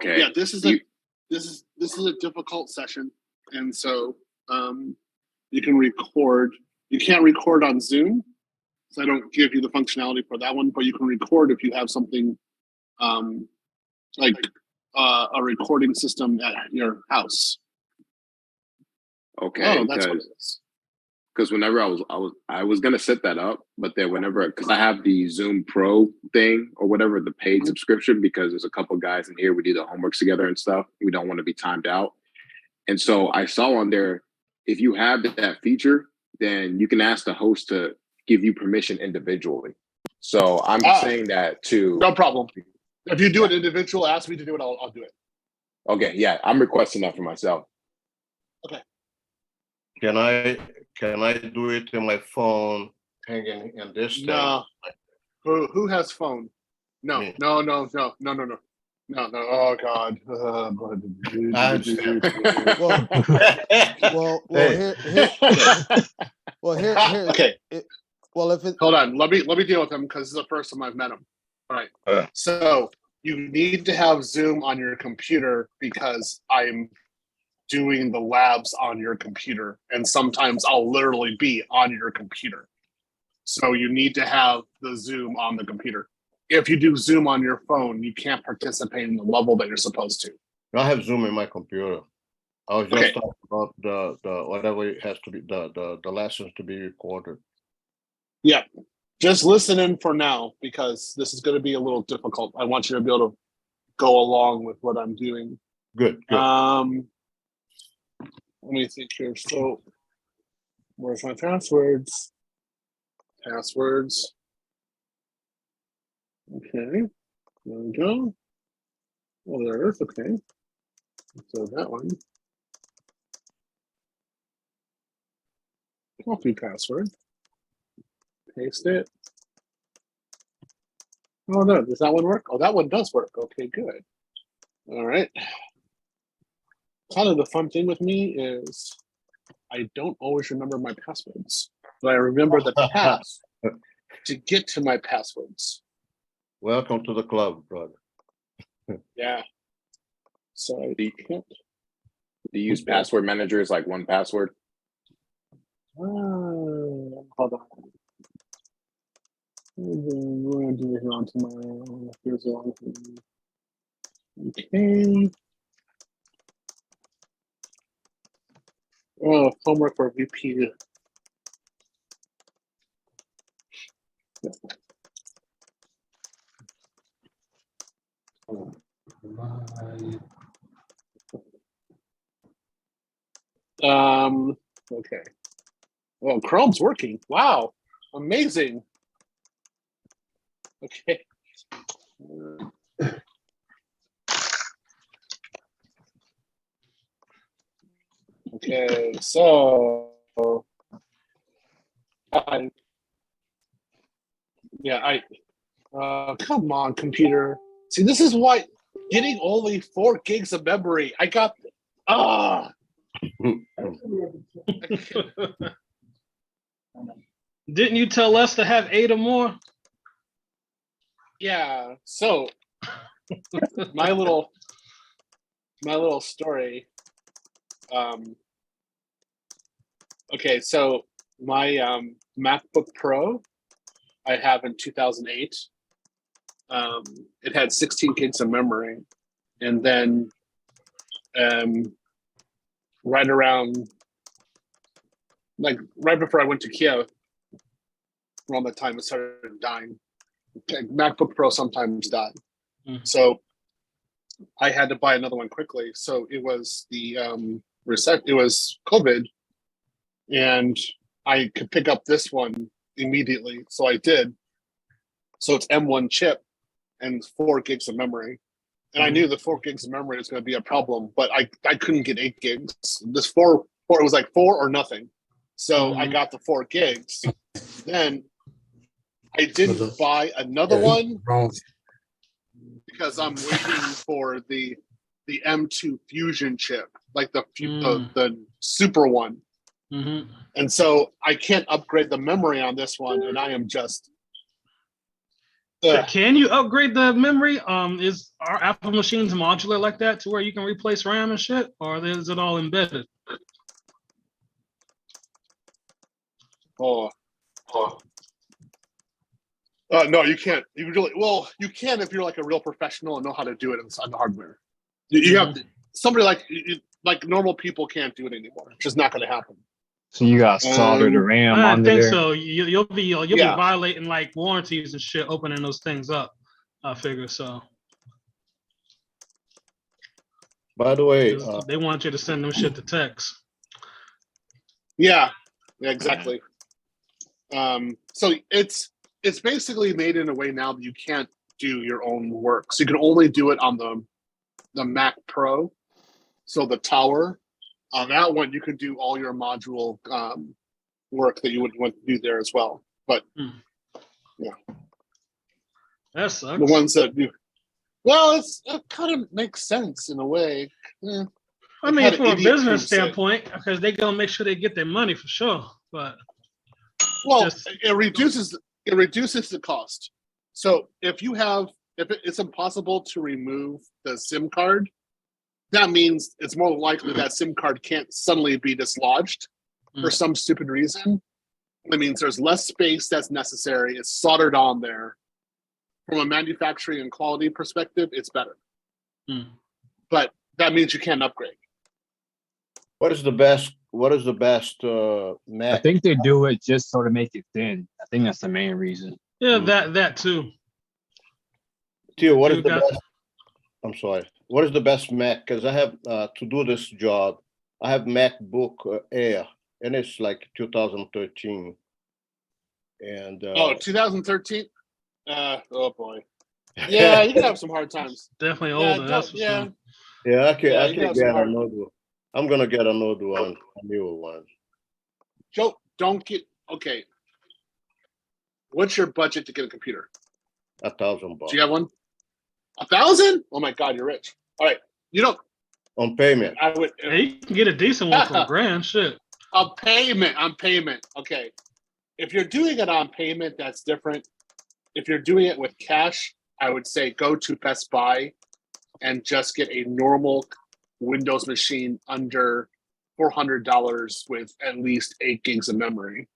Okay. Yeah, this is a difficult session, and so you can record. You can't record on Zoom, so I don't give you the functionality for that one. But you can record if you have something like a recording system at your house. Okay. Oh, that's what it is. Because whenever I was gonna set that up, but then because I have the Zoom Pro thing or whatever, the paid subscription, because there's a couple guys in here, we do the homeworks together and stuff. We don't want to be timed out. And so I saw on there, if you have that feature, then you can ask the host to give you permission individually. So I'm saying that to no problem. If you do it individual, ask me to do it, I'll do it. Okay, yeah, I'm requesting that for myself. Okay. Can I do it in my phone hanging in this thing? No. Who has phone? No. Me. No. Oh God. Okay. Well, if it hold on, let me deal with him because this is the first time I've met him. All right. So you need to have Zoom on your computer because I'm doing the labs on your computer, and sometimes I'll literally be on your computer. So you need to have the Zoom on the computer. If you do Zoom on your phone, you can't participate in the level that you're supposed to. I have Zoom in my computer. I was just talking about the whatever it has to be the lessons to be recorded. Yeah, just listen in for now because this is going to be a little difficult. I want you to be able to go along with what I'm doing. Good. Let me think here. So, where's my passwords? Okay, there we go. Oh, there it is. Okay. So that one. Copy password. Paste it. Oh no, does that one work? Oh, that one does work. Okay, good. All right. Kind of the fun thing with me is I don't always remember my passwords, but I remember the path to get to my passwords. Welcome to the club, brother. Yeah. So I can't. Do you use password managers like 1Password? Hold on. I'm going to do it here on tomorrow. Here's the one. Okay. Oh, homework for VP. Okay. Well, Chrome's working. Wow. Amazing. Okay. Okay, so come on, computer. See, this is why getting only 4 gigs of memory. I got Didn't you tell us to have 8 or more? Yeah. So my little story. Okay, so my MacBook Pro I have in 2008. It had 16 gigs of memory, and then right before I went to Kiev, around that time it started dying. MacBook Pro sometimes die. So I had to buy another one quickly. So it was it was COVID, and I could pick up this one immediately. So I did. So it's M1 chip and 4 gigs of memory. And I knew the 4 gigs of memory was going to be a problem, but I couldn't get 8 gigs. This 4 it was like 4 or nothing. So I got the 4 gigs. Then I didn't buy another one because I'm waiting for the M2 Fusion chip, like the super one. And so I can't upgrade the memory on this one, and I am just Can you upgrade the memory? Are Apple machines modular like that to where you can replace RAM and shit, or is it all embedded? No, you can't. You can if you're like a real professional and know how to do it on the hardware. You have somebody like normal people can't do it anymore. It's just not going to happen. So you got solder the RAM I under think there. so. You'll be violating like warranties and shit, opening those things up. I figure so. By the way, They want you to send them shit to text. Yeah, exactly. So it's basically made in a way now that you can't do your own work. So you can only do it on the Mac Pro. So the tower, on that one, you can do all your module work that you would want to do there as well. But yeah, that sucks. the ones that do, well, it kind of makes sense in a way. Yeah. I mean, from a business standpoint, because they're gonna make sure they get their money for sure. But it reduces the cost. So if it's impossible to remove the SIM card, that means it's more likely that SIM card can't suddenly be dislodged for some stupid reason. That means there's less space that's necessary. It's soldered on there. From a manufacturing and quality perspective, it's better. But that means you can't upgrade. what is the best Mac? I think they do it just so to make it thin. I think that's the main reason. yeah, that too. Tio, what is the best? I'm sorry. What is the best Mac? Because I have to do this job. I have MacBook Air, and it's like 2013. And 2013. Oh boy. Yeah, you can have some hard times. Definitely older. That's for sure. Yeah, I can have get some hard- another. I'm gonna get another one, a newer one. Joe, don't get okay. What's your budget to get a computer? $1,000. Do you have one? 1,000? Oh my God, you're rich. All right, On payment. I would. Hey, you can get a decent one for $1,000. Shit. On payment. Okay. If you're doing it on payment, that's different. If you're doing it with cash, I would say go to Best Buy and just get a normal Windows machine under $400 with at least 8 gigs of memory.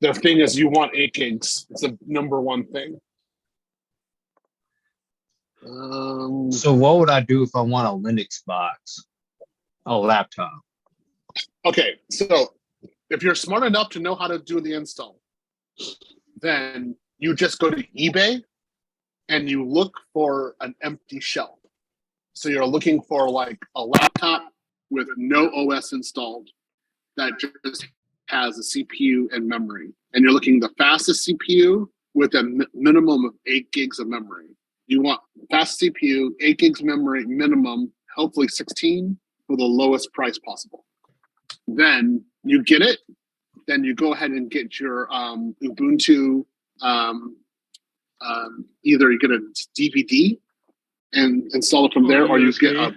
The thing is, you want 8 gigs. It's the number one thing. So what would I do if I want a Linux box? A laptop. Okay, so if you're smart enough to know how to do the install, then you just go to eBay and you look for an empty shelf. So you're looking for like a laptop with no OS installed that just has a CPU and memory. And you're looking the fastest CPU with a minimum of 8 gigs of memory. You want fast CPU, 8 gigs of memory minimum, hopefully 16 for the lowest price possible. Then you get it. Then you go ahead and get your Ubuntu. Either you get a DVD and install it from there, or you get a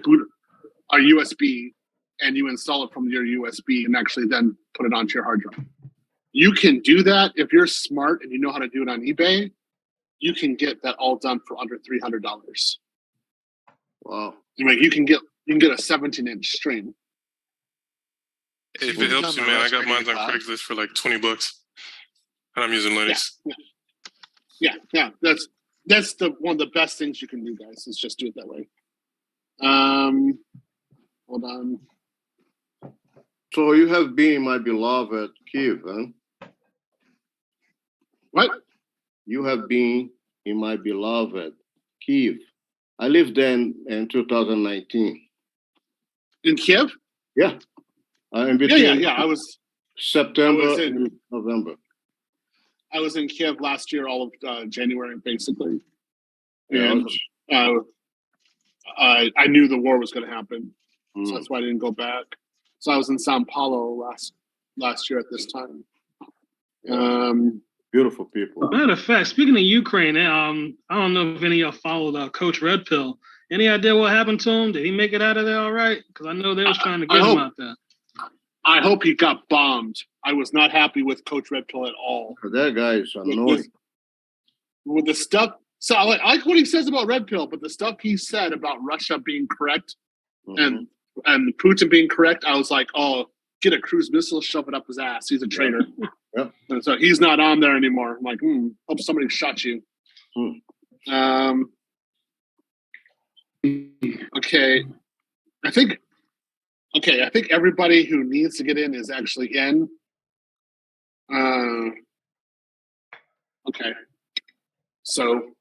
USB and you install it from your USB and actually then put it onto your hard drive. You can do that if you're smart and you know how to do it on eBay. You can get that all done for under $300. Wow. I mean, you can get a 17-inch stream. If it helps you, man, I got mine on Craigslist for like $20, and I'm using Linux. Yeah. That's one of the best things you can do, guys. Is just do it that way. Hold on. So you have been in my beloved Kiev, huh? What? You have been in my beloved Kiev. I lived there in 2019. In Kiev? Yeah. In between Yeah. I was September in- and November. I was in Kiev last year, all of January, basically. Yeah, And I knew the war was going to happen, so Mm. that's why I didn't go back. So I was in Sao Paulo last year at this time. Beautiful people. Matter of fact, speaking of Ukraine, I don't know if any of y'all followed Coach Red Pill. Any idea what happened to him? Did he make it out of there all right? Because I know they was trying to get him out there. I hope he got bombed. I was not happy with Coach Red Pill at all. That guy is annoying. with the stuff. So I like what he says about Red Pill, but the stuff he said about Russia being correct Mhm. and Putin being correct, I was like, oh, get a cruise missile, shove it up his ass. He's a traitor. Yeah. And so he's not on there anymore. I'm like, hope somebody shot you. Okay. I think everybody who needs to get in is actually in. Okay. So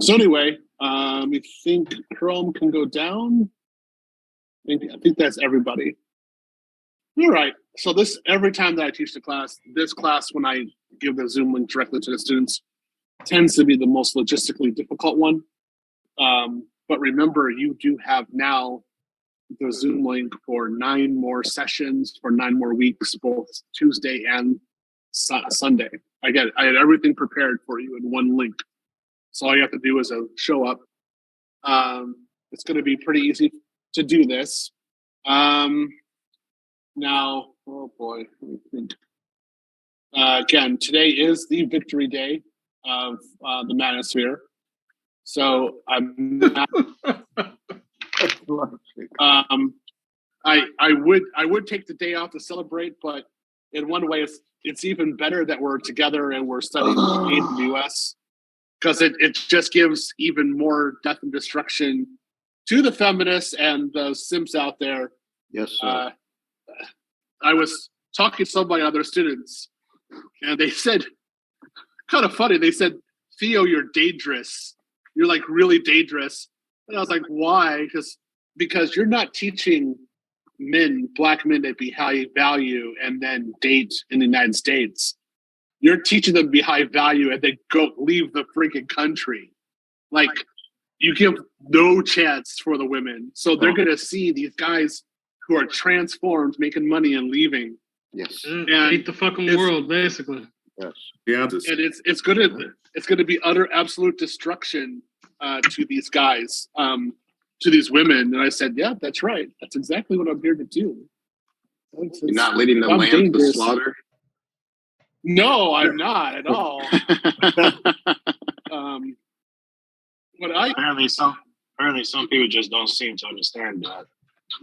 anyway, I think Chrome can go down. I think that's everybody. All right. So this, every time that I teach the class, this class, when I give the Zoom link directly to the students, tends to be the most logistically difficult one. But remember, you do have now the Zoom link for 9 more sessions for 9 more weeks, both Tuesday and Sunday. I had everything prepared for you in one link. So all you have to do is show up. It's going to be pretty easy to do this. Now, oh boy, let me think. Again, today is the victory day of the Manosphere. So I'm not, I would take the day off to celebrate, but in one way it's even better that we're together and we're studying aid in the US, because it just gives even more death and destruction to the feminists and the simps out there. Yes, sir. I was talking to some of my other students, and they said, kind of funny, they said, Theo, you're dangerous. You're like really dangerous. And I was like, why? Because you're not teaching black men to be high value and then date in the United States. You're teaching them to be high value and then leave the freaking country. Like, you give no chance for the women. So they're going to see these guys who are transformed, making money and leaving. Yes. And Hate the fucking world, basically. Yes. Yeah. And it's gonna be utter absolute destruction to these guys, to these women. And I said, yeah, that's right. That's exactly what I'm here to do. You're not leading the lamb to the slaughter. No, I'm not at all. But apparently some people just don't seem to understand that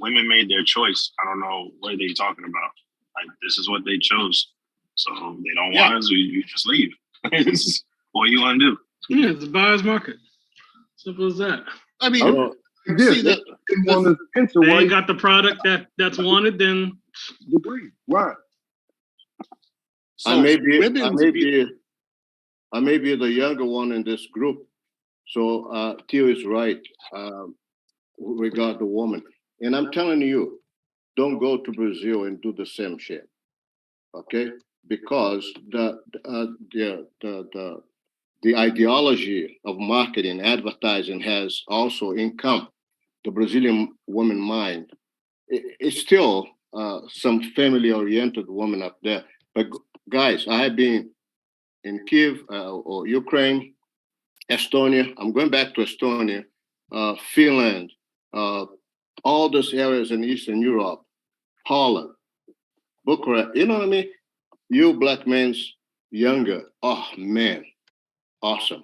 women made their choice. I don't know what they're talking about. Like, this is what they chose. So they don't want us, you just leave. What you want to do? Yeah, it's a buyer's market. Simple as that. I mean, This, they want to censor They why ain't got the product that's wanted, then degree. Right. I may be the younger one in this group. So Theo is right regard the woman. And I'm telling you, don't go to Brazil and do the same shit. Okay? Because the ideology of marketing, advertising has also encompassed the Brazilian woman mind. It's still some family-oriented woman up there. But guys, I have been in Kiev or Ukraine, Estonia. I'm going back to Estonia, Finland, all those areas in Eastern Europe, Holland, Bucharest. You know what I mean? You black men's younger. Oh man, awesome.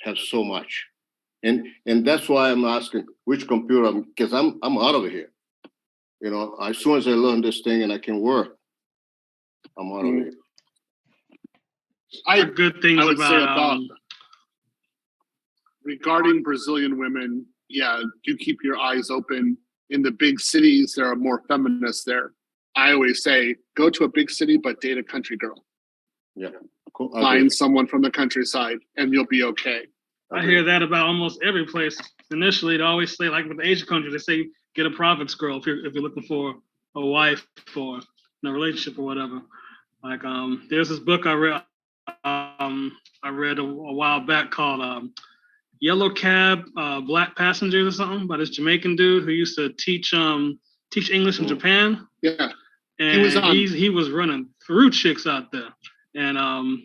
Have so much. And that's why I'm asking which computer, because I'm out of here. You know, as soon as I learn this thing and I can work, I'm out of here. good things I would say about about regarding Brazilian women, yeah, do keep your eyes open. In the big cities, there are more feminists there. I always say, go to a big city, but date a country girl. Yeah. Cool. Find someone from the countryside, and you'll be okay. I hear that about almost every place. Initially, they always say, like with the Asian countries, they say get a province girl if you're looking for a wife or in a relationship or whatever. Like there's this book I read a while back called Yellow Cab, Black Passengers or something by this Jamaican dude who used to teach English in Japan. Yeah. And he was running through chicks out there. And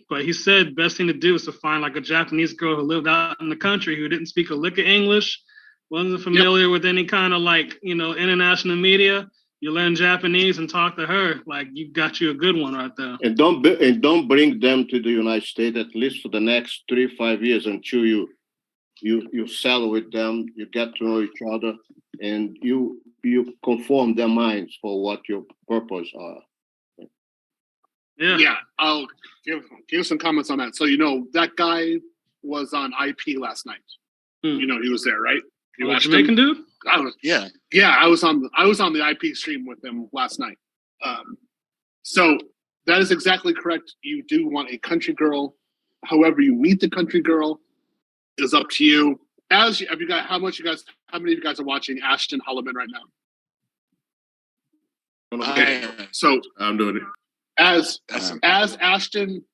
but he said best thing to do is to find like a Japanese girl who lived out in the country who didn't speak a lick of English, wasn't familiar with any kind of like, international media, you learn Japanese and talk to her, like you got you a good one right there. And don't bring them to the United States at least for the next 3-5 years until you settle with them, you get to know each other, and you conform their minds for what your purpose are. Yeah. Yeah, I'll give some comments on that. So that guy was on IP last night. He was there, right? You Oh, watched him? Jamaican dude? Yeah. Yeah, I was on the IP stream with him last night. So that is exactly correct. You do want a country girl. However, you meet the country girl is up to you. How many of you guys are watching Ashton Holloman right now? Okay, so I'm doing it. as Ashton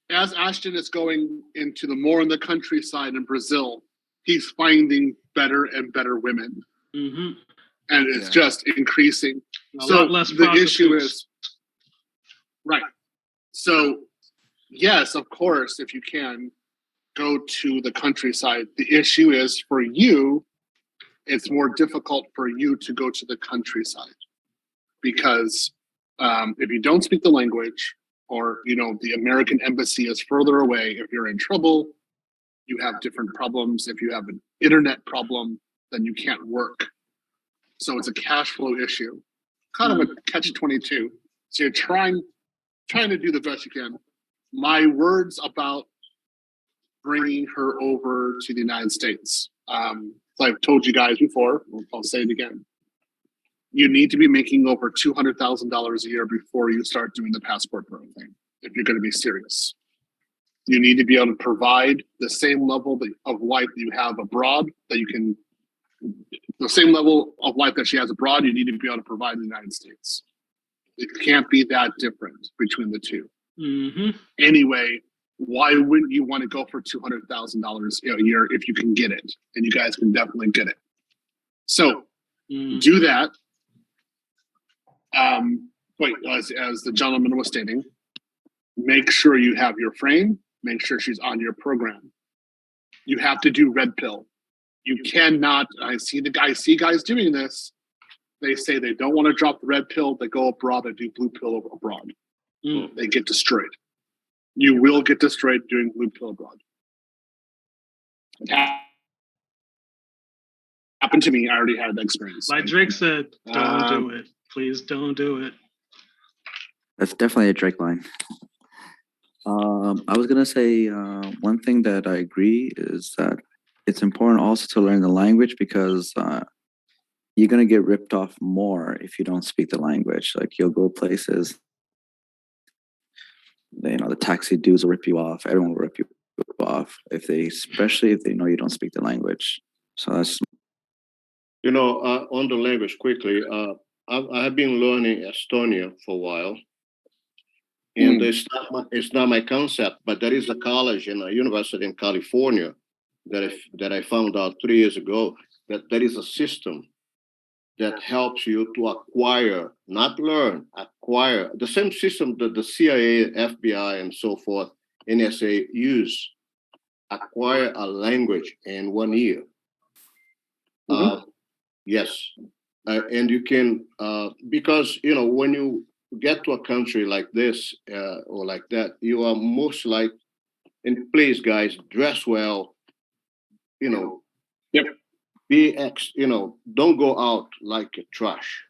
is going into the more in the countryside in Brazil, he's finding better and better women. Mm-hmm. And it's just increasing. A lot less the issue prostitutes. is right. So yes, of course, if you can go to the countryside. The issue is for you, it's more difficult for you to go to the countryside because if you don't speak the language, or the American embassy is further away, if you're in trouble, you have different problems. If you have an internet problem, then you can't work. So it's a cash flow issue, kind of a catch-22. So you're trying to do the best you can. My words about bringing her over to the United States. I've told you guys before, I'll say it again. You need to be making over $200,000 a year before you start doing the passport pro thing, if you're going to be serious. You need to be able to provide the same level of life that you have abroad, the same level of life that she has abroad, you need to be able to provide in the United States. It can't be that different between the two. Mm-hmm. Anyway, why wouldn't you want to go for $200,000 a year if you can get it? And you guys can definitely get it. So do that. As the gentleman was stating, make sure you have your frame. Make sure she's on your program. You have to do red pill. You cannot. I see guys doing this. They say they don't want to drop the red pill. They go abroad and do blue pill abroad. They get destroyed. You will get destroyed doing blue pill abroad. It happened to me. I already had that experience. Like Drake said, don't do it. Please don't do it. That's definitely a Drake line. I was gonna say one thing that I agree is that it's important also to learn the language because you're gonna get ripped off more if you don't speak the language. Like you'll go places, the taxi dudes will rip you off. Everyone will rip you off especially if they know you don't speak the language. So that's. On the language quickly, I have been learning Estonia for a while. And it's not my concept, but there is a college and a university in California that I found out 3 years ago that there is a system that helps you to acquire, not learn, acquire the same system that the CIA, FBI, and so forth, NSA use, acquire a language in 1 year. Yes. And you can, because, when you get to a country like this or like that, you are most like, and please guys, dress well, Yep. Don't go out like a trash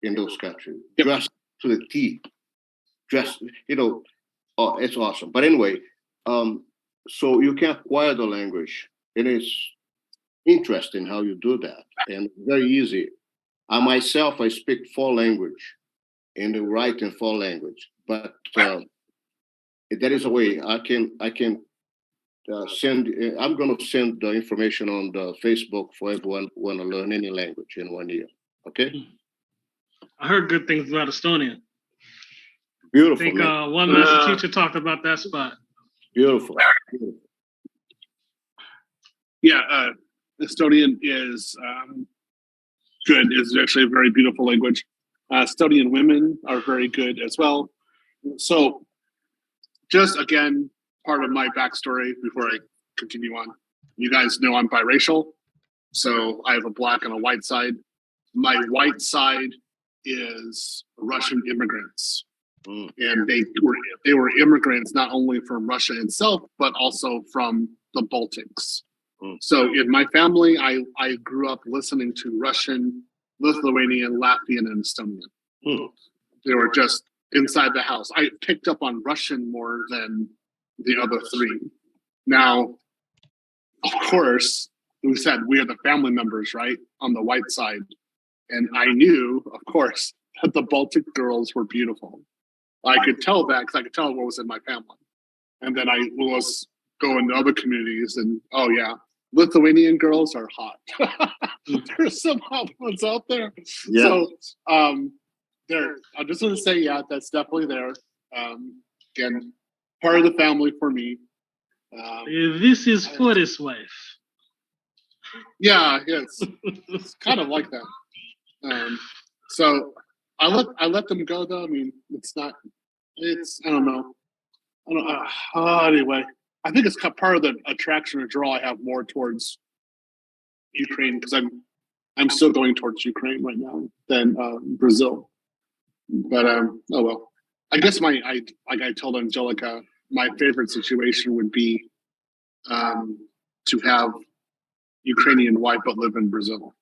in those countries. Yep. Dress to the T. Dress, it's awesome. But anyway, so you can acquire the language. It is interesting how you do that, and very easy. I speak 4 languages and write in 4 languages, but there is a way I can send. I'm going to send the information on the Facebook for everyone who want to learn any language in 1 year. Okay. I heard good things about Estonia. Beautiful. I think one master teacher talked about that spot. Beautiful. Yeah, Estonian is good. It's actually a very beautiful language. Estonian women are very good as well. So, just again, part of my backstory before I continue on. You guys know I'm biracial, so I have a black and a white side. My white side is Russian immigrants. Mm. And they were immigrants not only from Russia itself, but also from the Baltics. Mm. So in my family, I grew up listening to Russian, Lithuanian, Latvian, and Estonian. Mm. They were just inside the house. I picked up on Russian more than the other three. Now, of course, we said we are the family members, right, on the white side. And I knew, of course, that the Baltic girls were beautiful. I could tell that because I could tell what was in my family. And then I was going to other communities and, oh yeah, Lithuanian girls are hot. There's some hot ones out there. Yeah. So there, I'm just gonna say, yeah, that's definitely there. Again, part of the family for me. This is for his wife. Yeah, it's kind of like that. So I let them go though. I mean, I don't know. Anyway, I think it's part of the attraction or draw I have more towards Ukraine because I'm still going towards Ukraine right now than Brazil. But oh well. I guess like I told Angelica, my favorite situation would be to have Ukrainian wife but live in Brazil.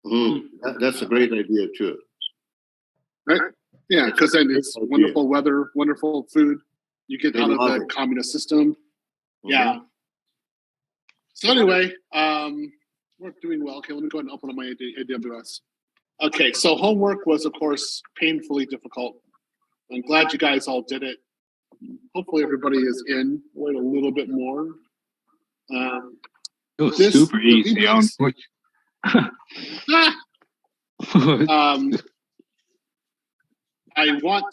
Mm. That's a great idea too. Right? Yeah, because then it's Great idea. wonderful weather, wonderful food. You get They out of love the it. communist system. Yeah. Mhm. So anyway, we're doing well. Okay, let me go ahead and open up my AWS. Okay, so homework was, of course, painfully difficult. I'm glad you guys all did it. Hopefully everybody is in. Wait a little bit more. It was This- super the easy. PBS I want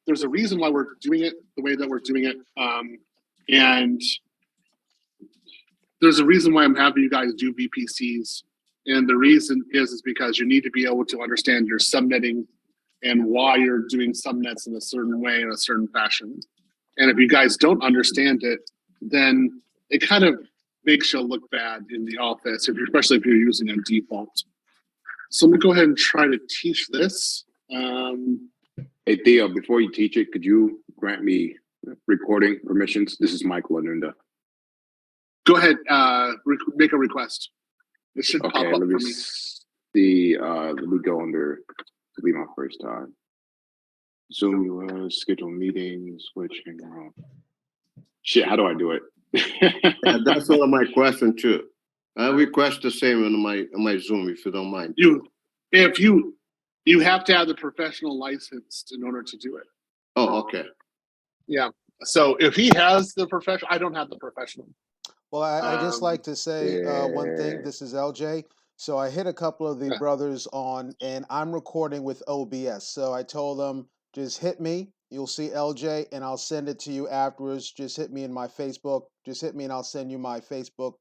there's a reason why we're doing it the way that we're doing it. And there's a reason why I'm having you guys do VPCs. And the reason is because you need to be able to understand your subnetting and why you're doing subnets in a certain way, in a certain fashion. And if you guys don't understand it, then it kind of makes you look bad in the office, especially if you're using a default. So let me go ahead and try to teach this. Hey Theo, before you teach it, could you grant me recording permissions? This is Michael Anunda. Go ahead, make a request. It should pop Okay, up let for me me. see. Let me go under. It'll be my first time. Zoom US, schedule meetings, switch, hang on. Shit, how do I do it? Yeah, that's one of my questions too. I request the same on my Zoom if you don't mind. You have to have the professional license in order to do it. Oh, okay. Yeah. So if he has the professional, I don't have the professional. Well, I just like to say one thing. yeah. This is LJ. So I hit a couple of the Yeah. brothers on, and I'm recording with OBS. So I told them, just hit me. You'll see LJ, and I'll send it to you afterwards. Just hit me in my Facebook. Just hit me, and I'll send you my Facebook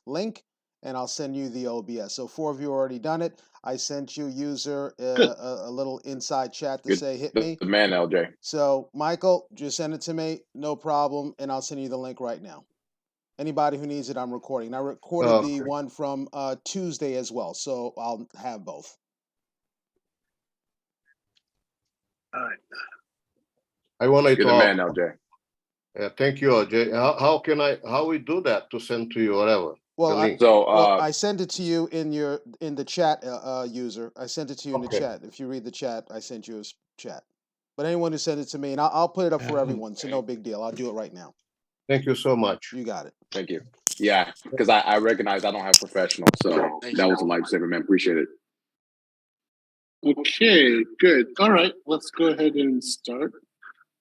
link, and I'll send you the OBS. So 4 of you already done it. I sent you, user, a little inside chat to Good. say hit The me. man, LJ. So Michael, just send it to me. No problem, and I'll send you the link right now. Anybody who needs it, I'm recording. I recorded the one from Tuesday as well, so I'll have both. All right. I want to You're the man, LJ. thank you, Jay. How we do that to send to you whatever? Well, the link. So, I sent it to you in the chat, user. I sent it to you in the Okay. chat. If you read the chat, I sent you a chat. But anyone who sent it to me, and I'll put it up for everyone, so no big deal. I'll do it right now. Thank you so much. You got it. thank you. Yeah, because I recognize I don't have professional, so that was a lifesaver, man. Appreciate it. Okay, good. All right, let's go ahead and start.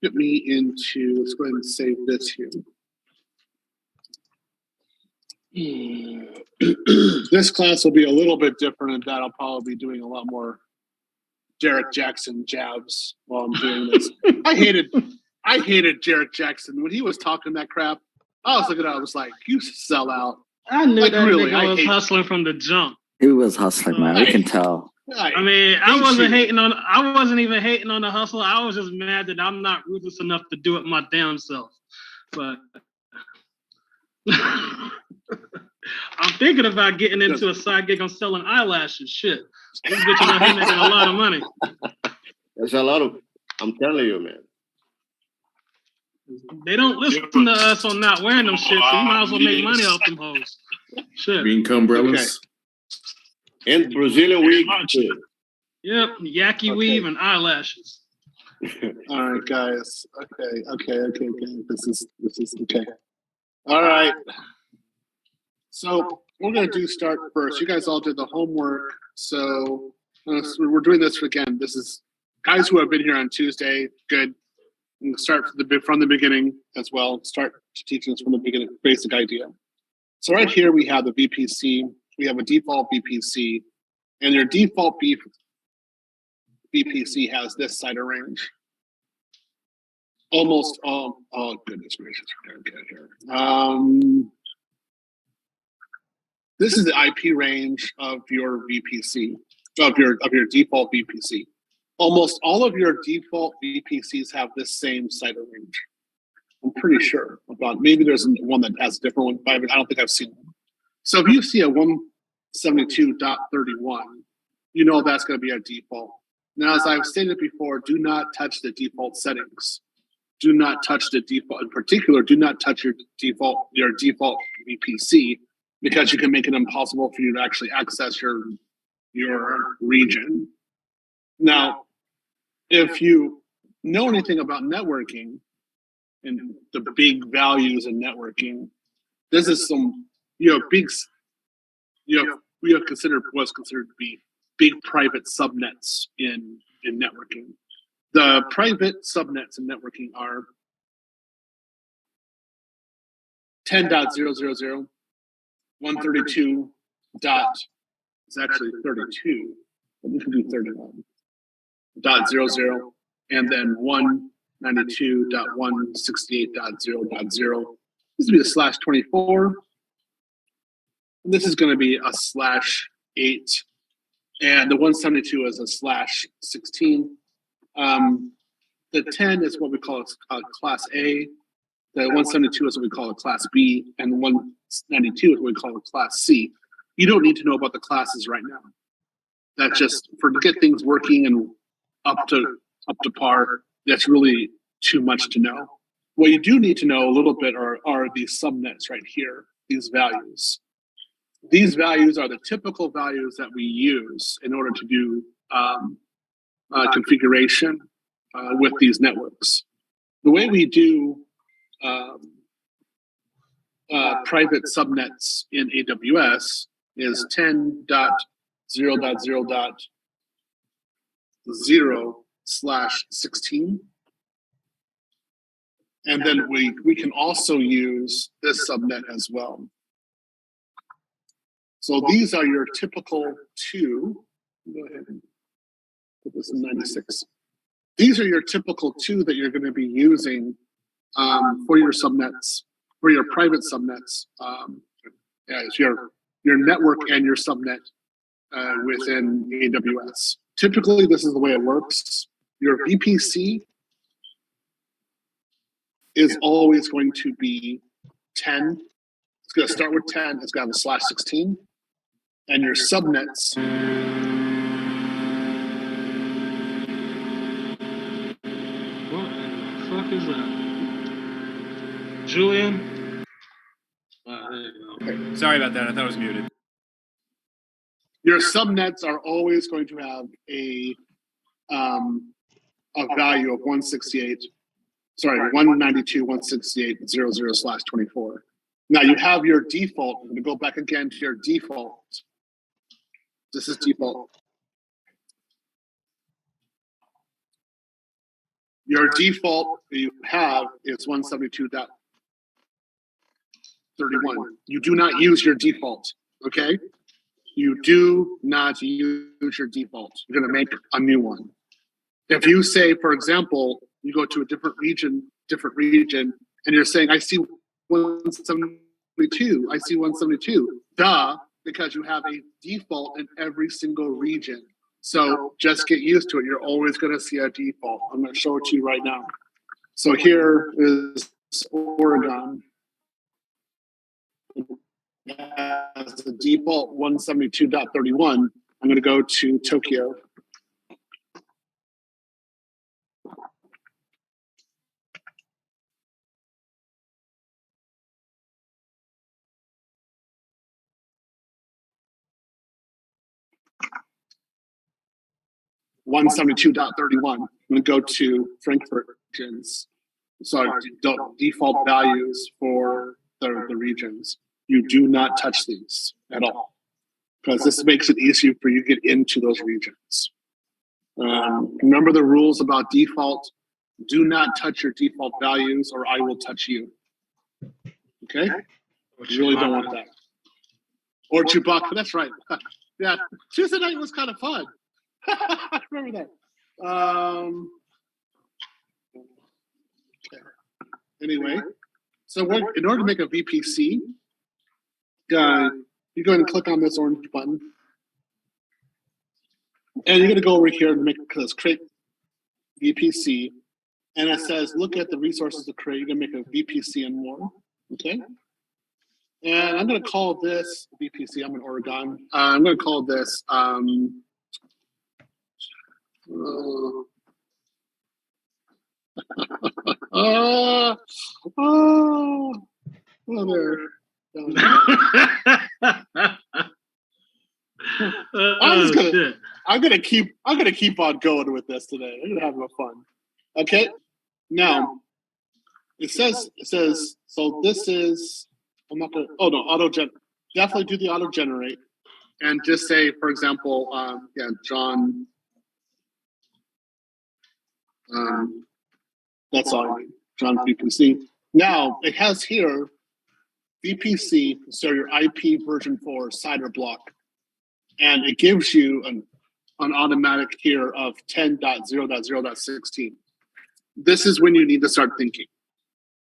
Let's go ahead and save this here. This class will be a little bit different in that I'll probably be doing a lot more Derek Jackson jabs while I'm doing this. I hated Derek Jackson when he was talking that crap. I was looking at it, I was like, you sell out. I knew Like, that really, nigga I was hate- hustling from the jump. He was hustling, man. We can tell. I mean, I hate wasn't you. I wasn't even hating on the hustle. I was just mad that I'm not ruthless enough to do it my damn self. But I'm thinking about getting into a side gig on selling eyelashes. Shit, these bitches out here making a lot of money. There's a lot of, I'm telling you, man. They don't listen to us on not wearing them shit, so you might as well make money off them hoes. Shit. Green umbrellas. And Brazilian wig. too. Yep, yaki weave and eyelashes. All right, guys. Okay. This is okay. All right. So we're gonna start first. You guys all did the homework, so we're doing this again. This is guys who have been here on Tuesday. Good. And start from the beginning as well. Start teaching us from the beginning, basic idea. So right here we have the VPC. We have a default VPC, and your default VPC has this CIDR range. Almost all. Oh goodness gracious! Okay, here. This is the IP range of your VPC, of your default VPC. Almost all of your default VPCs have this same CIDR range. I'm pretty sure about. Maybe there's one that has a different one, but I don't think I've seen one. So if you see a 172.31, you know that's going to be our default. Now, as I've stated before, do not touch the default settings. Do not touch the default. In particular, do not touch your default VPC, because you can make it impossible for you to actually access your region. Now, if you know anything about networking and the big values in networking, this is some we have considered what's considered to be big private subnets in networking. The private subnets in networking are 10.000, 132. It's actually 32, but we can do 31. .00, and then 192.168.0.0. This would be a /24. And this is going to be a /8, and the 172 is a /16. The 10 is what we call a class A. The 172 is what we call a class B, and the 192 is what we call a class C. You don't need to know about the classes right now. That's just to get things working and up to par. That's really too much to know. What you do need to know a little bit are these subnets right here, these values. These values are the typical values that we use in order to do configuration with these networks. The way we do private subnets in AWS is 10.0.0/16. And then we can also use this subnet as well. So these are your typical two. Go ahead and put this in 96. These are your typical two that you're going to be using for your subnets, for your private subnets. As your network and your subnet within AWS. Typically, this is the way it works. Your VPC is always going to be 10. It's going to start with 10. It's going to have a /16. And your subnets. What the fuck is that? Julian? There you go. Okay. Sorry about that. I thought it was muted. Your subnets are always going to have a value of 192.168.00/24. Now you have your default. I'm going to go back again to your default. This is default. Your default you have is 172.31. You do not use your default, okay? You do not use your default. You're going to make a new one. If you say, for example, you go to a different region, and you're saying, I see 172, I see 172. Duh, because you have a default in every single region. So just get used to it. You're always going to see a default. I'm going to show it to you right now. So here is Oregon. as the default 172.31. I'm going to go to Tokyo. $172.31. I'm going to go to Frankfurt regions. Sorry, default values for the regions. You do not touch these at all, because this makes it easier for you to get into those regions. Remember the rules about default. Do not touch your default values or I will touch you. Okay? You really don't want that. Or Chewbacca, that's right. Yeah, Tuesday night was kind of fun. I remember that. Okay. Anyway, so in order to make a VPC, you go ahead and click on this orange button. And you're going to go over here and make this create VPC. And it says, look at the resources to create. You're going to make a VPC and more. Okay. And I'm going to call this VPC. I'm in Oregon. I'm going to call this I'm gonna keep on going with this today. I'm gonna have fun. Okay. Now it says so this is definitely do the auto generate and just say, for example, John. That's all I need. John VPC. Now it has here VPC, so your IP version 4 CIDR block, and it gives you an automatic here of 10.0.0.16. This is when you need to start thinking,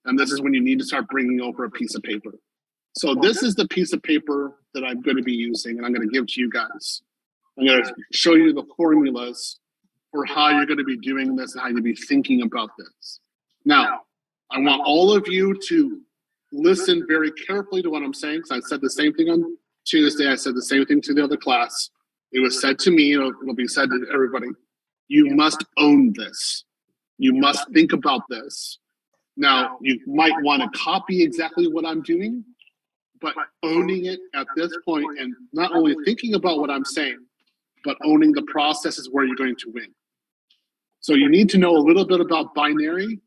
and this is when you need to start bringing over a piece of paper. So this is the piece of paper that I'm going to be using, and I'm going to give to you guys. I'm going to show you the formulas for how you're going to be doing this and how you're going to be thinking about this. Now, I want all of you to listen very carefully to what I'm saying, because I said the same thing on Tuesday. I said the same thing to the other class. It was said to me, it will be said to everybody. You must own this. You must think about this. Now, you might want to copy exactly what I'm doing, but owning it at this point and not only thinking about what I'm saying, but owning the process is where you're going to win. So you need to know a little bit about binary.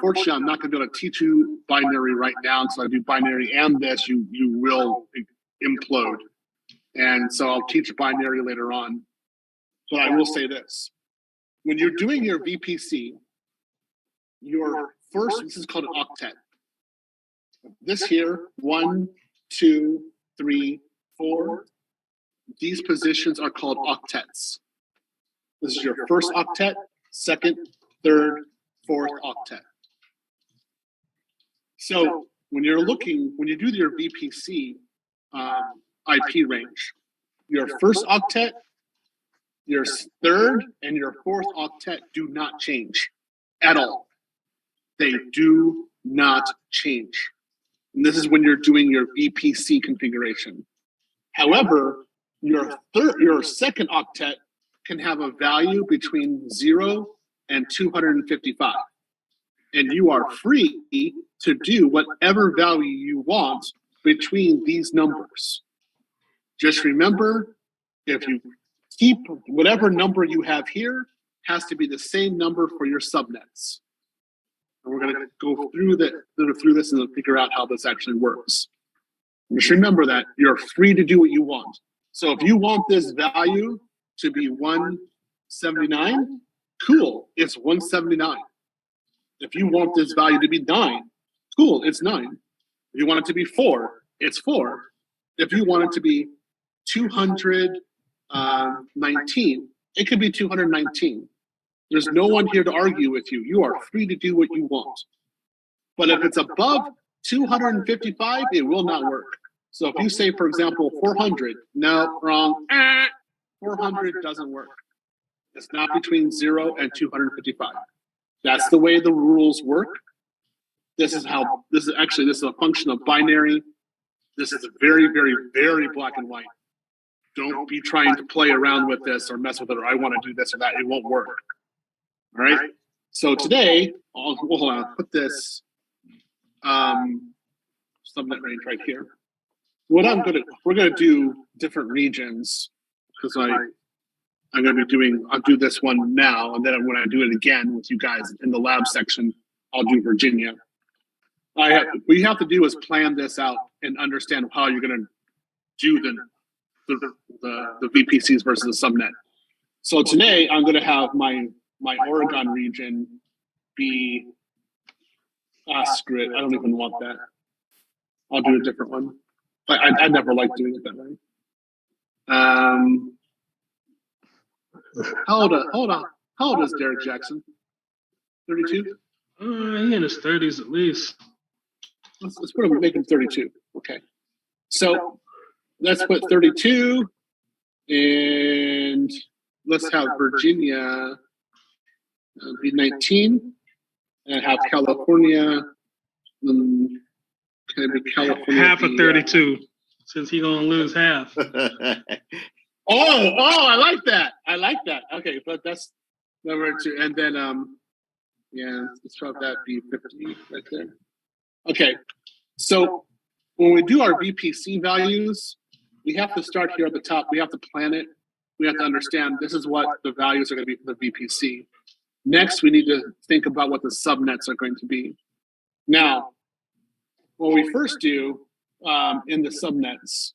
Fortunately, I'm not going to be able to teach you binary right now. So I do binary and this, you will implode. And so I'll teach binary later on. But I will say this. When you're doing your VPC, your first, this is called an octet. This here, 1, 2, 3, 4. These positions are called octets. This is your first octet, second, third, fourth octet. So when you do your VPC IP range, your first octet, your third, and your fourth octet do not change at all. They do not change. And this is when you're doing your VPC configuration. However, your second octet can have a value between 0 and 255. And you are free to do whatever value you want between these numbers. Just remember, if you keep whatever number you have here, has to be the same number for your subnets. And we're going to go through this and figure out how this actually works. Just remember that you're free to do what you want. So if you want this value to be 179, cool, it's 179. If you want this value to be 9, cool, it's 9. If you want it to be 4, it's 4. If you want it to be 219, it could be 219. There's no one here to argue with you. You are free to do what you want. But if it's above 255, it will not work. So if you say, for example, 400, no, wrong. 400 doesn't work. It's not between 0 and 255. That's the way the rules work. This is a function of binary. This is very, very, very black and white. Don't be trying to play around with this or mess with it, or I want to do this or that. It won't work. All right. So today, hold on, I'll put this subnet range right here. We're gonna do different regions because I'm gonna be doing. I'll do this one now, and then when I do it again with you guys in the lab section, I'll do Virginia. What you have to do is plan this out and understand how you're gonna do the VPCs versus the subnet. So today I'm gonna have my Oregon region be screw it. I don't even want that. I'll do a different one. I never like doing it that way. Hold on. How old is Derek Jackson? 32? He in his 30s at least. Let's put him, make him 32. Okay. So let's put 32 and let's have Virginia be 19 and have California. Can it be California? Half of 32, since he gonna lose half. Oh, I like that. Okay, but that's number 2. And then let's have that be 50 right there. Okay. So when we do our VPC values, we have to start here at the top. We have to plan it. We have to understand this is what the values are going to be for the VPC. Next, we need to think about what the subnets are going to be. Now, what we first do in the subnets,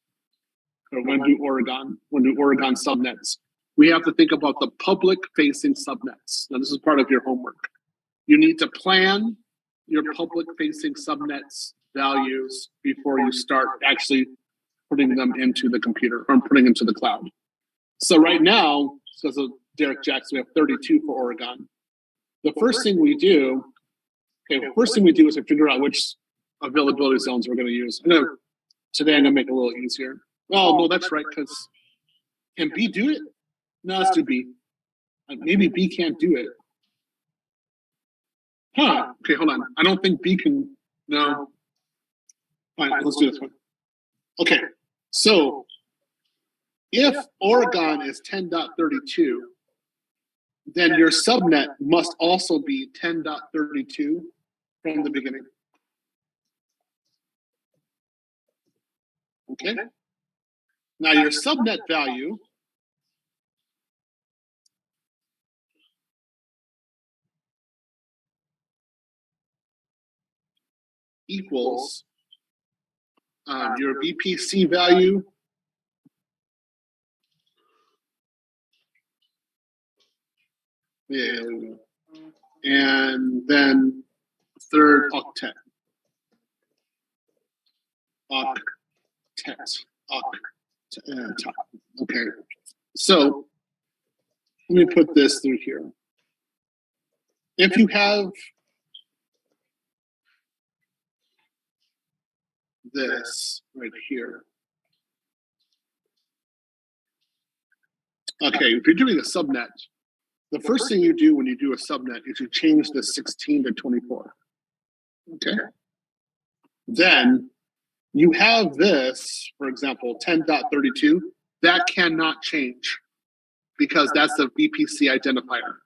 or when we do Oregon subnets, we have to think about the public-facing subnets. Now, this is part of your homework. You need to plan your public-facing subnets values before you start actually putting them into the computer or putting them to the cloud. So right now, because of Derek Jackson, we have 32 for Oregon. The first thing we do is we figure out which availability zones we're going to use. Today I'm going to make it a little easier. Oh, no, that's right, because can B do it? No, let's do B. Maybe B can't do it. Huh, okay, hold on. I don't think B can, no. Fine, let's do this one. Okay, so if Oregon is 10.32, then your subnet must also be 10.32 from the beginning. Okay. Now your subnet value equals your VPC value and then third octet. Okay, so let me put this through here. If you have this right here, okay, if you're doing a subnet, the first thing you do when you do a subnet is you change the 16 to 24. Okay, then you have this, for example, 10.32, that cannot change because that's the VPC identifier.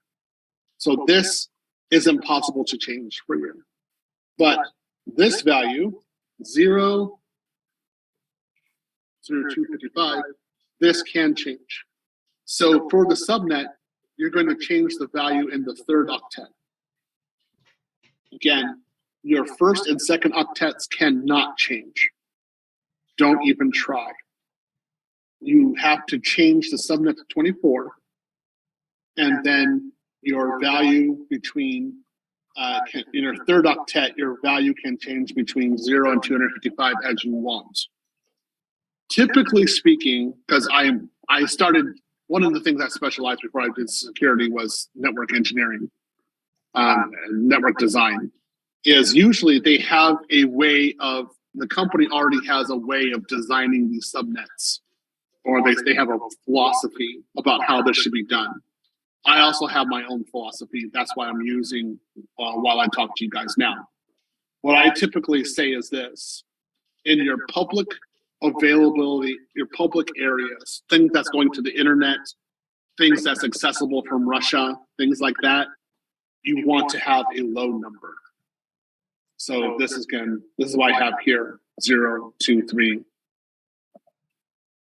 So this is impossible to change for you. But this value, 0 through 255, this can change. So for the subnet, you're going to change the value in the third octet. Again, your first and second octets cannot change. Don't even try. You have to change the subnet to 24, and then your value between, in your third octet, your value can change between 0 and 255 as you want. Typically speaking, because I started, one of the things I specialized before I did security was network engineering, network design, is usually they have a way of, the company already has a way of designing these subnets, or they have a philosophy about how this should be done. I also have my own philosophy. That's why I'm using while I talk to you guys now. What I typically say is this: in your public availability, your public areas, things that's going to the internet, things that's accessible from Russia, things like that, you want to have a low number. So this is why I have here 0, 2, 3.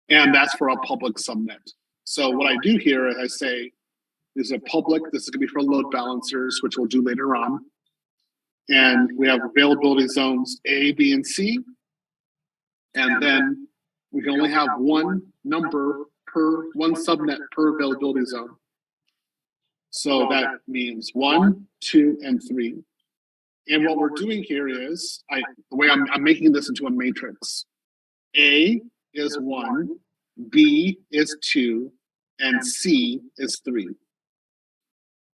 And that's for a public subnet. So what I do here, I say, is a public, this is gonna be for load balancers, which we'll do later on. And we have availability zones A, B, and C. And then we can only have one number per, one subnet per availability zone. So that means 1, 2, and 3. And what we're doing here is, the way I'm making this into a matrix. A is 1, B is 2, and C is 3.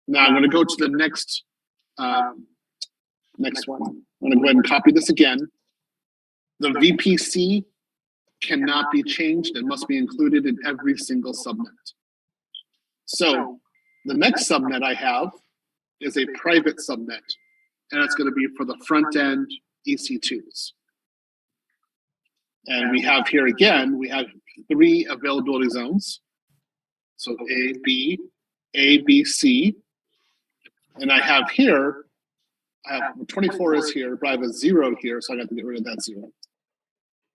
Now I'm going to go to the next one. I'm going to go ahead and copy this again. The VPC cannot be changed. It must be included in every single subnet. So the next subnet I have is a private subnet, and it's going to be for the front end EC2s. And we have here again, we have 3 availability zones. So A, B, C. And I have here, 24 is here, but I have a 0 here, so I got to get rid of that 0.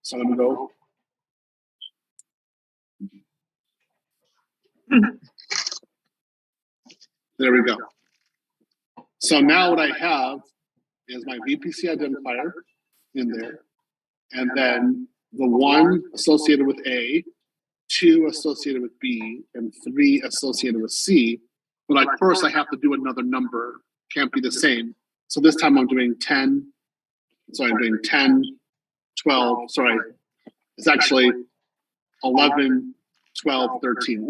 So I'm going to go. There we go. So now what I have is my VPC identifier in there, and then the 1 associated with A, 2 associated with B, and 3 associated with C. But first I have to do another number, can't be the same. So this time I'm doing 10, so I'm doing 10, 12, sorry, it's actually 11, 12, 13.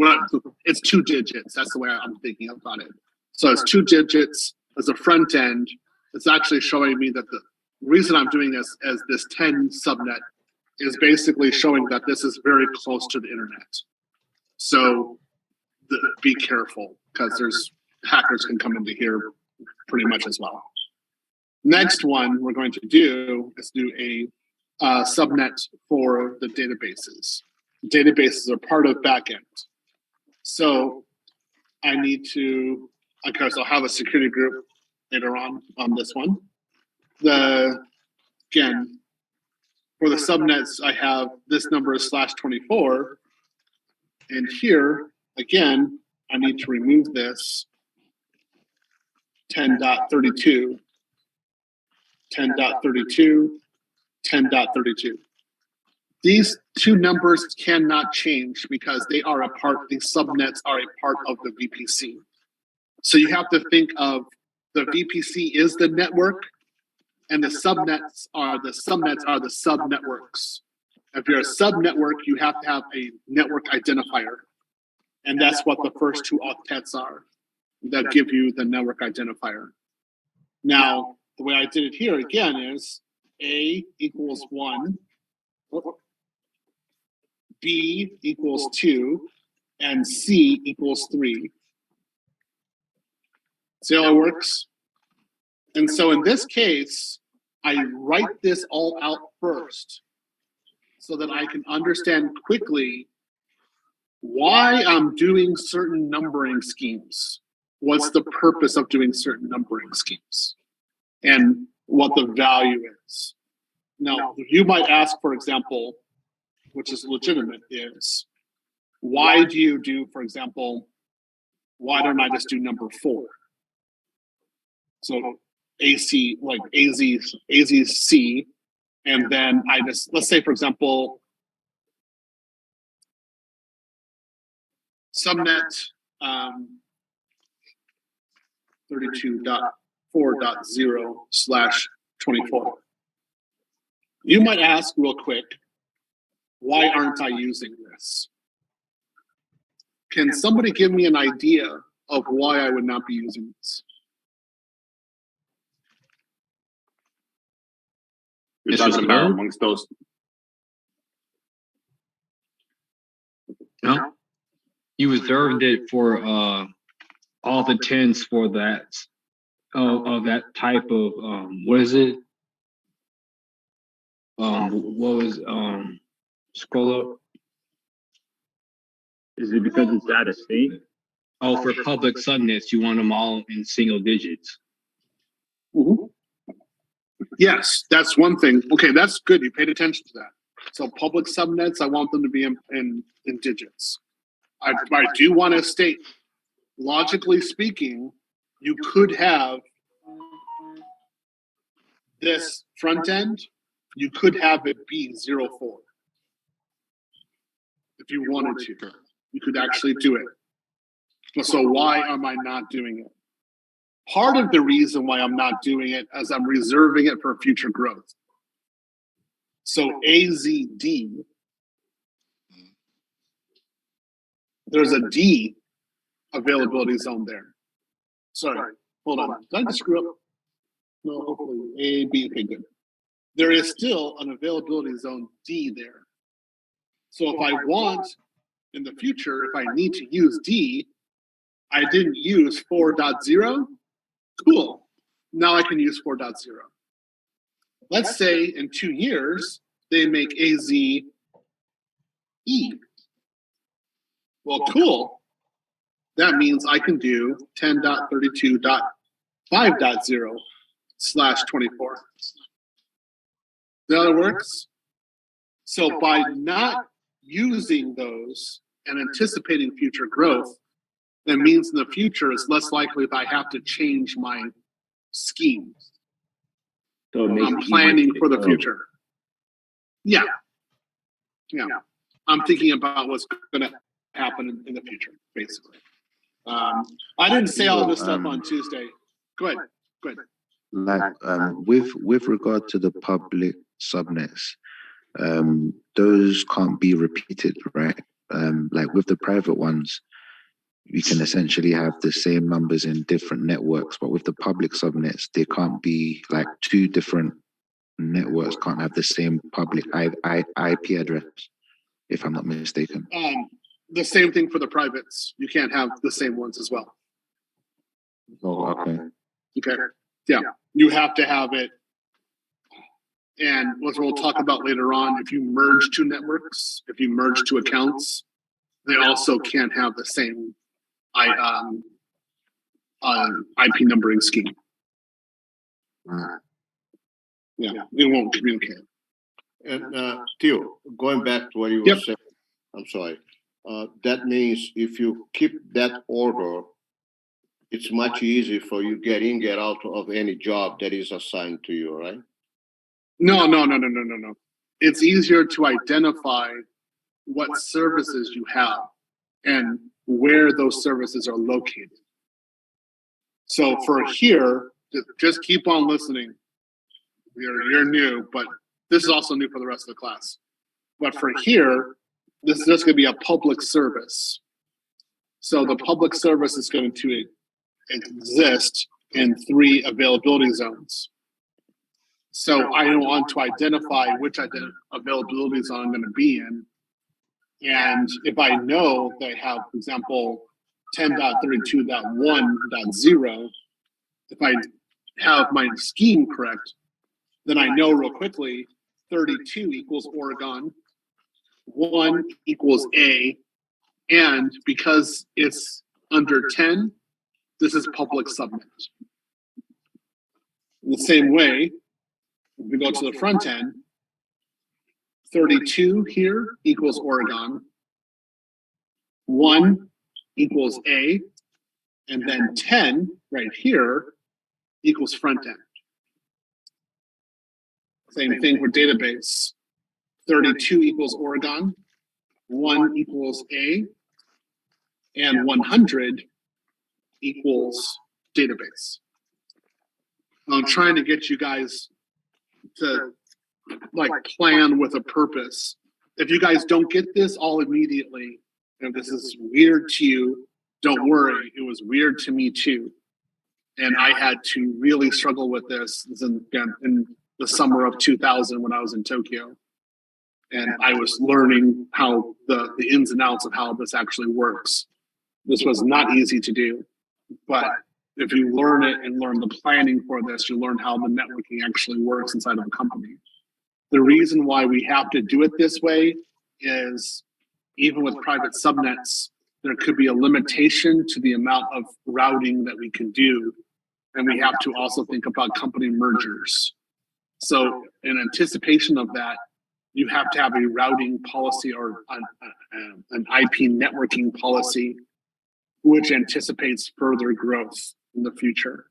It's 2 digits, that's the way I'm thinking about it. So it's 2 digits as a front end. It's actually showing me that the reason I'm doing this as this 10 subnet is basically showing that this is very close to the internet. So be careful, because there's hackers can come into here pretty much as well. Next one we're going to do is do a subnet for the databases. Databases are part of backend. So I need to, okay, so I'll have a security group later on this one. Again, for the subnets, I have this number is /24. And here, again, I need to remove this 10.32, 10.32, 10.32. These 2 numbers cannot change because they are these subnets are a part of the VPC. So you have to think of the VPC is the network, and the subnets are the subnetworks. If you're a subnetwork, you have to have a network identifier. And that's what the first 2 octets are that give you the network identifier. Now, the way I did it here again is A equals 1, B equals 2, and C equals 3. See how it works? And so in this case, I write this all out first so that I can understand quickly why I'm doing certain numbering schemes. What's the purpose of doing certain numbering schemes? And what the value is. Now, you might ask, for example, which is legitimate, is why do you do, for example, why don't I just do number 4? So AC, like AZ's C, and then I just, let's say, for example, subnet 32.4.0/24. You might ask real quick, why aren't I using this? Can somebody give me an idea of why I would not be using this? It doesn't matter amongst those. No, you reserved it for all the 10s for that of that type of what is it? What was Scroll up. Is it because it's out of state? Oh, for public subnets, you want them all in single digits. Mhm. Yes, that's one thing. Okay, that's good. You paid attention to that. So public subnets, I want them to be in digits. I do want to state, logically speaking, you could have this front end, you could have it be 04. If you wanted to, you could actually do it. So why am I not doing it? Part of the reason why I'm not doing it is I'm reserving it for future growth. So AZD, there's a D availability zone there. Sorry, hold on. Did I just screw up? No, hopefully A, B, okay, good. There is still an availability zone D there. So if I want in the future, if I need to use D, I didn't use 4.0, cool. Now I can use 4.0. Let's say in 2 years, they make AZE. Well, cool. That means I can do 10.32.5.0/24. That works? So by not using those and anticipating future growth, that means in the future it's less likely that I have to change my scheme. So it makes I'm it planning easier for to the grow. future. Yeah. I'm thinking about what's going to happen in the future, basically. I didn't say all this stuff on Tuesday. Go ahead. Like with regard to the public subnets, those can't be repeated, right? Like with the private ones, you can essentially have the same numbers in different networks, but with the public subnets, they can't be like two different networks can't have the same public IP address, if I'm not mistaken. The same thing for the privates. You can't have the same ones as well. Oh, okay. Okay. Yeah. You have to have it. And what we'll talk about later on, if you merge two networks, if you merge two accounts, they also can't have the same IP numbering scheme. Yeah, it won't communicate. And Theo, going back to what you were Yep. saying, I'm sorry. That means if you keep that order, it's much easier for you get in, get out of any job that is assigned to you, right? No. It's easier to identify what services you have and where those services are located. So for here, just keep on listening. You're new, but this is also new for the rest of the class. But for here, this is just going to be a public service. So the public service is going to exist in 3 availability zones. So I want to identify which availability zone I'm going to be in. And if I know that I have, for example, 10.32.1.0, if I have my scheme correct, then I know real quickly 32 equals Oregon, 1 equals A, and because it's under 10, this is public subnet. In the same way, if we go to the front end, 32 here equals Oregon, 1 equals A, and then 10 right here equals front end. Same thing for database. 32 equals Oregon, 1 equals A, and 100 equals database. I'm trying to get you guys to like plan with a purpose. If you guys don't get this all immediately, if this is weird to you, don't worry. It was weird to me too. And I had to really struggle with this in the summer of 2000 when I was in Tokyo. And I was learning how the ins and outs of how this actually works. This was not easy to do, but if you learn it and learn the planning for this, you learn how the networking actually works inside of a company. The reason why we have to do it this way is even with private subnets, there could be a limitation to the amount of routing that we can do. And we have to also think about company mergers. So in anticipation of that, you have to have a routing policy or an IP networking policy, which anticipates further growth in the future.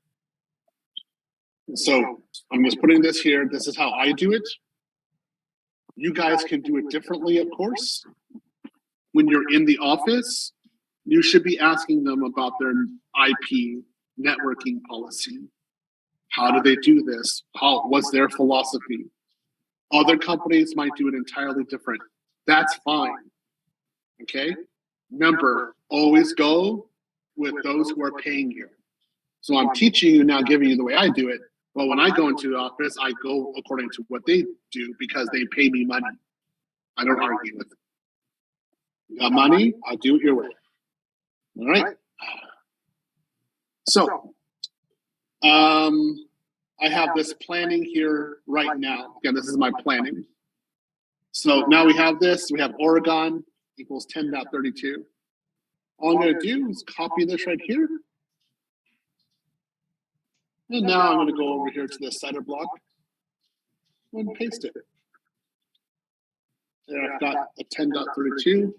So I'm just putting this here. This is how I do it. You guys can do it differently, of course. When you're in the office, you should be asking them about their IP networking policy. How do they do this? What's their philosophy? Other companies might do it entirely different. That's fine. Okay? Remember, always go with those who are paying you. So I'm teaching you now, giving you the way I do it. But when I go into the office, I go according to what they do because they pay me money. I don't argue with them. You got money, I'll do it your way. All right? So, I have this planning here right now. Again, this is my planning. So now we have this. We have Oregon equals 10.32. All I'm going to do is copy this right here. And now I'm going to go over here to the CIDR block and paste it. There I've got a 10.32.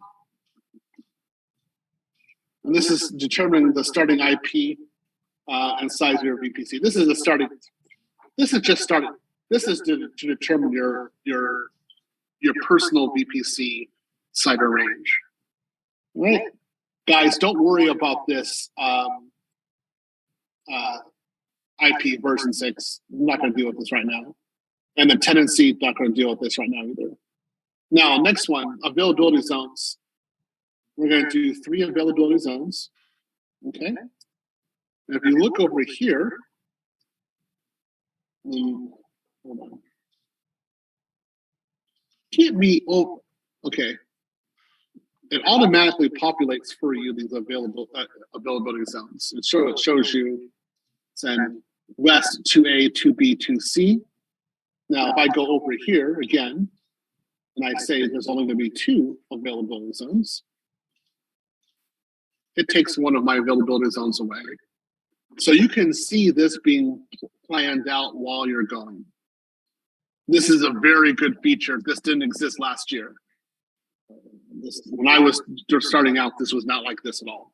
And this is determining the starting IP and size of your VPC. This is the starting. This is just starting. This is to determine your personal VPC CIDR range. All right, guys, don't worry about this IP version 6. I'm not going to deal with this right now, and the tenancy not going to deal with this right now either. Now, next one, availability zones. We're going to do 3 availability zones. Okay. And if you look over here, hold on. Can't be, oh, okay. It automatically populates for you these availability zones. It shows you saying West 2A, 2B, 2C. Now, if I go over here again, and I say there's only going to be 2 availability zones, it takes one of my availability zones away. So you can see this being planned out while you're going. This is a very good feature. This didn't exist last year. When I was just starting out, this was not like this at all.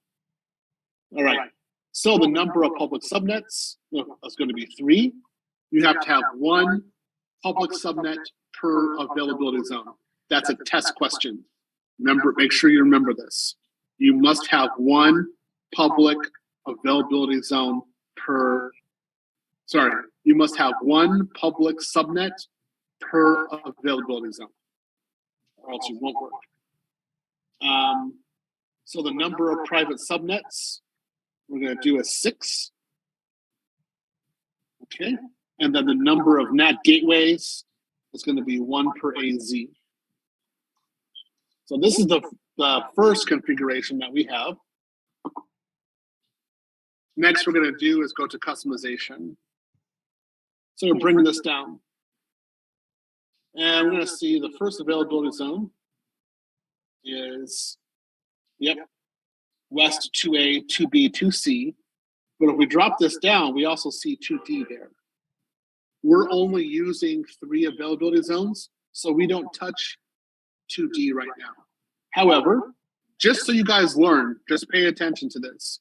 All right. So the number of public subnets is going to be 3. You have to have 1 public subnet per availability zone. That's a test question. Remember, make sure you remember this. You must have 1 public availability zone per, you must have 1 public subnet per availability zone, or else you won't work. So the number of private subnets, we're going to do a 6. Okay. And then the number of NAT gateways is going to be 1 per AZ. So this is the first configuration that we have. Next, we're going to do is go to customization. So we're bringing this down. And we're going to see the first availability zone is, West 2A, 2B, 2C. But if we drop this down, we also see 2D there. We're only using 3 availability zones, so we don't touch 2D right now. However, just so you guys learn, just pay attention to this.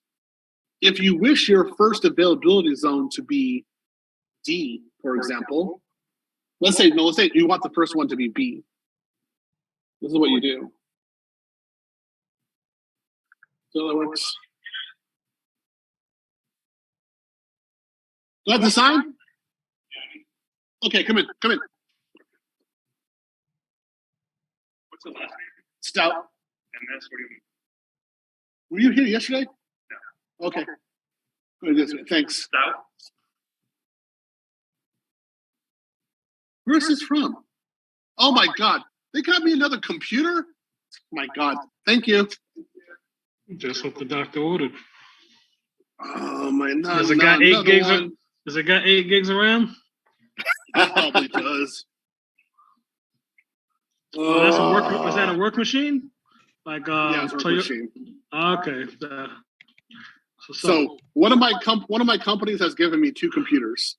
If you wish your first availability zone to be D, for example, let's say you want the first one to be B. This is what you do. So that works. Do I have to sign? Okay, come in. What's the last name? Stout. And that's what do you mean? Were you here yesterday? No. Okay. Good, this way. Thanks. Stout? Where's this from? Oh my God. They got me another computer? My God. Thank you. Just what the doctor ordered. Oh my God. Does it got 8 gigs? Does it got 8 gigs of RAM? It probably does. Oh, that's a work. Was that a work machine? Like Yeah, it's a work so you- machine. Okay. So one of my companies has given me 2 computers.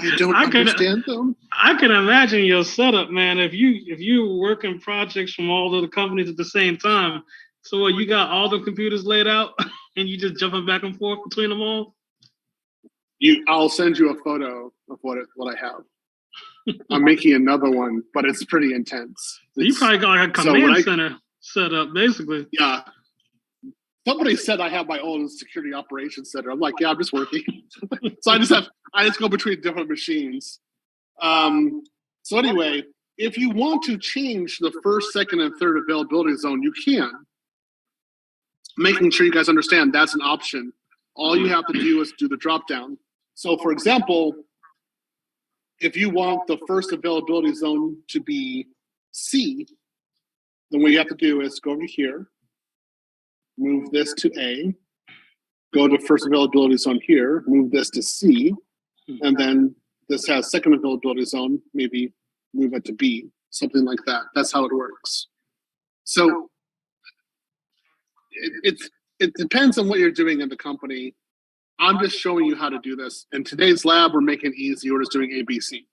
I don't understand them. I can imagine your setup, man. If you working projects from all of the companies at the same time, so what, you got all the computers laid out and you just jumping back and forth between them all? I'll send you a photo of what I have. I'm making another one, but it's pretty intense. You probably got like a So when command I- center set up, basically. Yeah. Somebody said I have my own security operations center. I'm like, yeah, I'm just working. So I just go between different machines. So anyway, if you want to change the first, second, and third availability zone, you can. Making sure you guys understand that's an option. All you have to do is do the drop down. So for example, if you want the first availability zone to be C, then what you have to do is go over here, move this to A, go to first availability zone here, move this to C, and then this has second availability zone, maybe move it to B, something like that. That's how it works. So it depends on what you're doing in the company. I'm just showing you how to do this. In today's lab, we're making it easy. We're just doing ABC.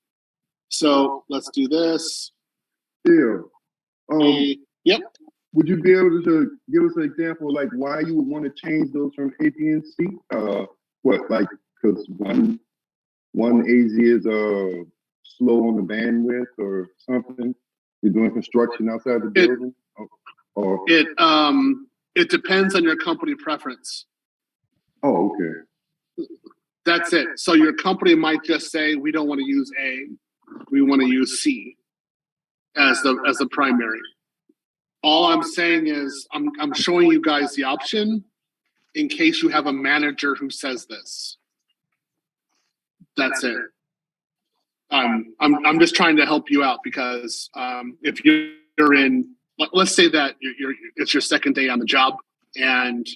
So let's do this. Yeah. Yep. Would you be able to give us an example, like why you would want to change those from A, B, and C? Because one AZ is slow on the bandwidth or something. You're doing construction outside the building, or It depends on your company preference. oh, okay. That's it. So your company might just say, we don't want to use A, we want to use C as the primary. All I'm saying is I'm showing you guys the option in case you have a manager who says this. That's it. I'm just trying to help you out because if you're in, let's say that it's your second day on the job and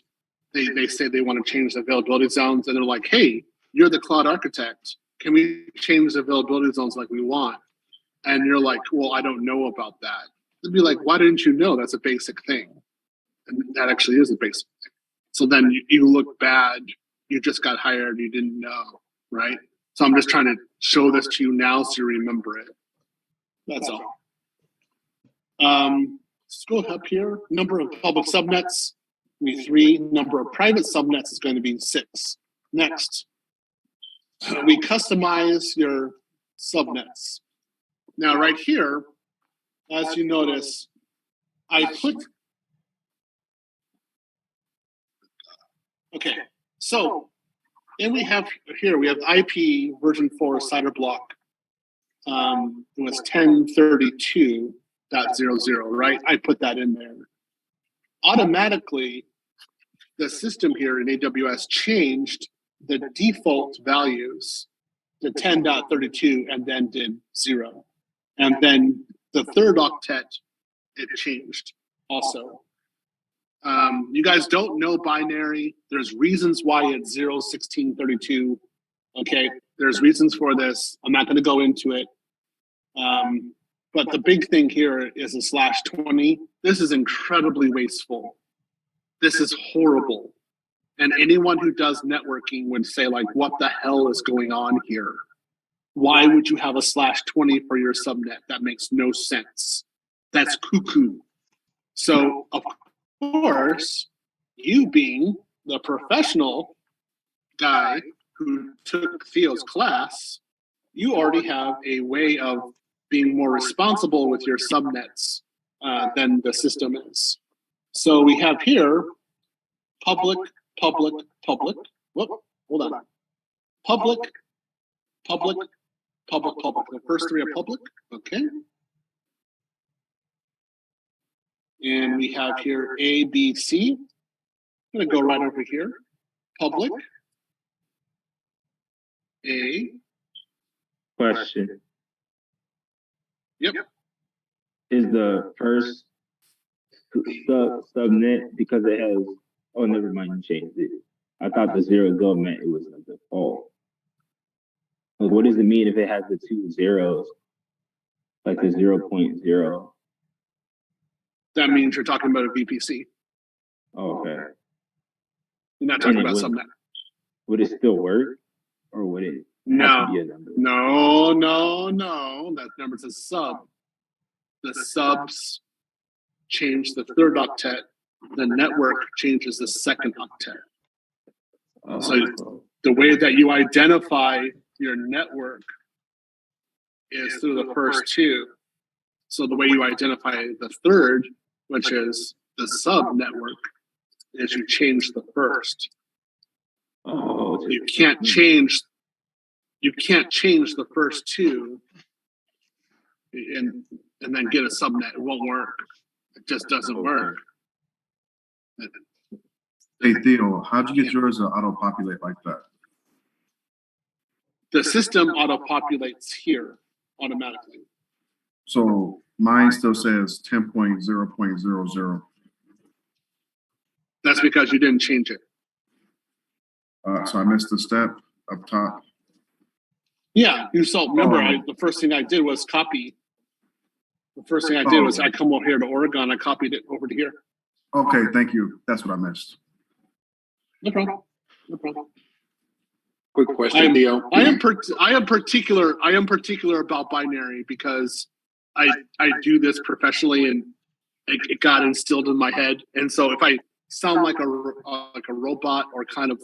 they say they want to change the availability zones and they're like, hey, you're the cloud architect. Can we change the availability zones like we want? And you're like, well, I don't know about that. They'd be like, why didn't you know? That's a basic thing. And that actually is a basic thing. So then you look bad. You just got hired. You didn't know, right? So I'm just trying to show this to you now so you remember it. That's all. Let's go up here. Number of public subnets, be 3. Number of private subnets is going to be 6. Next, we customize your subnets. Now, right here, as you notice, okay, so, and we have here, we have IP version 4 CIDR block. It was 1032.00, right? I put that in there. Automatically, the system here in AWS changed the default values to 10.32 and then did 0. And then the third octet, it changed also. You guys don't know binary. There's reasons why it's 0, 16, 32. Okay, there's reasons for this. I'm not going to go into it. But the big thing here is a /20. This is incredibly wasteful. This is horrible. And anyone who does networking would say, like, what the hell is going on here? Why would you have a /20 for your subnet? That makes no sense. That's cuckoo. So, of course, you being the professional guy who took Theo's class, you already have a way of being more responsible with your subnets than the system is. So we have here public, public, public. Whoop, hold on. Public, public, public, public. The first 3 are public. Okay. And we have here A, B, C. I'm going to go right over here. Public. A. Question. Yep. Is the first subnet because it has, oh, never mind, you changed it. I thought the 0 go meant it was a default. Like, what does it mean if it has the 2 zeros? Like the 0.0? That means you're talking about a VPC. Oh, okay. You're not talking about subnet. Would it still work? Or would it have No, to be a number? no. That number's a sub. The subs change the third octet. The network changes the second octet. So the way that you identify your network is through the first two. So the way you identify the third, which is the sub network, is you change the first. Oh, You can't change the first two and then get a subnet. It won't work. It just doesn't work. Hey Theo, how'd you get yours to auto-populate like that? The system auto-populates here automatically. So mine still says 10.0.00. That's because you didn't change it. So I missed a step up top. Yeah, you saw. Remember, the first thing I did was copy. The first thing I did was I come over here to Oregon. I copied it over to here. Okay, thank you. That's what I missed. No problem. No problem. Quick question, Theo. I am particular about binary because I do this professionally and it got instilled in my head. And so if I sound like a robot or kind of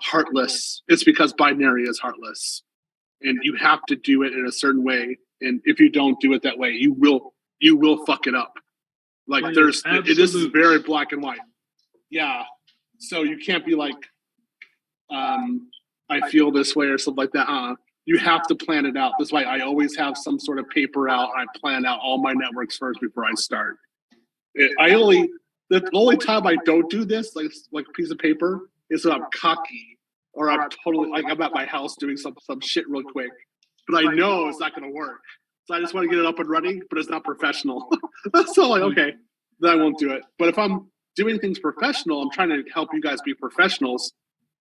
heartless, it's because binary is heartless, and you have to do it in a certain way. And if you don't do it that way, you will fuck it up. Like this is very black and white. Yeah. So you can't be like, I feel this way or something like that. You have to plan it out. That's why I always have some sort of paper out. I plan out all my networks first before I start. The only time I don't do this, like a piece of paper, is when I'm cocky or I'm totally like I'm at my house doing some shit real quick, but I know it's not going to work. So I just want to get it up and running, but it's not professional. So like, okay, then I won't do it. But if I'm doing things professional, I'm trying to help you guys be professionals.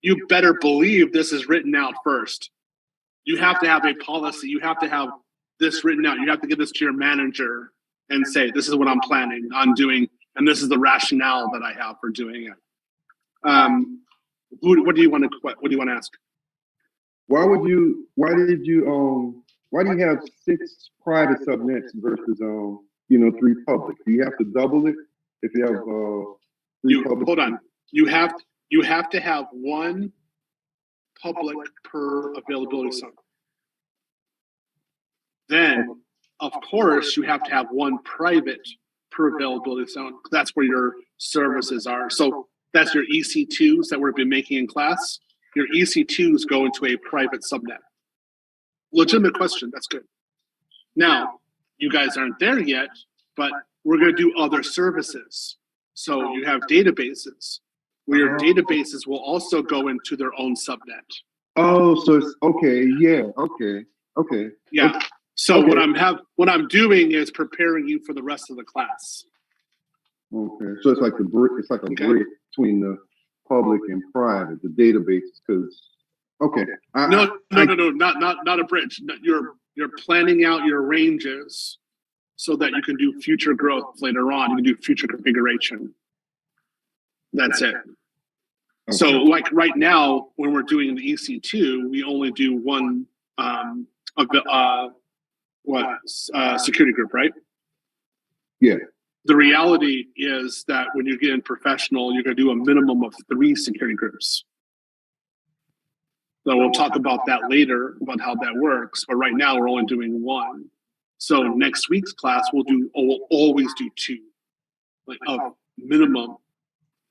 You better believe this is written out first. You have to have a policy. You have to have this written out. You have to give this to your manager and say, this is what I'm planning on doing, and this is the rationale that I have for doing it. What do you want to ask? Why do you have 6 private subnets versus 3 public? Do you have to double it if you have 3 public? Hold on. You have to have 1 public per availability zone. Then, of course, you have to have 1 private per availability zone. That's where your services are. So that's your EC2s that we've been making in class. Your EC2s go into a private subnet. Legitimate question. That's good. Now, you guys aren't there yet, but we're going to do other services. So you have databases, where your databases will also go into their own subnet. Oh, so it's okay. Yeah. Okay. Yeah. So what I'm doing is preparing you for the rest of the class. Okay. So it's like a bridge between the public and private, the databases, because No, not a bridge. You're planning out your ranges so that you can do future growth later on. You can do future configuration. That's it. Okay. So like right now, when we're doing the EC2, we only do 1 security group, right? Yeah. The reality is that when you get in professional, you're going to do a minimum of 3 security groups. So we'll talk about that later, about how that works. But right now, we're only doing 1. So next week's class, we'll always do 2, like a minimum.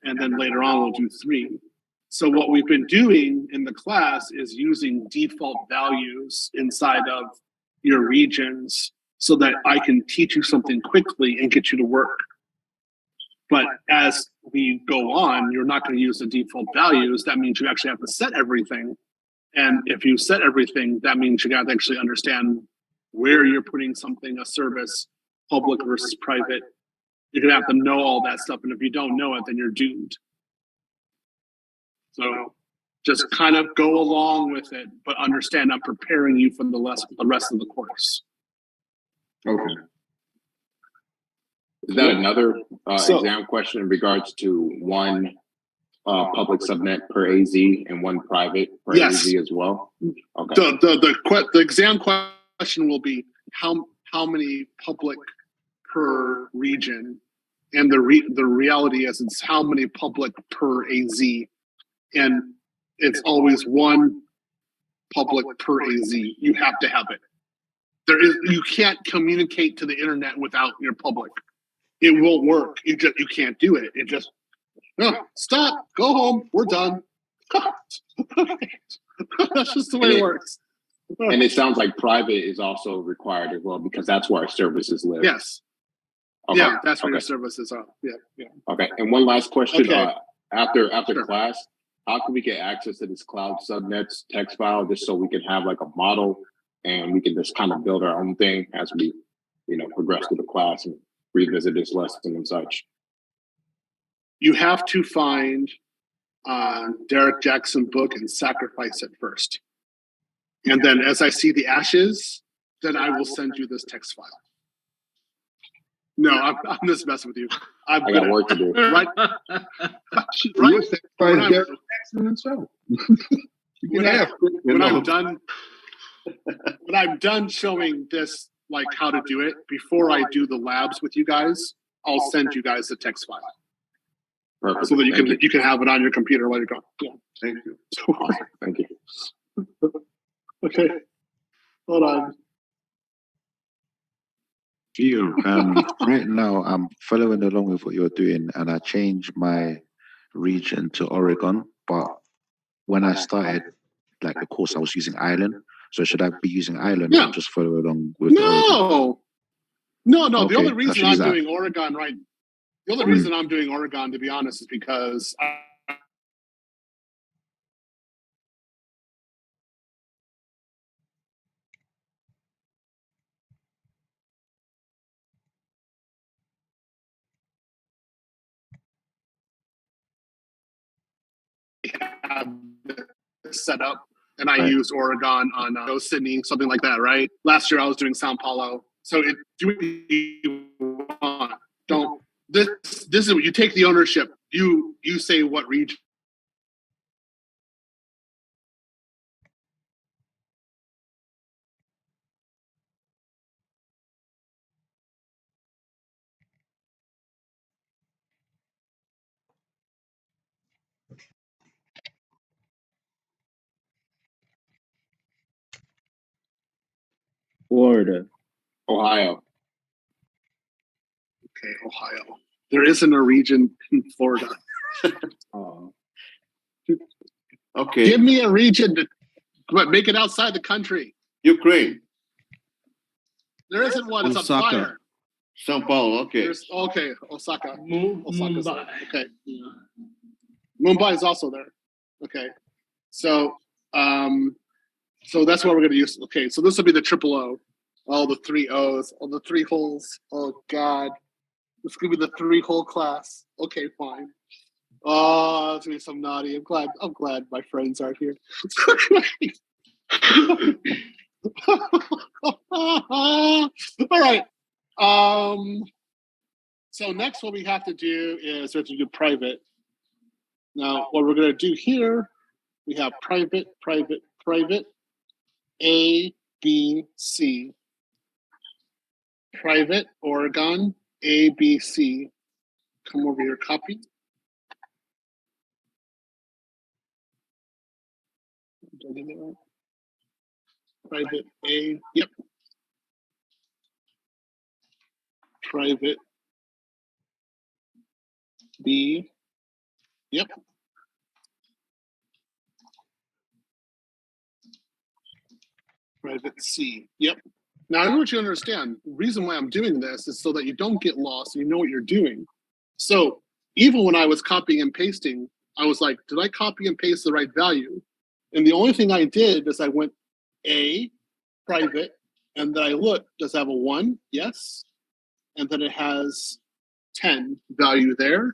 And then later on, we'll do 3. So what we've been doing in the class is using default values inside of your regions so that I can teach you something quickly and get you to work. But as we go on, you're not going to use the default values. That means you actually have to set everything. And if you set everything, that means you got to actually understand where you're putting something, a service, public versus private. You're going to have to know all that stuff. And if you don't know it, then you're doomed. So Just kind of go along with it, but understand I'm preparing you for the rest of the course. Okay. Is that another So- exam question in regards to one public subnet per AZ and one private per Yes. AZ as well? Okay. The exam question will be how many public per region, and the reality is it's how many public per AZ, and it's always one public per AZ. You have to have it. You can't communicate to the internet without your public. It won't work. You can't do it. It just no, stop, go home, we're done. That's just the way it works. And it sounds like private is also required as well because that's where our services live. Yes. Okay. Yeah, that's where your Okay. services are. Yeah. Okay. And one last question. Okay. After Sure. class, how can we get access to this cloud subnets text file just so we can have like a model and we can just kind of build our own thing as we, progress through the class and revisit this lesson and such? You have to find Derek Jackson book and sacrifice it first. And then as I see the ashes, then I will send you this text file. No, I'm just messing with you. I got work to do. Right? You're sacrificing When I'm- Derek Jackson himself. You can have when I'm done showing this, like how to do it, before I do the labs with you guys, I'll send you guys the text file Perfect. so that you Thank can have it on your computer while you're gone. Yeah. Thank you. Awesome. Thank you. Okay. Hold on. You, right now, I'm following along with what you're doing, and I changed my region to Oregon. But when I started, like the course, I was using Ireland. So should I be using Ireland Yeah. or just follow along with the Oregon? No. The Okay, only I reason should I'm use that. doing Oregon the only reason I'm doing Oregon, to be honest, is because have this set up, and I Right. use Oregon on Sydney, something like that, right? Last year I was doing Sao Paulo. So do what you want. Don't. This is what you take the ownership. You say what region. Florida. Ohio. Okay, Ohio. There isn't a region in Florida. Okay, Give me a region but make it outside the country. Ukraine, There isn't one. It's Osaka. on fire. São Paulo, okay. Okay, Osaka. Osaka's Mumbai. there. Okay. Mumbai is also there. Okay. So that's what we're gonna use. Okay, so this will be the triple O. All the three O's, all the three holes. Oh God. This is gonna be the 3-hole class. Okay, fine. Oh, it's gonna be some naughty. I'm glad my friends aren't here. All right. So next what we have to do is we have to do private. Now what we're gonna do here, we have private, A, B, C. Private, Oregon, A, B, C. Come over here, copy. Did I get that right? Private A, yep. Private B, yep. Private C, yep. Now I want you to understand, the reason why I'm doing this is so that you don't get lost and you know what you're doing. So even when I was copying and pasting, I was like, did I copy and paste the right value? And the only thing I did is I went A, private, and then I looked, does it have a 1? Yes. And then it has 10 value there.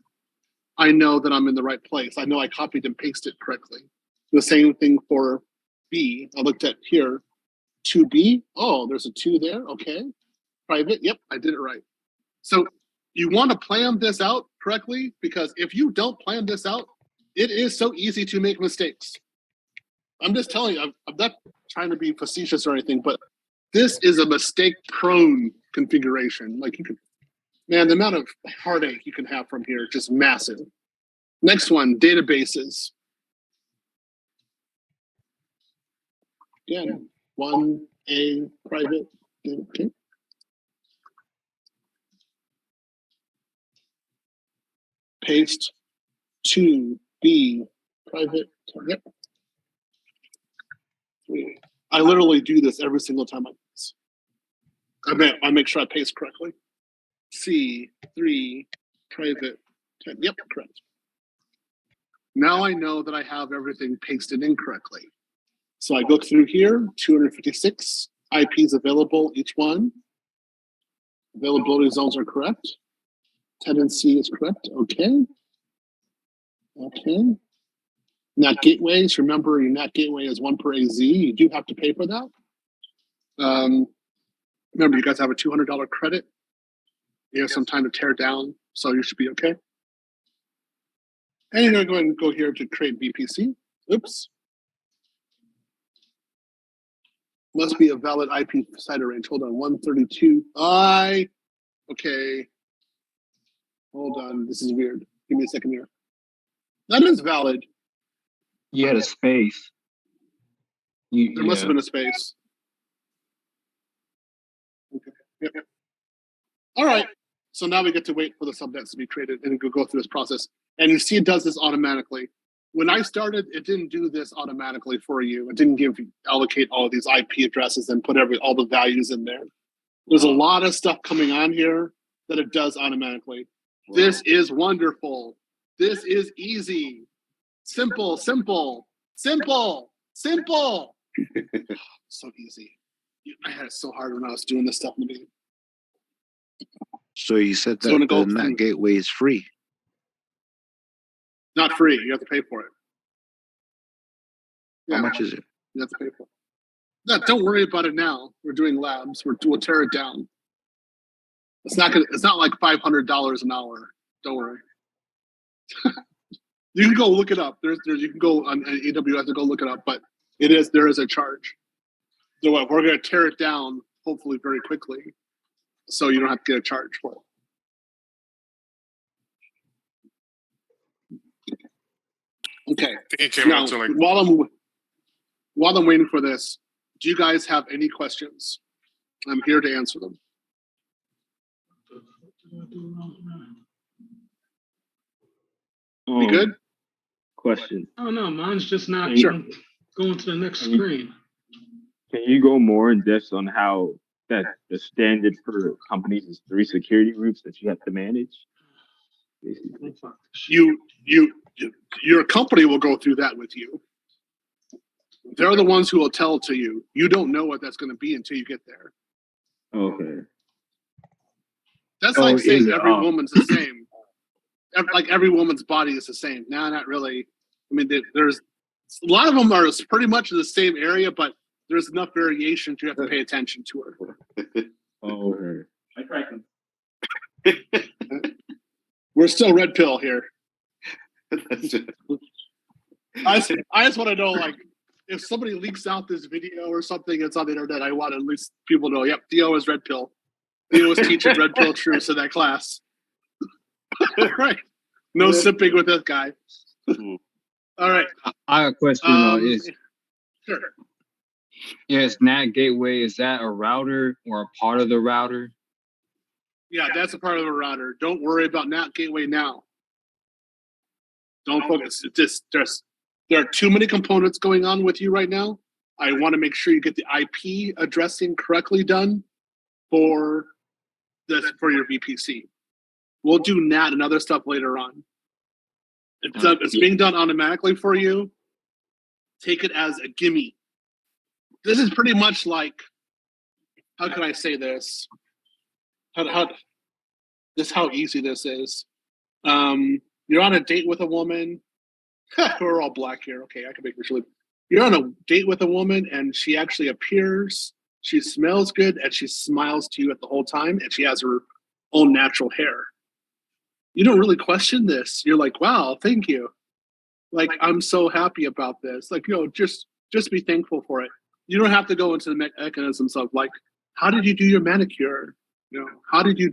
I know that I'm in the right place. I know I copied and pasted correctly. The same thing for B. I looked at here. 2B. Oh, there's a 2 there. Okay. Private. Yep, I did it right. So you want to plan this out correctly, because if you don't plan this out, it is so easy to make mistakes. I'm just telling you, I'm not trying to be facetious or anything, but this is a mistake-prone configuration. Like, you could, man, the amount of heartache you can have from here, just massive. Next one, databases. Again, 1A private. Okay. Paste 2B private. Yep. I literally do this every single time I do this. I make sure I paste correctly. C3 private. Yep, correct. Now I know that I have everything pasted in correctly. So I go through here, 256 IPs available, each one. Availability zones are correct. Tenancy is correct. Okay. Okay. NAT gateways. Remember, your NAT gateway is 1 per AZ. You do have to pay for that. Remember, you guys have a $200 credit. You have some time to tear down, so you should be okay. And you're going to go ahead and go here to create VPC. Oops. Must be a valid IP site range. Hold on, 132. Okay. Hold on, this is weird. Give me a second here. That is valid. You had a space. There must have been a space. Okay. Yep. All right. So now we get to wait for the subnets to be created and go through this process. And you see it does this automatically. When I started, it didn't do this automatically for you. It didn't allocate all of these IP addresses and put all the values in there. There's a lot of stuff coming on here that it does automatically. Wow. This is wonderful. This is easy. Simple, simple, simple, simple. So easy. I had it so hard when I was doing this stuff in the beginning. So you said that the NAT gateway is free? Not free. You have to pay for it. How much is it? You have to pay for it. No, don't worry about it now. We're doing labs. We'll tear it down. It's not like $500 an hour. Don't worry. You can go look it up. You can go on AWS and go look it up, but there is a charge. So we're going to tear it down, hopefully very quickly, so you don't have to get a charge for it. Okay. Now, while I'm waiting for this, do you guys have any questions? I'm here to answer them. We good? Question. Oh no, mine's just not going to the next screen. Can you go more in depth on how that the standard for companies is 3 security groups that you have to manage? Basically. Your company will go through that with you. They're the ones who will tell to you. You don't know what that's going to be until you get there. Okay. That's like saying every woman's the same. Like every woman's body is the same. No, not really. I mean, there's a lot of them are pretty much in the same area, but there's enough variation you have to pay attention to her. We're still red pill here. I just want to know, like, if somebody leaks out this video or something that's on the internet, I want at least people to know, yep, Theo is red pill. Theo was teaching red pill truths in that class. Right. No sipping with this guy. All right. I have a question. Sure. Yes, NAT gateway, is that a router or a part of the router? Yeah, that's a part of the router. Don't worry about NAT gateway now. Don't focus. There are too many components going on with you right now. I want to make sure you get the IP addressing correctly done for your VPC. We'll do NAT and other stuff later on. It's being done automatically for you. Take it as a gimme. This is pretty much like, how can I say this? How easy this is. You're on a date with a woman. We're all black here. Okay, I can make this really. You're on a date with a woman, and she actually appears. She smells good, and she smiles to you at the whole time, and she has her own natural hair. You don't really question this. You're like, wow, thank you. Like, I'm so happy about this. Like, just be thankful for it. You don't have to go into the mechanisms of like, how did you do your manicure? How did you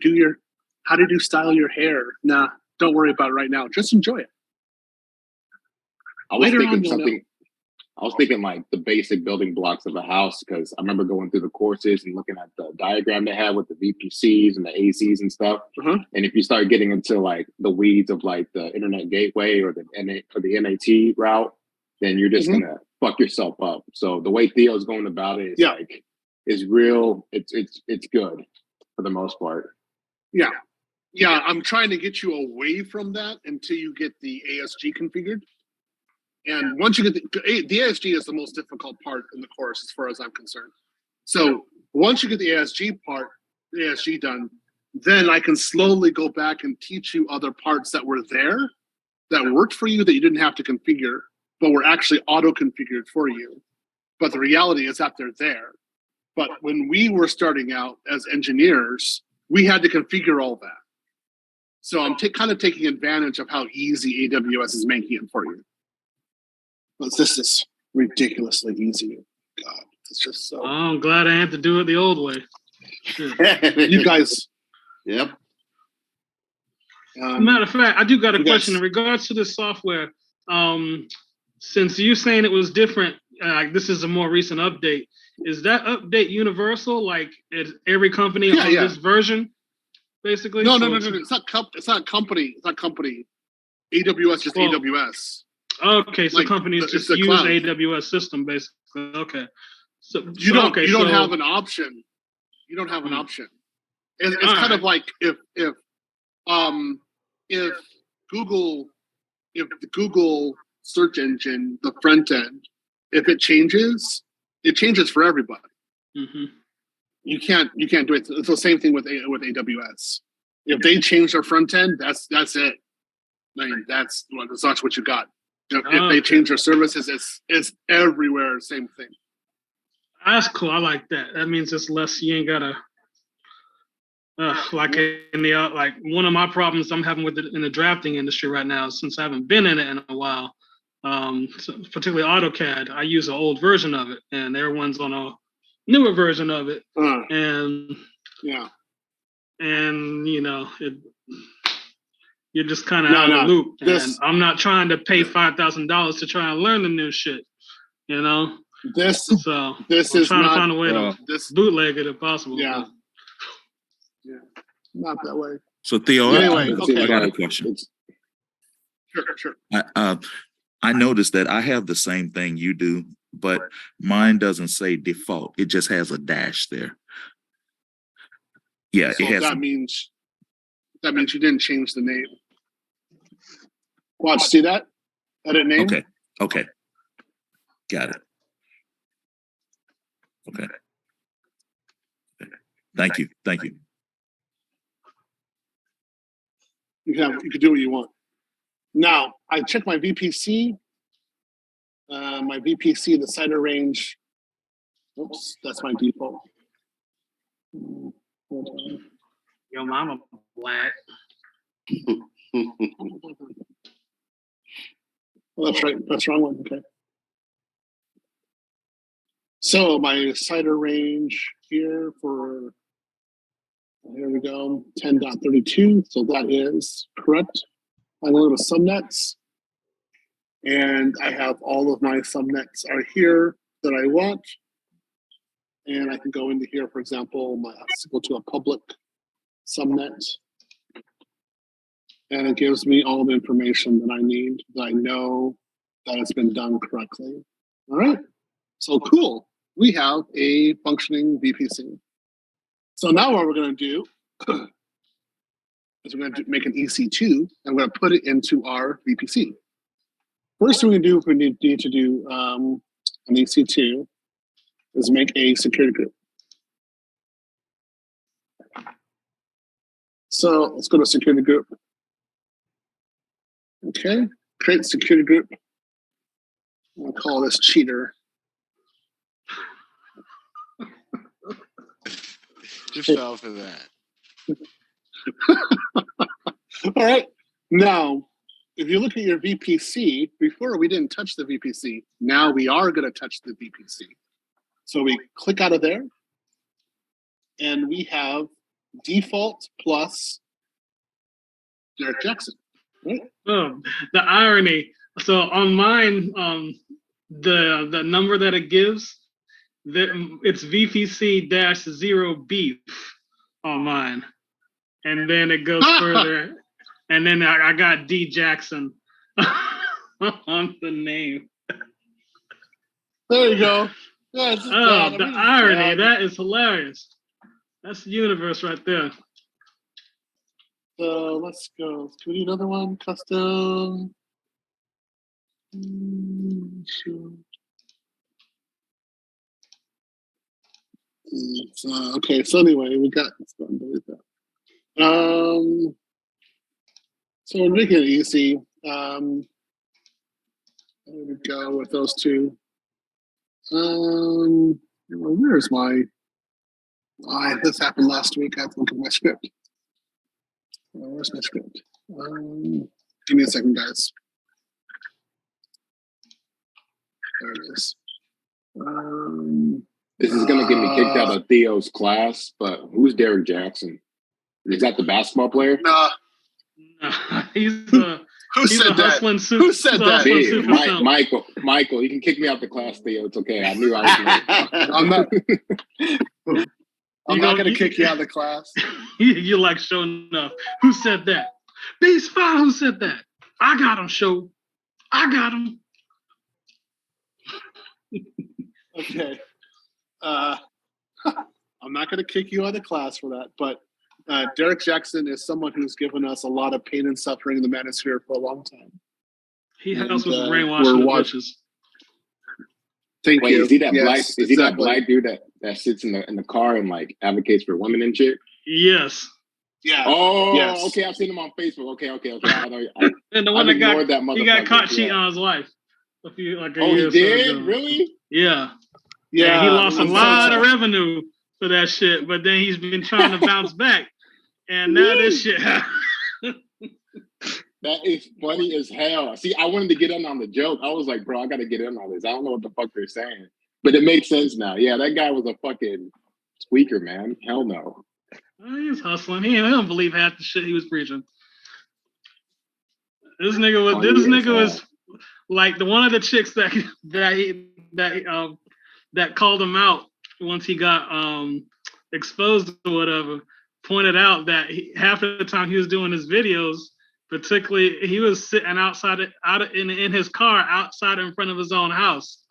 style your hair? Nah, don't worry about it right now. Just enjoy it. I was Later thinking on, you'll know. something. I was thinking like the basic building blocks of a house because I remember going through the courses and looking at the diagram they had with the VPCs and the ACs and stuff. Uh-huh. And if you start getting into like the weeds of like the internet gateway or the NAT route, then you're just gonna fuck yourself up. So the way Theo's going about it is like is real. It's good for the most part. Yeah. I'm trying to get you away from that until you get the ASG configured. And once you get the ASG is the most difficult part in the course as far as I'm concerned. So once you get the ASG done, then I can slowly go back and teach you other parts that were there that worked for you that you didn't have to configure, but were actually auto-configured for you. But the reality is that they're there. But when we were starting out as engineers, we had to configure all that. So I'm kind of taking advantage of how easy AWS is making it for you. But this is ridiculously easy. God, it's just so. I'm glad I had to do it the old way. You guys. Yep. Matter of fact, I do got a question in regards to this software. Since you saying it was different, this is a more recent update. Is that update universal? Like every company on this version, basically? No. It's not company. It's not company. AWS just AWS. Okay, so Like, companies it's just the use cloud. AWS system, basically. Okay. So You don't have an option. You don't have an option. It's kind of like if Google, if the Google search engine, the front end, if it changes for everybody. Mm-hmm. You can't do it. It's the same thing with AWS. If they change their front end, that's it. I mean, that's what you got. If they change their services, it's everywhere. Same thing. That's cool. I like that. That means it's less. You ain't gotta. Like in the like one of my problems I'm having with it in the drafting industry right now, since I haven't been in it in a while. So particularly AutoCAD, I use an old version of it, and everyone's on a newer version of it. And you're just kind of out of the loop. And I'm not trying to pay $5,000 to try and learn the new shit. This is trying to find a way to bootleg it if possible. Yeah, not that way. So Theo, anyway, I got a question. Sure. I noticed that I have the same thing you do, but mine doesn't say default. It just has a dash there. Yeah, So it has. that means you didn't change the name. Watch, see that? Edit name. Okay. Got it. Okay. Thank you. You can do what you want. Now I checked my VPC. The CIDR range. Oops, that's my default. Your mama black. Well, that's right. That's the wrong one. Okay. So my CIDR range here we go, 10.32. So that is correct. I go to subnets, and I have all of my subnets are here that I want. And I can go into here, for example, let's go to a public subnet. And it gives me all the information that I need, that I know that it's been done correctly. All right, so cool. We have a functioning VPC. So now what we're gonna do is we're gonna make an EC2, and we're gonna put it into our VPC. First thing we do, if we need to do an EC2, is make a security group. So let's go to security group. Okay, create security group. We'll call this cheater. Just fell for that. All right. Now, if you look at your VPC, before we didn't touch the VPC. Now we are going to touch the VPC. So we click out of there, and we have default plus Derek Jackson. Right? Oh, the irony. So on mine, the number that it gives, it's VPC-0 beef on mine, and then it goes further, and then I got D Jackson on the name. There you go. Yeah, the irony. That is hilarious. That's the universe right there. So let's go. Can we do another one? Custom. Sure. Okay, so anyway, we got let's go and delete that. So we're making it easy. There we go with those two. Where's my? This happened last week. I have to look at my script. Where's my script? Give me a second, guys. There it is. This is gonna get me kicked out of Theo's class, but who's Derek Jackson? Is that the basketball player? Nah. He's Who said that? Who said that? Michael, you can kick me out the class, Theo. It's okay. I knew I was I'm not gonna kick you out of the class. You're like showing up. Who said that? Beast Five. Who said that? I got him. Show. I got him. Okay. I'm not gonna kick you out of the class for that, but Derek Jackson is someone who's given us a lot of pain and suffering in the manosphere for a long time. He helps with brainwashing the bitches. Thank Wait, you. is he that Yes, black? Is he that black dude that sits in the car and like advocates for women and shit? Yes. Yeah. Oh, yes. okay. I've seen him on Facebook. Okay. I know. And the one that got he got caught cheating on his wife a year or he so did? ago. Really? Yeah. Yeah. And he lost a lot of revenue for that shit, but then he's been trying to bounce back, and now this shit happened. That is funny as hell. See, I wanted to get in on the joke. I was like, bro, I got to get in on this. I don't know what the fuck they're saying, but it makes sense now. Yeah, that guy was a fucking squeaker, man. Hell no. He's hustling. He don't believe half the shit he was preaching. This nigga was like the one of the chicks that called him out once he got exposed or whatever. Pointed out that half of the time he was doing his videos, particularly he was sitting in his car outside in front of his own house,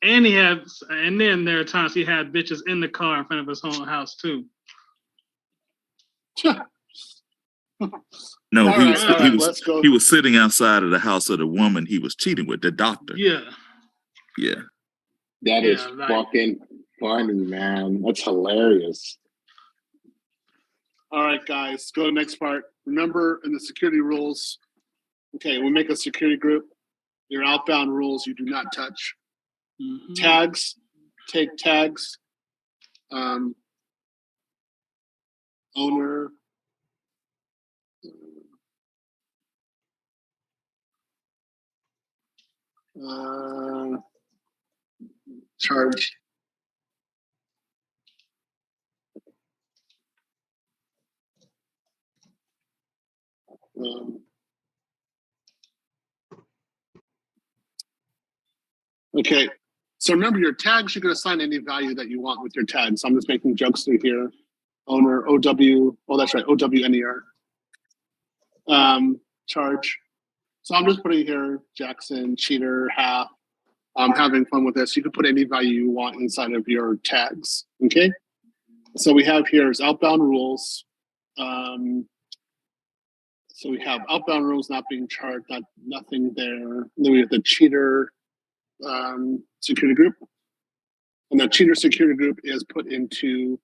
and then there are times he had bitches in the car in front of his own house too. No, he was sitting outside of the house of the woman he was cheating with, the doctor. Yeah. That is fucking funny, man. That's hilarious. All right, guys, go to the next part. Remember, in the security rules, okay, we make a security group. Your outbound rules you do not touch. Mm-hmm. Tags, take tags. Owner. Charge. Okay, so remember your tags, you can assign any value that you want with your tags. I'm just making jokes through here. Owner, OW, oh, that's right, OWNER. Charge. So I'm just putting here Jackson, cheater, half. I'm having fun with this. You can put any value you want inside of your tags, okay? So we have here is outbound rules. So we have outbound rules not being charged, nothing there. Then we have the cheater security group. And the cheater security group is put into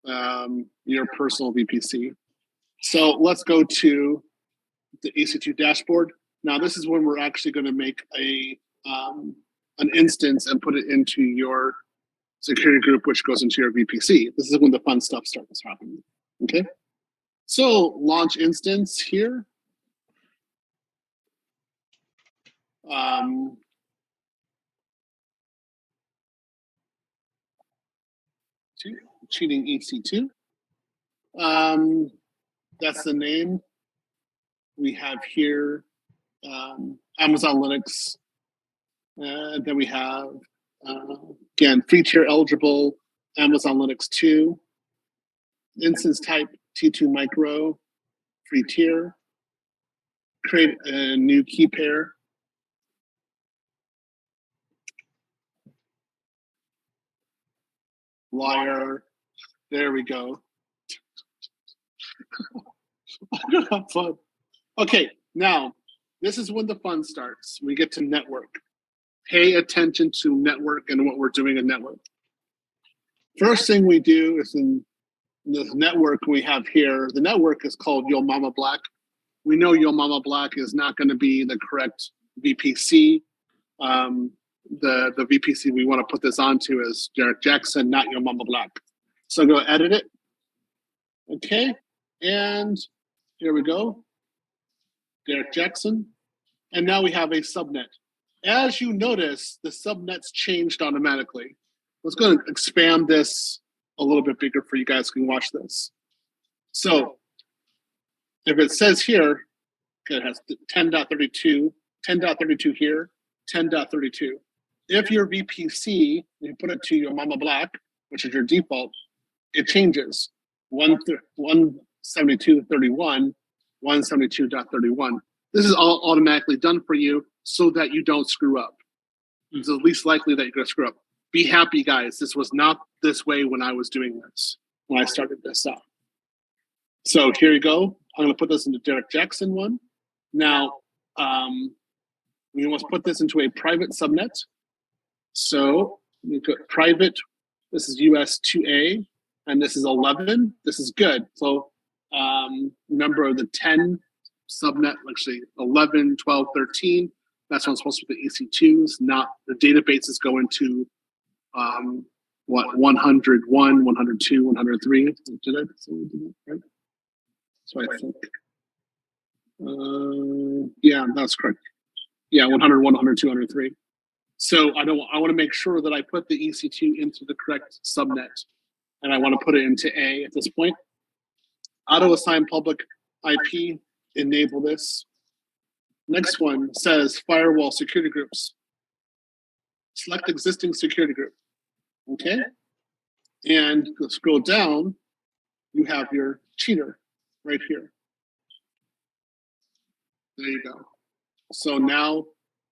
your personal VPC. So let's go to the EC2 dashboard. Now this is when we're actually going to make a an instance and put it into your security group, which goes into your VPC. This is when the fun stuff starts happening. Okay. So launch instance here. Cheating EC2. That's the name. We have here Amazon Linux. Then we have, again, free tier eligible Amazon Linux 2. Instance type T2 micro, free tier. Create a new key pair. Liar. There we go. I'm gonna have fun. Okay, now this is when the fun starts. We get to network. Pay attention to network and what we're doing in network. First thing we do is in this network we have here. The network is called Yo Mama Black. We know Yo Mama Black is not going to be the correct VPC. The VPC we want to put this onto is Derek Jackson, not Yo Mama Black. So go edit it. Okay, and here we go. Derek Jackson. And now we have a subnet. As you notice, the subnet's changed automatically. Let's go and expand this a little bit bigger for you guys who can watch this. So if it says here, okay, it has 10.32, 10.32 here, 10.32. If your VPC, you put it to Yo Mama Black, which is your default, it changes. 172.31, 172.31. This is all automatically done for you so that you don't screw up. It's the least likely that you're going to screw up. Be happy, guys. This was not this way when I was doing this, when I started this up. So here you go. I'm going to put this into Derek Jackson one. Now, we must put this into a private subnet. So we put private, this is US2A, and this is 11. This is good. So remember the 10 subnet, actually 11, 12, 13. That's what's supposed to be the EC2s, not the databases go into 101, 102, 103. Did I say we did that right? So I think. Yeah, that's correct. Yeah, 101, 102, 103. So I want to make sure that I put the EC2 into the correct subnet, and I want to put it into A at this point. Auto assign public IP, enable this. Next one says firewall security groups. Select existing security group. Okay. And scroll down, you have your cheater right here. There you go. So now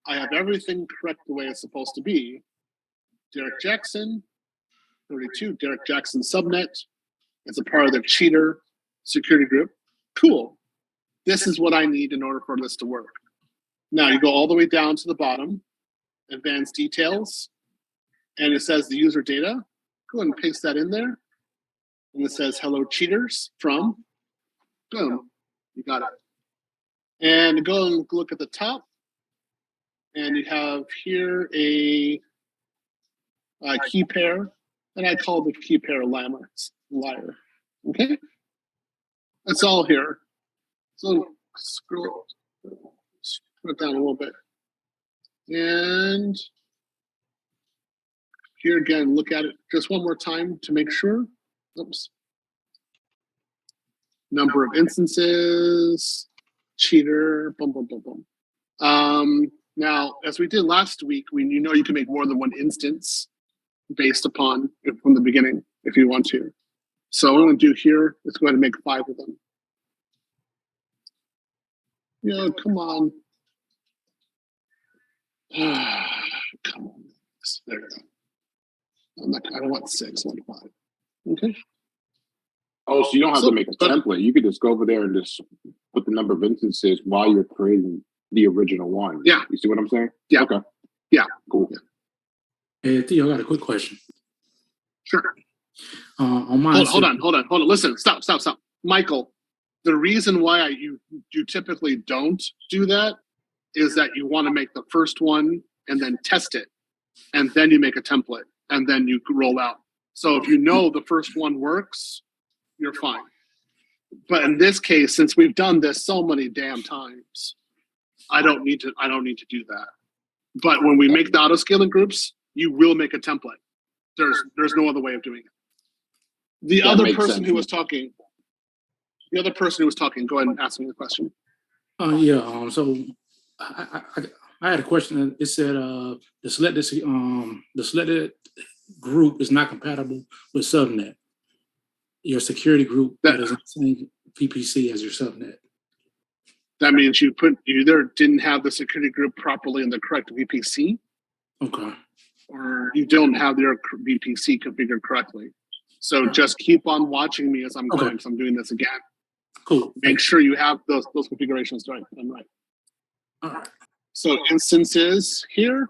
I have everything correct the way it's supposed to be. Derek Jackson, 32, Derek Jackson subnet. It's a part of the cheater security group. Cool. This is what I need in order for this to work. Now you go all the way down to the bottom, advanced details, and it says the user data. Go ahead and paste that in there. And it says hello cheaters from, boom, you got it. And go and look at the top. And you have here a key pair, and I call the key pair liar. Okay? That's all here. So scroll it down a little bit. And here again, look at it just one more time to make sure. Oops. Number of instances, cheater, boom, boom, boom, boom. Now, as we did last week, you know you can make more than one instance based upon from the beginning if you want to. So what I'm going to do here is go ahead and make 5 of them. Yeah, come on. Come on. There you go. I don't want 6, I want 5. Okay. Oh, so you don't have to make a template. You could just go over there and just put the number of instances while you're creating the original one. Yeah. You see what I'm saying? Yeah. Okay. Yeah. Cool. Hey, Theo, I got a quick question. Sure. On mine. Hold on. Listen, stop. Michael, the reason why you typically don't do that is that you want to make the first one and then test it, and then you make a template, and then you roll out. So if you know the first one works, you're fine. But in this case, since we've done this so many damn times, I don't need to do that. But when we make the auto scaling groups, you will make a template. There's no other way of doing it. The other person who was talking, go ahead and ask me the question. Yeah. So I had a question. It said the selected group is not compatible with subnet. Your security group that is in the same VPC as your subnet. That means you either didn't have the security group properly in the correct VPC, okay, or you don't have your VPC configured correctly. So just keep on watching me as I'm going, because I'm doing this again. Cool. Make sure you have those configurations right. I'm right. All right. So instances here.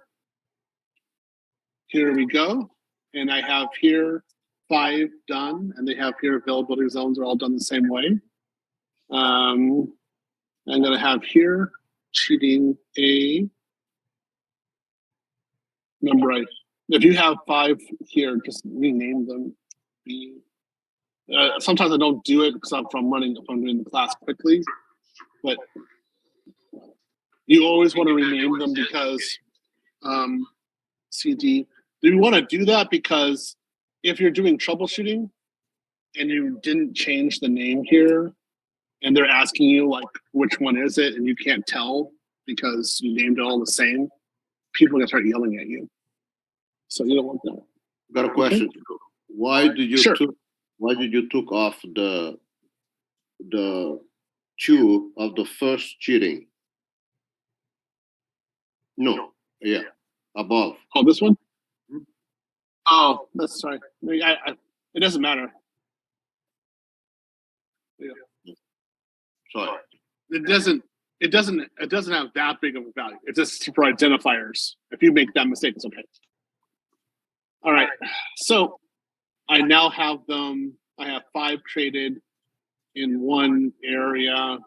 Here we go. And I have here 5 done, and they have here availability zones are all done the same way. I'm going to have here cheating A. Remember, if you have 5 here, just rename them B. Sometimes I don't do it because if I'm doing the class quickly, but you always want to rename them because CD. You want to do that because if you're doing troubleshooting and you didn't change the name here, and they're asking you like which one is it, and you can't tell because you named it all the same, people are gonna start yelling at you. So you don't want that. Got a question. Why did you Sure. took off the 2 of the first cheating? No, yeah, above. Oh, this one? Oh, that's sorry. It doesn't matter. Yeah. Sorry. It doesn't have that big of a value. It's just for identifiers. If you make that mistake, it's okay. All right. So I now have them. I have 5 traded in one area,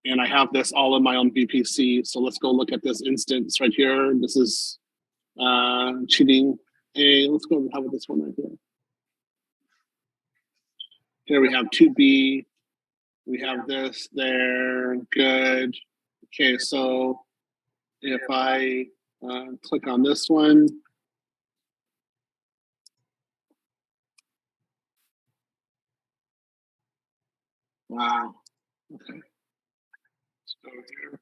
and I have this all in my own VPC. So let's go look at this instance right here. This is cheating A. Let's go have this one right here. Here we have 2B. We have this there. Good. Okay, so if I click on this one, wow. Okay. Let's go here.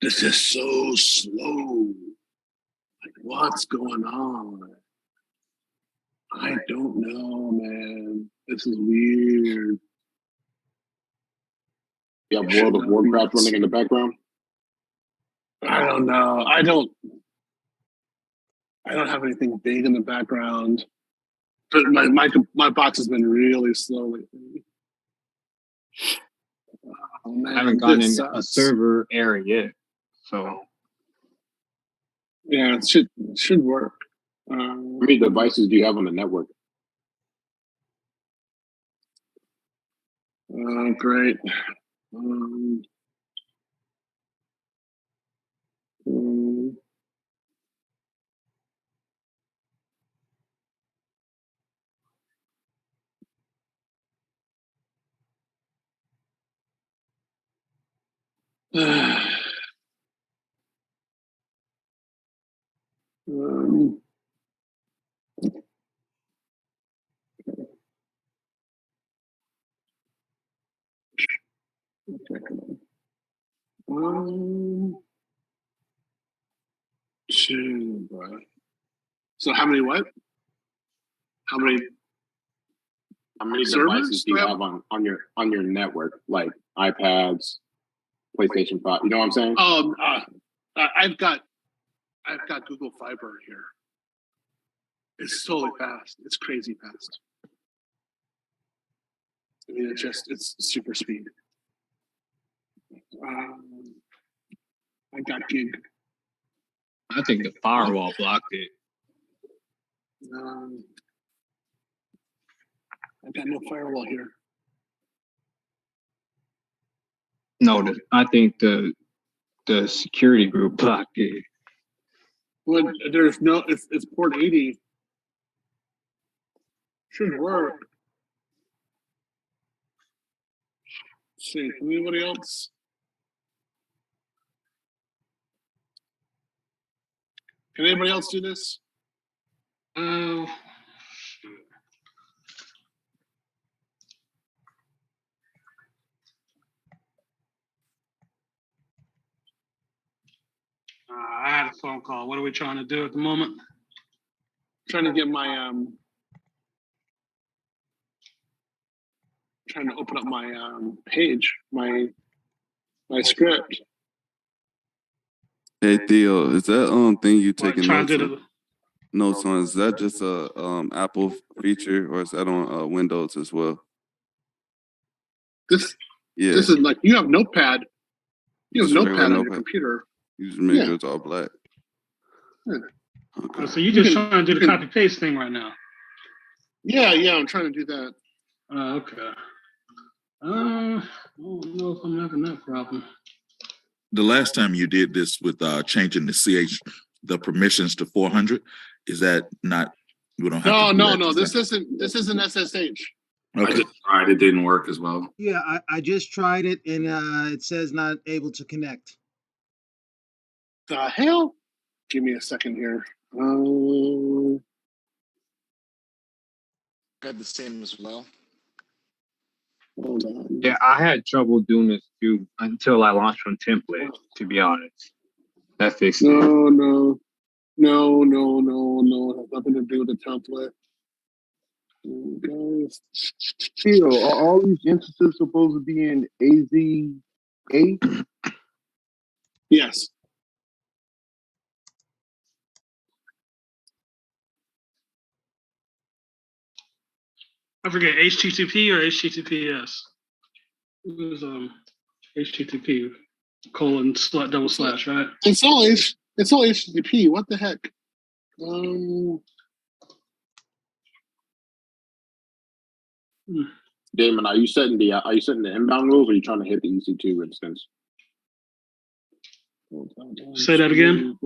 This is so slow. Like, what's going on? I don't know, man. This is weird. You have World of Warcraft running in the background? I don't know. I don't have anything big in the background. But my box has been really slow lately. Oh, man, I haven't gotten this in a sucks. server error yet, so Yeah, it should work. How many devices do you have on the network? Great. Two, bro. So how many what? How many servers devices do you have on your network? Like iPads, PlayStation 5. You know what I'm saying? I've got Google Fiber here. It's totally fast. It's crazy fast. I mean, it's super speed. I got gig. I think the firewall blocked it. I've got no firewall here. No, I think the security group blocked it. When there's no, it's port 80. Should work. Let's see, anybody else? Can anybody else do this? I had a phone call. What are we trying to do at the moment? Trying to get my trying to open up my page, my script. Hey Theo, is that thing you taking trying notes to do on? the- Notes on? Is that just a Apple feature or is that on Windows as well? This Yeah, this is like you have Notepad. You have just regular Notepad on your Notepad. computer. You just make Yeah. sure it's all black. Yeah. Oh, so you're just trying to do the copy paste thing right now? Yeah, I'm trying to do that. Okay. I don't know if I'm having that problem. The last time you did this with changing the permissions to 400, is that not? We don't have. No, to do no, that no. this This isn't SSH. time? Okay. Tried, it didn't work as well. Yeah, I just tried it and it says not able to connect. The hell? Give me a second here. Got the same as well. Hold on. Yeah, I had trouble doing this too until I launched from template, to be honest. That fixed it. No. It has nothing to do with the template. Guys. Theo, are all these instances supposed to be in AZA? Yes. I forget HTTP or HTTPS. It was HTTP : double slash, right? It's all HTTP. What the heck? Damon, are you setting the inbound rules, or are you trying to hit the EC2 instance? Say that again.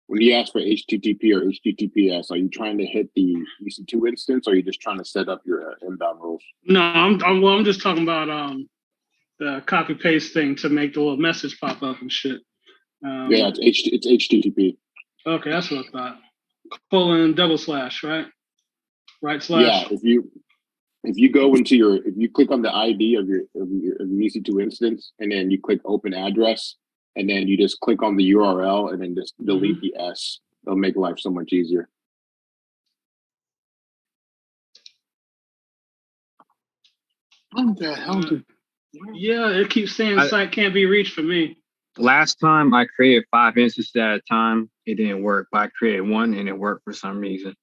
When you ask for HTTP or HTTPS, are you trying to hit the EC2 instance, or are you just trying to set up your inbound rules? No, I'm just talking about the copy paste thing to make the little message pop up and shit. Yeah, it's HTTP. Okay, that's what I thought. : double slash, right? Right slash. Yeah, if you go into if you click on the ID of your EC2 instance, and then you click open address, and then you just click on the URL, and then just delete the S. It'll make life so much easier. What the hell? Yeah, it keeps saying site can't be reached for me. Last time I created 5 instances at a time, it didn't work. But I created one and it worked for some reason.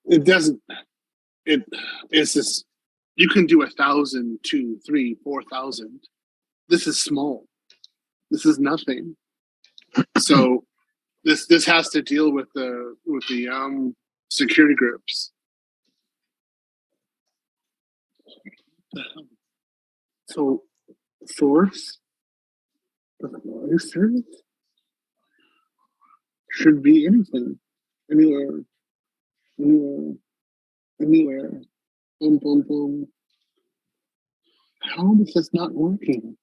It doesn't. It's just you can do 1,000, 2, 3, 4,000. This is small. This is nothing. So this has to deal with the security groups. So source service should be anything, anywhere. Boom. How is this not working?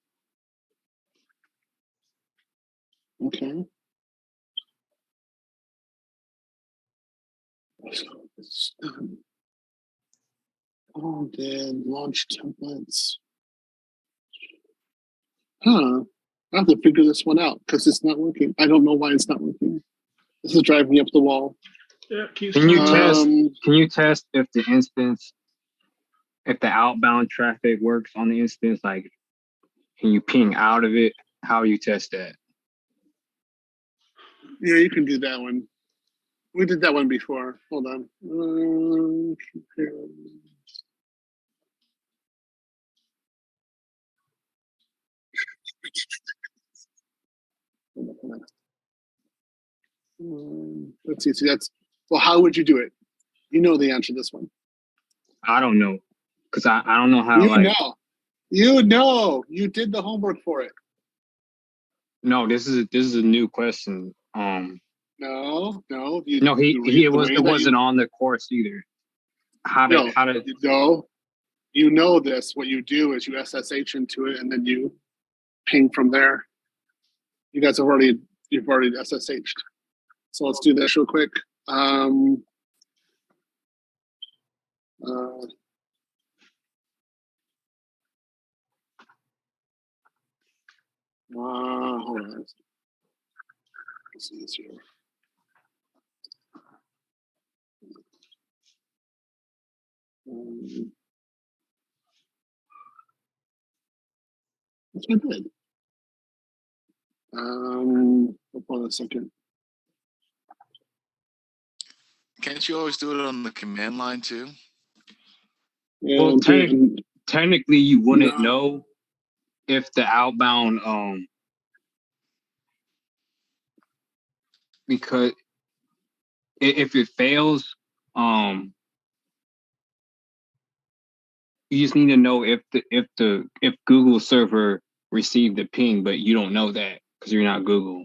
Okay. So it's done. Oh, then launch templates. I have to figure this one out because it's not working. I don't know why it's not working. This is driving me up the wall. Yeah, Can you test if the instance, if the outbound traffic works on the instance? Like, can you ping out of it? How you test that? Yeah, you can do that one. We did that one before. Hold on. Let's see. See, that's well. How would you do it? You know the answer to this one. I don't know, cause I don't know how. You Like, know. You know. You did the homework for it. no, this is a new question. No. No, You read he the was way it that wasn't you, on the course either. How no, did no. You know this. What you do is you SSH into it, and then you ping from there. You guys have you've already SSH'd. So let's do this real quick. Hold on. Let's see this here. That's what I did. Hold on a second. Can't you always do it on the command line too? Yeah, well, technically, you wouldn't know if the outbound because if it fails, you just need to know if Google server received the ping, but you don't know that because you're not Google.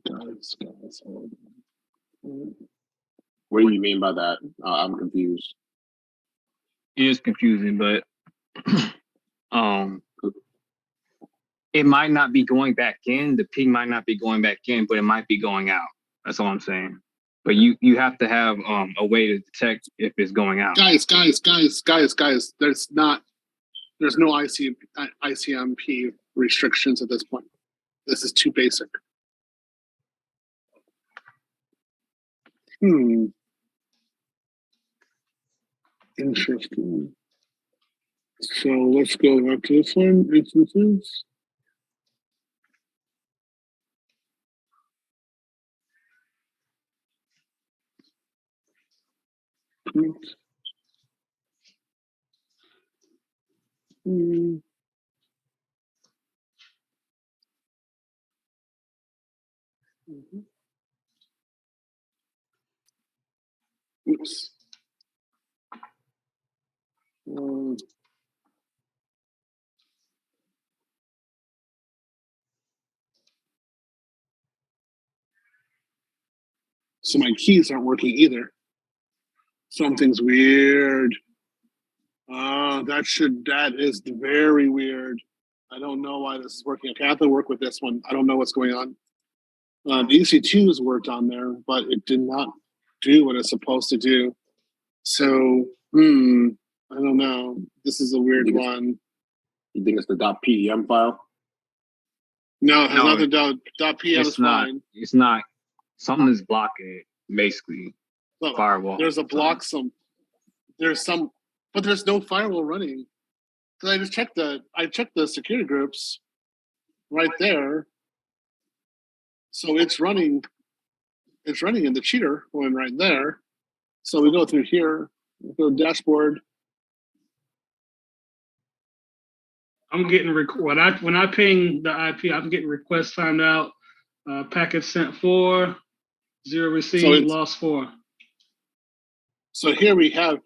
Guys, hold on. What do you mean by that? I'm confused. It is confusing, but it might not be going back in. The ping might not be going back in, but it might be going out. That's all I'm saying. But you have to have a way to detect if it's going out. Guys. There's no ICMP restrictions at this point. This is too basic. Interesting. So let's go back to this one. Instances. Oops. So my keys aren't working either. Something's weird. That is very weird. I don't know why this is working. Okay, I have to work with this one. I don't know what's going on. EC2's worked on there, but it did not do what it's supposed to do. So, I don't know. This is a weird one. You think it's the .pem file? No, it has nothing to do. .pem is fine. It's not. Something is blocking it, basically. So, firewall. There's a block. But there's no firewall running. Because I just checked the security groups right there. So it's running in the cheater one right there. So we go through here, we go to dashboard. I'm getting when I ping the IP, I'm getting requests timed out, packet sent 4, 0 received, lost 4. So here we have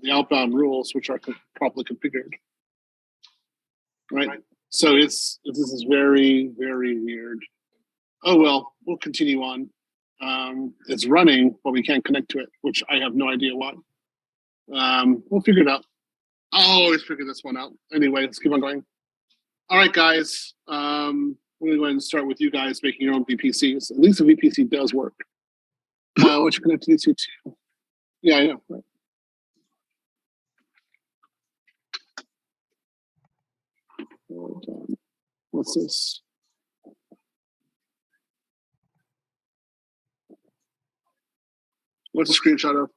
the outbound rules, which are properly configured. Right. So this is very, very weird. Oh well, we'll continue on. It's running, but we can't connect to it, which I have no idea why. We'll figure it out. I'll always figure this one out. Anyway, let's keep on going. All right, guys. We're going to go ahead and start with you guys making your own VPCs. At least the VPC does work. What you connect to these two? Yeah, I know. Right. What's this? What's a screenshot of?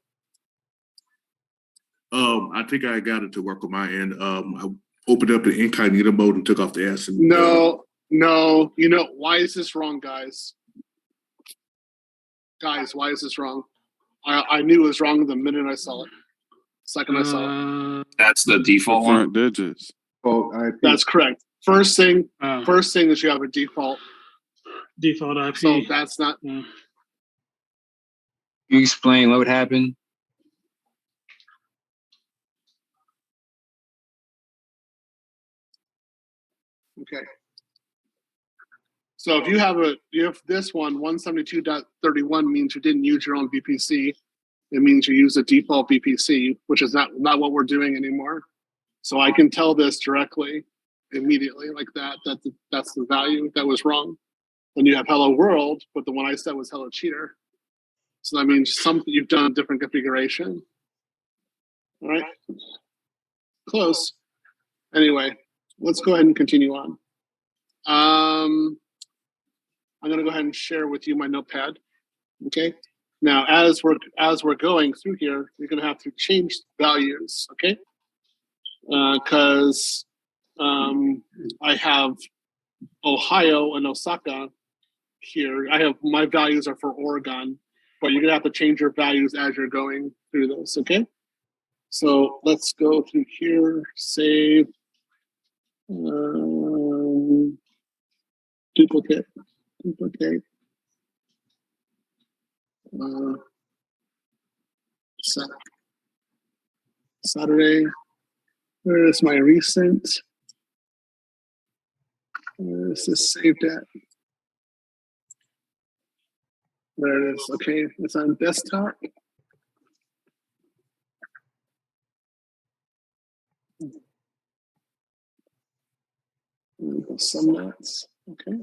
I think I got it to work on my end. I opened up the incognito mode and took off the S. No. You know, why is this wrong, guys? Guys, why is this wrong? I knew it was wrong the minute I saw it. Second I saw it. That's the default one. Digits. Oh, That's correct. First thing is you have a default Default IP. So that's not. Yeah. You explain what would happen? Okay. So if you have this one, 172.31 means you didn't use your own VPC. It means you use a default VPC, which is not what we're doing anymore. So I can tell this directly, immediately, like that. That's the value that was wrong. Then you have hello world, but the one I said was hello cheater. So that means you've done a different configuration. All right. Close. Anyway, let's go ahead and continue on. I'm gonna go ahead and share with you my notepad. Okay. Now, as we're going through here, you're gonna have to change values. Okay. Because I have Ohio and Osaka here. I have my values are for Oregon, but you're gonna have to change your values as you're going through this. Okay. So let's go through here. Save. Duplicate. Saturday. Where is my recent? Where is this saved at? There it is. Okay, it's on desktop. Some notes. Okay.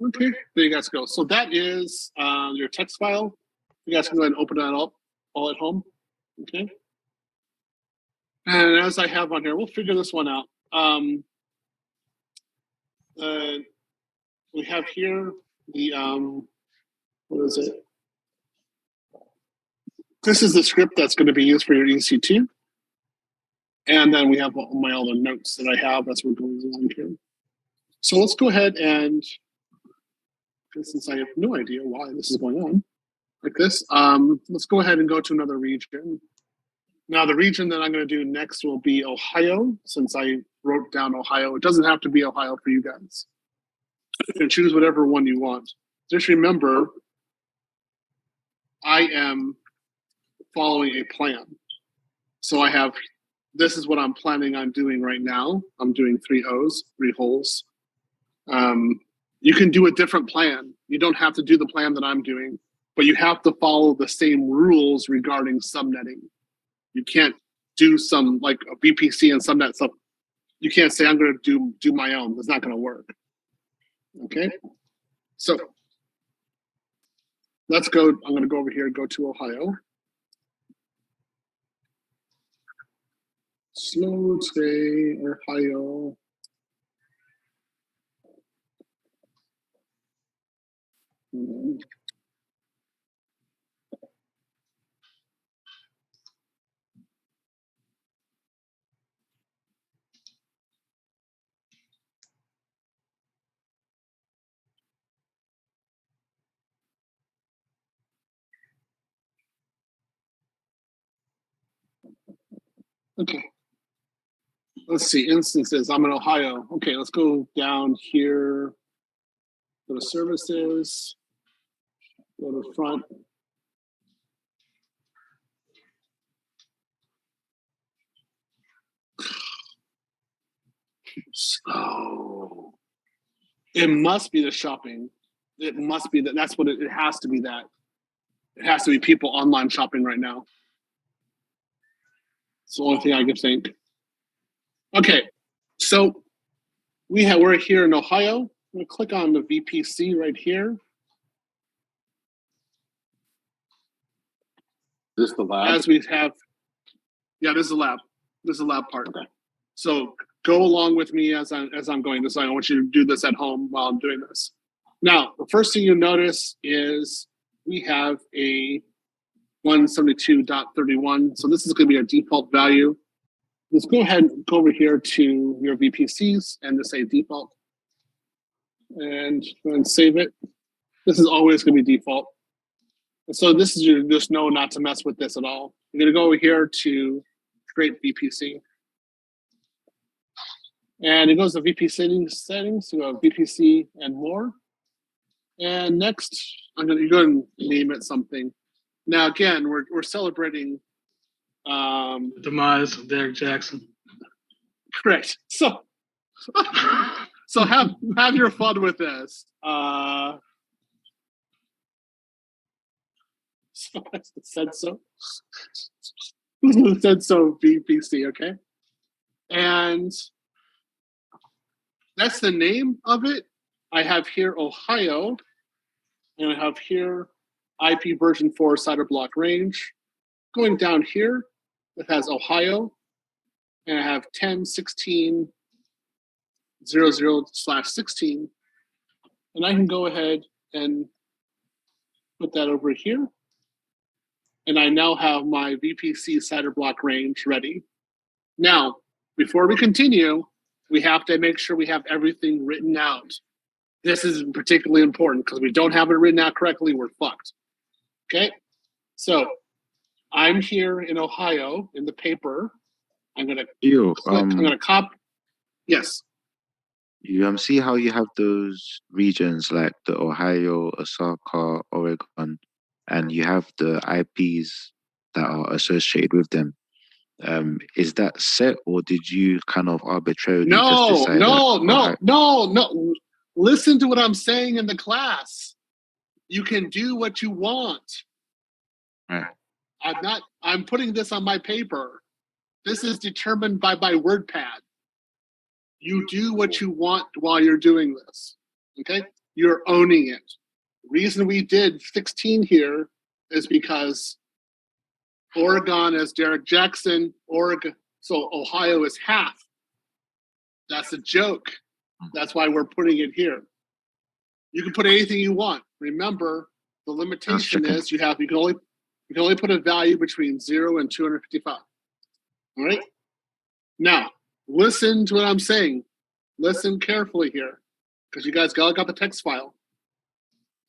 Okay, there you guys go. So that is your text file. You guys can go ahead and open that up all at home. Okay. And as I have on here, we'll figure this one out. We have here the what is it? This is the script that's going to be used for your EC2. And then we have my other notes that I have as we're going along here. So let's go ahead and, since I have no idea why this is going on like this, let's go ahead and go to another region. Now the region that I'm going to do next will be Ohio, since I wrote down Ohio. It doesn't have to be Ohio for you guys. You can choose whatever one you want. Just remember, I am following a plan. So I have, this is what I'm planning on doing right now. I'm doing 3 O's, 3 holes. You can do a different plan. You don't have to do the plan that I'm doing, but you have to follow the same rules regarding subnetting. You can't do some like a VPC and subnet stuff. You can't say I'm going to do my own. It's not going to work. Okay, so let's go. I'm going to go over here and go to Ohio. Slow today, Ohio. Okay. Let's see, instances. I'm in Ohio. Okay, let's go down here. Go to services. Go to front. So it must be the shopping. It must be that. That's what it has to be. That it has to be people online shopping right now. It's the only thing I can think. Okay, so we're here in Ohio. I'm gonna click on the VPC right here. Is this the lab? As we have, yeah, this is the lab. This is the lab part. Okay. So go along with me as I'm going this. I want you to do this at home while I'm doing this. Now, the first thing you notice is we have a 172.31. So this is going to be our default value. Let's go ahead and go over here to your VPCs and just say default. And go ahead and save it. This is always going to be default. And so this is your just know not to mess with this at all. You're going to go over here to create VPC. And it goes to VP settings, you go VPC and more. And next, I'm going to go and name it something. Now, again, we're celebrating demise of Derek Jackson. Correct. So have your fun with this. Said so. Said so. VPC. Okay, and that's the name of it. I have here Ohio, and I have here IP version 4 CIDR block range. Going down here, it has Ohio, and I have 10.16.00/16, and I can go ahead and put that over here. And I now have my VPC CIDR block range ready. Now, before we continue, we have to make sure we have everything written out. This is particularly important because we don't have it written out correctly, we're fucked. Okay? So I'm here in Ohio in the paper. I'm gonna click, I'm gonna copy. Yes. You see how you have those regions like the Ohio, Osaka, Oregon, and you have the IPs that are associated with them. Is that set, or did you kind of arbitrarily just decide? No. Listen to what I'm saying in the class. You can do what you want. Right. I'm putting this on my paper. This is determined by my WordPad. You do what you want while you're doing this. Okay? You're owning it. The reason we did 16 here is because Oregon is Derek Jackson, so Ohio is half. That's a joke. That's why we're putting it here. You can put anything you want. Remember, the limitation is you can only put a value between 0 and 255. All right? Now, listen to what I'm saying. Listen carefully here, because you guys got the text file.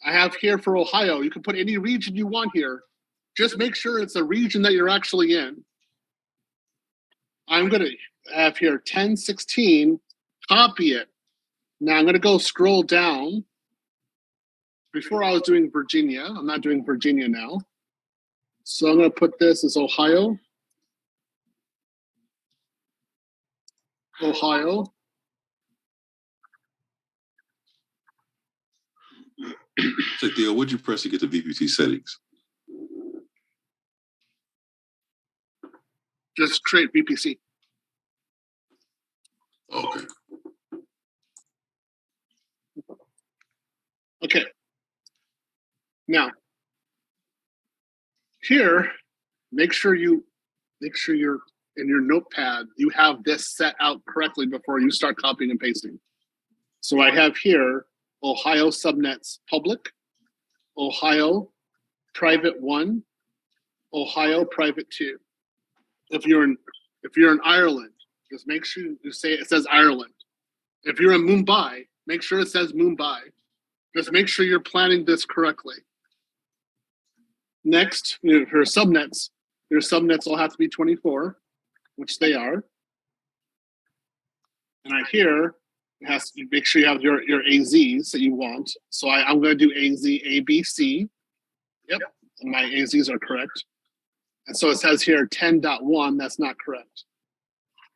I have here for Ohio. You can put any region you want here. Just make sure it's a region that you're actually in. I'm going to have here 1016, copy it. Now I'm going to go scroll down. Before I was doing Virginia. I'm not doing Virginia now. So I'm going to put this as Ohio. Ohio. So Theo, what'd you press to get the VPC settings? Just create VPC. Okay. Okay. Now, here, make sure you're in your notepad, you have this set out correctly before you start copying and pasting. So I have here Ohio subnets public, Ohio private 1, Ohio private 2. If you're in Ireland, just make sure you say it says Ireland. If you're in Mumbai, make sure it says Mumbai. Just make sure you're planning this correctly. Next, your subnets all have to be 24, which they are. And right here, it has to make sure you have your AZs that you want. So I'm going to do AZ ABC. Yep, and my AZs are correct. And so it says here 10.1, that's not correct.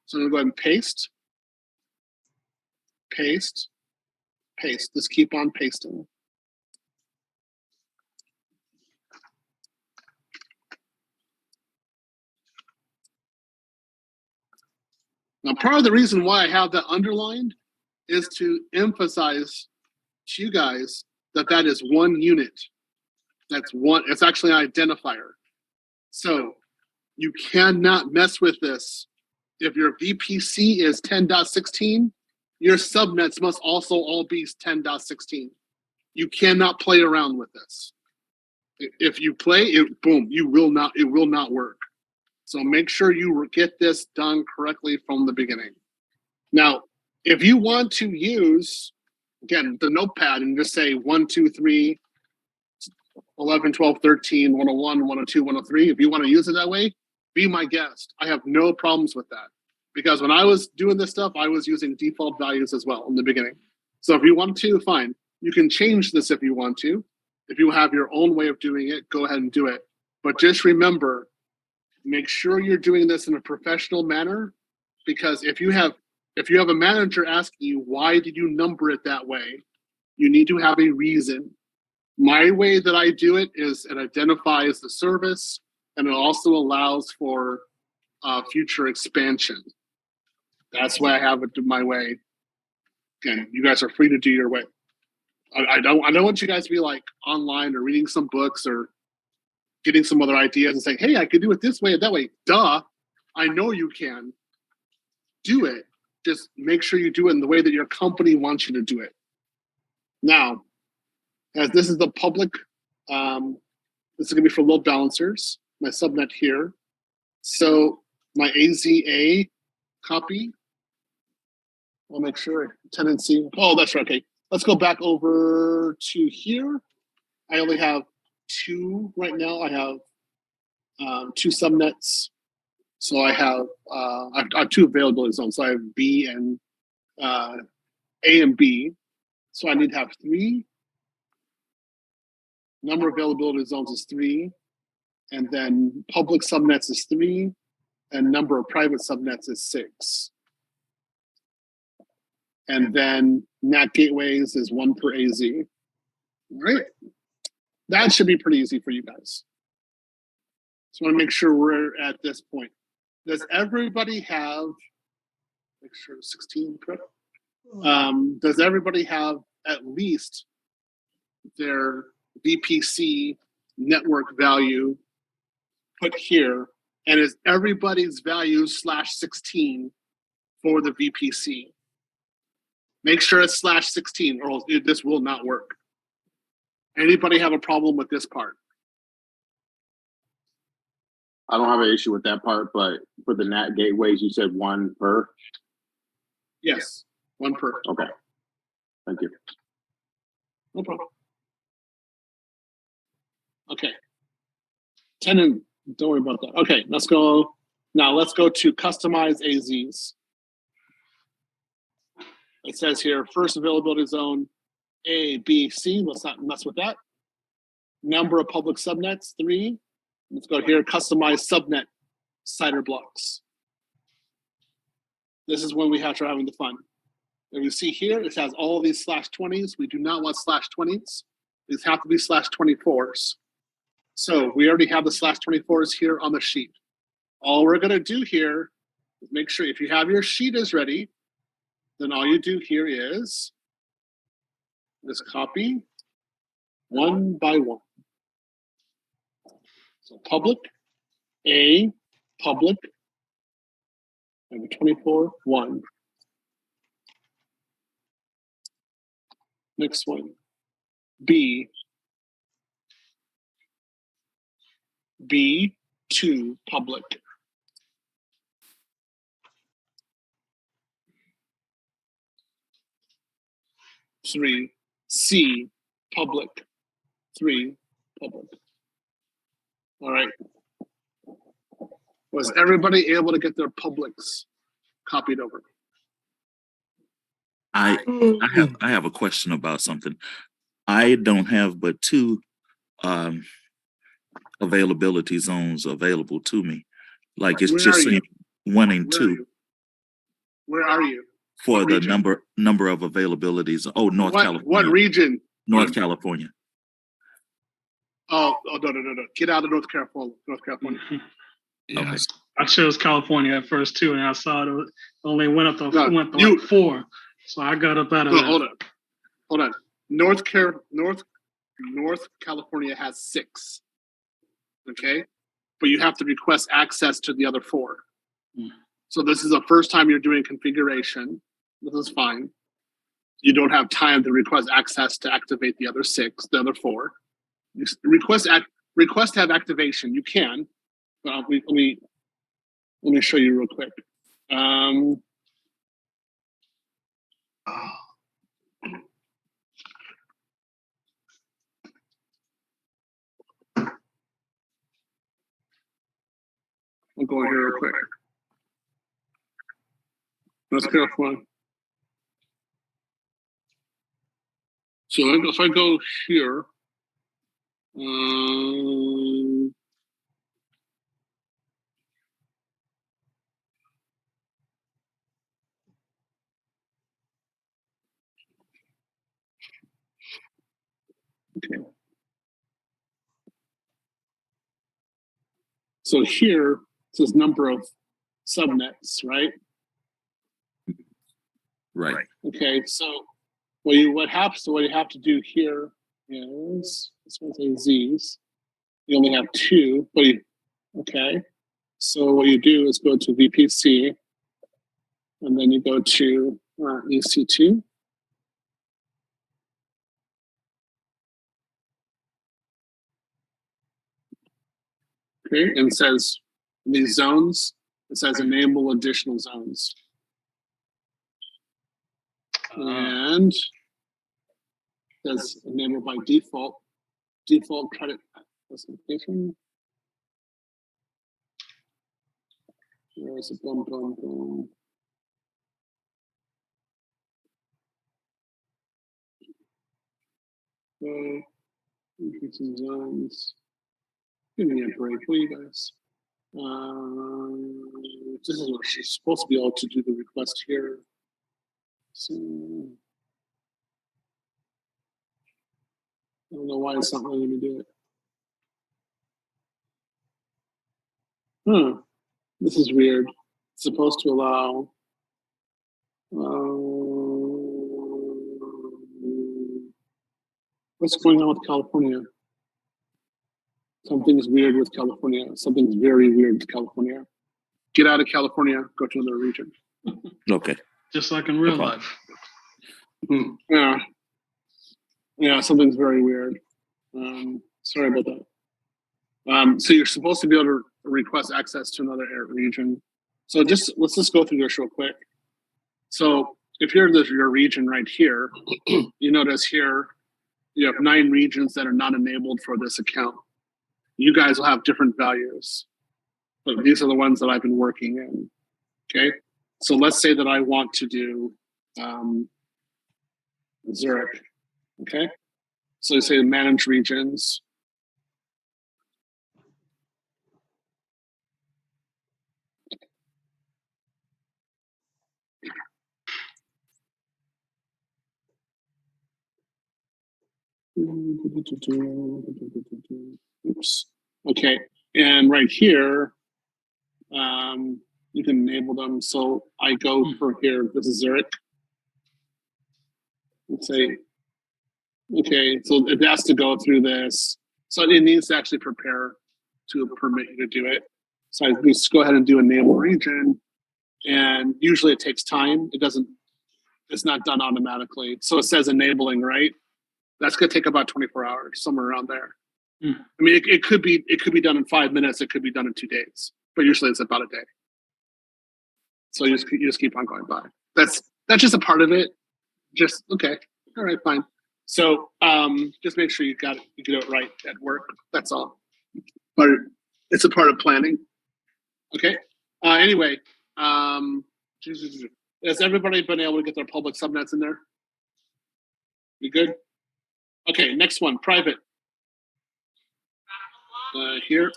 So I'm going to go ahead and paste, paste, paste. Just keep on pasting. Now, part of the reason why I have that underlined is to emphasize to you guys that that is one unit. That's one, it's actually an identifier. So you cannot mess with this. If your VPC is 10.16, your subnets must also all be 10.16. You cannot play around with this. If you play it, boom, it will not work. So make sure you get this done correctly from the beginning. Now, if you want to use, again, the notepad and just say 1, 2, 3, 11, 12, 13, 101, 102, 103, if you want to use it that way, be my guest. I have no problems with that. Because when I was doing this stuff, I was using default values as well in the beginning. So if you want to, fine. You can change this if you want to. If you have your own way of doing it, go ahead and do it. But just remember, make sure you're doing this in a professional manner, because if you have a manager asking you, why did you number it that way? You need to have a reason. My way that I do it is it identifies the service, and it also allows for future expansion. That's why I have it my way. Again, you guys are free to do your way. I don't want you guys to be like online or reading some books or getting some other ideas and saying, hey, I could do it this way or that way. Duh. I know you can. Do it. Just make sure you do it in the way that your company wants you to do it. Now, as this is the public, this is going to be for load balancers, my subnet here. So my AZA copy, I'll make sure tenancy. Oh, that's right. Okay. Let's go back over to here. I only have 2 right now. I have 2 subnets. So I have 2 availability zones. So I have B and A and B. So I need to have 3. Number of availability zones is 3. And then public subnets is 3. And number of private subnets is 6. And then NAT gateways is 1 per AZ. All right. That should be pretty easy for you guys. Just want to make sure we're at this point. Does everybody have, make sure 16, correct? Does everybody have at least their VPC network value put here? And is everybody's value /16 for the VPC? Make sure it's /16 or else this will not work. Anybody have a problem with this part? I don't have an issue with that part, but for the NAT gateways, you said 1 per? Yes, 1 per. Okay. Thank you. No problem. Okay. Tenant, don't worry about that. Okay, let's go. Now let's go to customize AZs. It says here, first availability zone, A, B, C. Let's not mess with that. Number of public subnets, 3. Let's go here, customize subnet CIDR blocks. This is when we have to having the fun. And you see here, it has all these /20s. We do not want /20s. These have to be /24s. So we already have the /24s here on the sheet. All we're gonna do here is make sure if you have your sheet is ready, then all you do here is just copy 1 by 1. So public, A, public, and 24, 1. Next one, B, B2, public. Three, C, public. 3, public. All right. Was everybody able to get their publics copied over? I have a question about something. I don't have but 2 availability zones available to me. Like it's Where just are you? saying 1 and 2 Where are you? for What the region? number of availabilities. Oh, North California. What region? North California. Oh, no. Get out of North California. Okay. I chose California at first too, and I saw it only went up to No, like 4. So I got up out of No, that. hold on. North California has 6. Okay, but you have to request access to the other 4. So this is the first time you're doing configuration. This is fine. You don't have time to request access to activate the other 6, the other 4. You request to have activation. You can, but let me show you real quick. I'll go here real quick. Let's clarify. So if I go here, okay. So here it says number of subnets, right? Right. Okay, so what you have to do here is this one's a Z's. You only have two, but okay. So what you do is go to VPC, and then you go to EC2. Okay, and it says these zones. It says enable additional zones, and it says enable by default. Default credit specification. Where is it? Boom, boom, boom. Increasing zones. Give me a break, will you guys? This is where she's supposed to be able to do the request here. So I don't know why it's not letting me do it. This is weird. It's supposed to allow. What's going on with California? Something's weird with California. Something's very weird with California. Get out of California, go to another region. Okay. Just like in real life. Yeah. Yeah, something's very weird. Sorry about that. So you're supposed to be able to request access to another region. So let's just go through this real quick. So if you're your region right here, you notice here you have 9 regions that are not enabled for this account. You guys will have different values, but these are the ones that I've been working in. Okay, so let's say that I want to do Zurich. Okay, so you say manage regions. Oops. Okay, and right here, you can enable them. So I go for here. This is Zurich. Let's say, okay, so it has to go through this. So it needs to actually prepare to permit you to do it. So I just go ahead and do enable region, and usually it takes time. It's not done automatically. So it says enabling, right? That's gonna take about 24 hours, somewhere around there. I mean, it could be done in 5 minutes. It could be done in 2 days, but usually it's about a day. So you just keep on going by. That's just a part of it. Just okay. All right, fine. So just make sure you get it right at work. That's all. But it's a part of planning. Okay. Anyway, has everybody been able to get their public subnets in there? You good? Okay, next one, private. Here.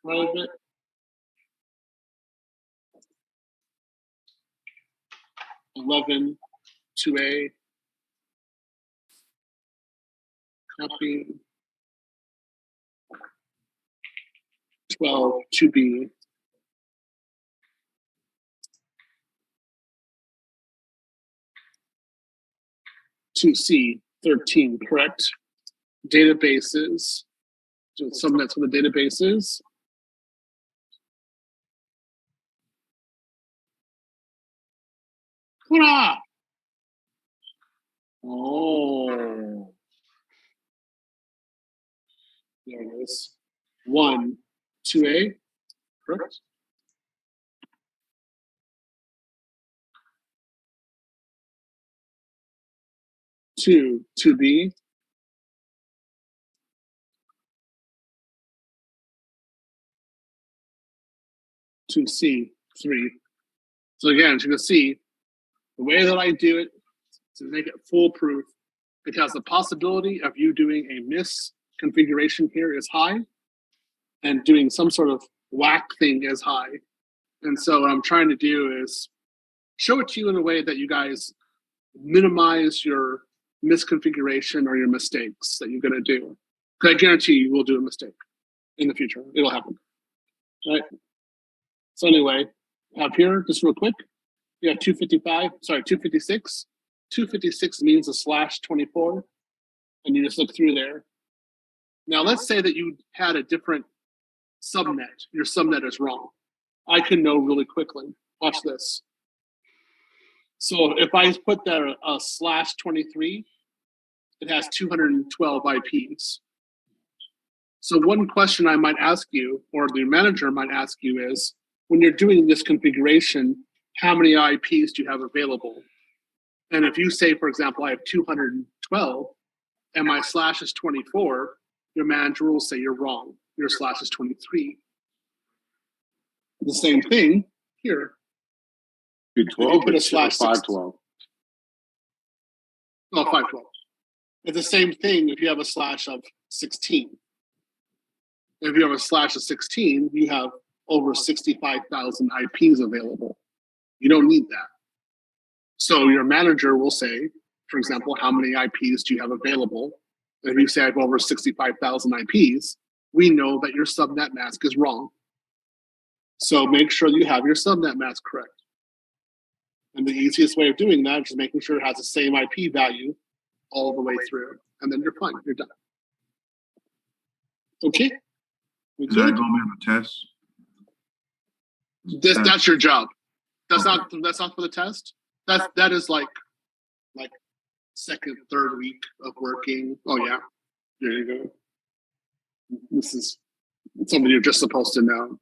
Private. $11 2A. Copy. 12 2B. To C 13, correct? Databases. So subnets for the databases. Hurrah! Oh. There it is. 1 2A, correct? Two 2B. To C 3. So again, as you can see, the way that I do it to make it foolproof, because the possibility of you doing a misconfiguration here is high, and doing some sort of whack thing is high. And so what I'm trying to do is show it to you in a way that you guys minimize your misconfiguration or your mistakes that you're going to do. Because I guarantee you will do a mistake in the future. It'll happen. Right? So anyway, up here, just real quick, you have 256. 256 means a /24, and you just look through there. Now, let's say that you had a different subnet. Your subnet is wrong. I can know really quickly. Watch this. So if I put there a /23, it has 212 IPs. So one question I might ask you, or the manager might ask you, is when you're doing this configuration, how many IPs do you have available? And if you say, for example, I have 212 and my / is 24, your manager will say you're wrong. Your / is 23. The same thing here. 212 put a or /6. 512? Oh, 512. It's the same thing if you have a / of 16. If you have a / of 16, you have over 65,000 IPs available. You don't need that. So your manager will say, for example, how many IPs do you have available? And if you say I have over 65,000 IPs, we know that your subnet mask is wrong. So make sure you have your subnet mask correct. And the easiest way of doing that is just making sure it has the same IP value all the way through. And then you're fine, you're done. Okay? Is that gonna be on the test? That's your job. That's not for the test. That is like second, third week of working. Oh yeah. There you go. This is something you're just supposed to know.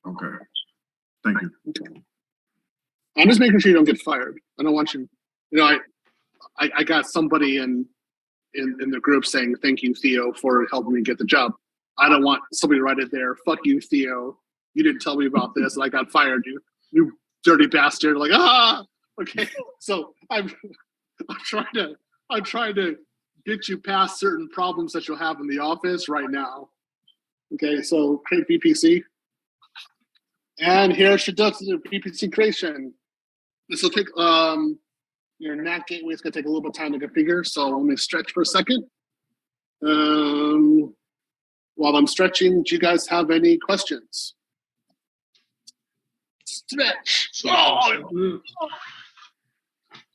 Okay. Thank you. Okay. I'm just making sure you don't get fired. I don't want you. I got somebody in the group saying thank you, Theo, for helping me get the job. I don't want somebody right in there. Fuck you, Theo. You didn't tell me about this, and I got fired. You dirty bastard. Like okay. So I'm trying to get you past certain problems that you'll have in the office right now. Okay. So create VPC, and here's your VPC creation. This will take your NAT gateway is going to take a little bit of time to configure, so let me stretch for a second. While I'm stretching, do you guys have any questions? Stretch. Oh,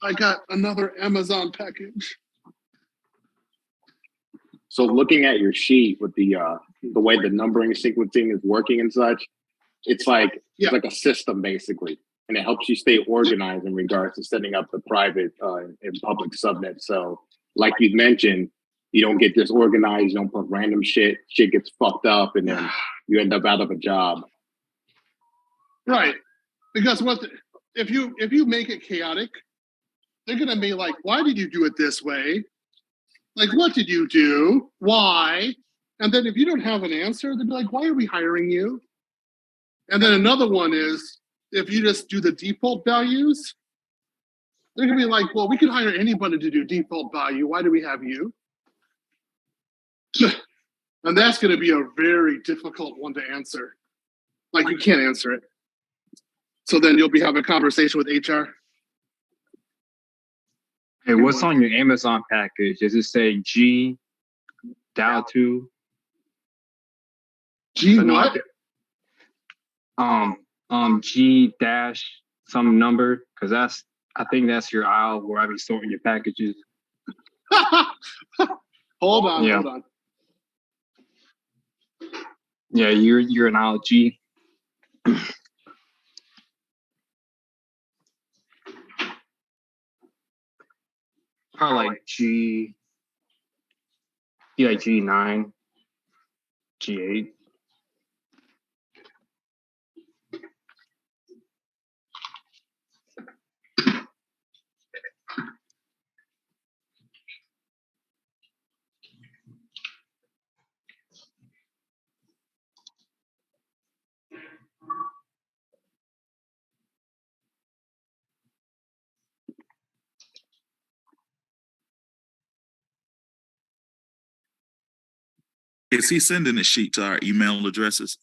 I got another Amazon package. So looking at your sheet with the way the numbering sequencing is working and such, it's like it's like a system basically, and it helps you stay organized in regards to setting up the private and public subnet. So like you mentioned, you don't get disorganized, you don't put random shit gets fucked up, and then you end up out of a job. Right, because if you make it chaotic, they're gonna be like, why did you do it this way? Like, what did you do? Why? And then if you don't have an answer, they'll be like, why are we hiring you? And then another one is, if you just do the default values, they're gonna be like, well, we can hire anybody to do default value. Why do we have you? And that's gonna be a very difficult one to answer. Like, you can't answer it. So then you'll be having a conversation with HR. Hey, what's on your Amazon package? Does it say G dial 2? G what? G dash some number, because I think that's your aisle where I be sorting your packages. Hold on. Yeah, you're an aisle G. Probably like G, like G9, G8. Is he sending the sheet to our email addresses?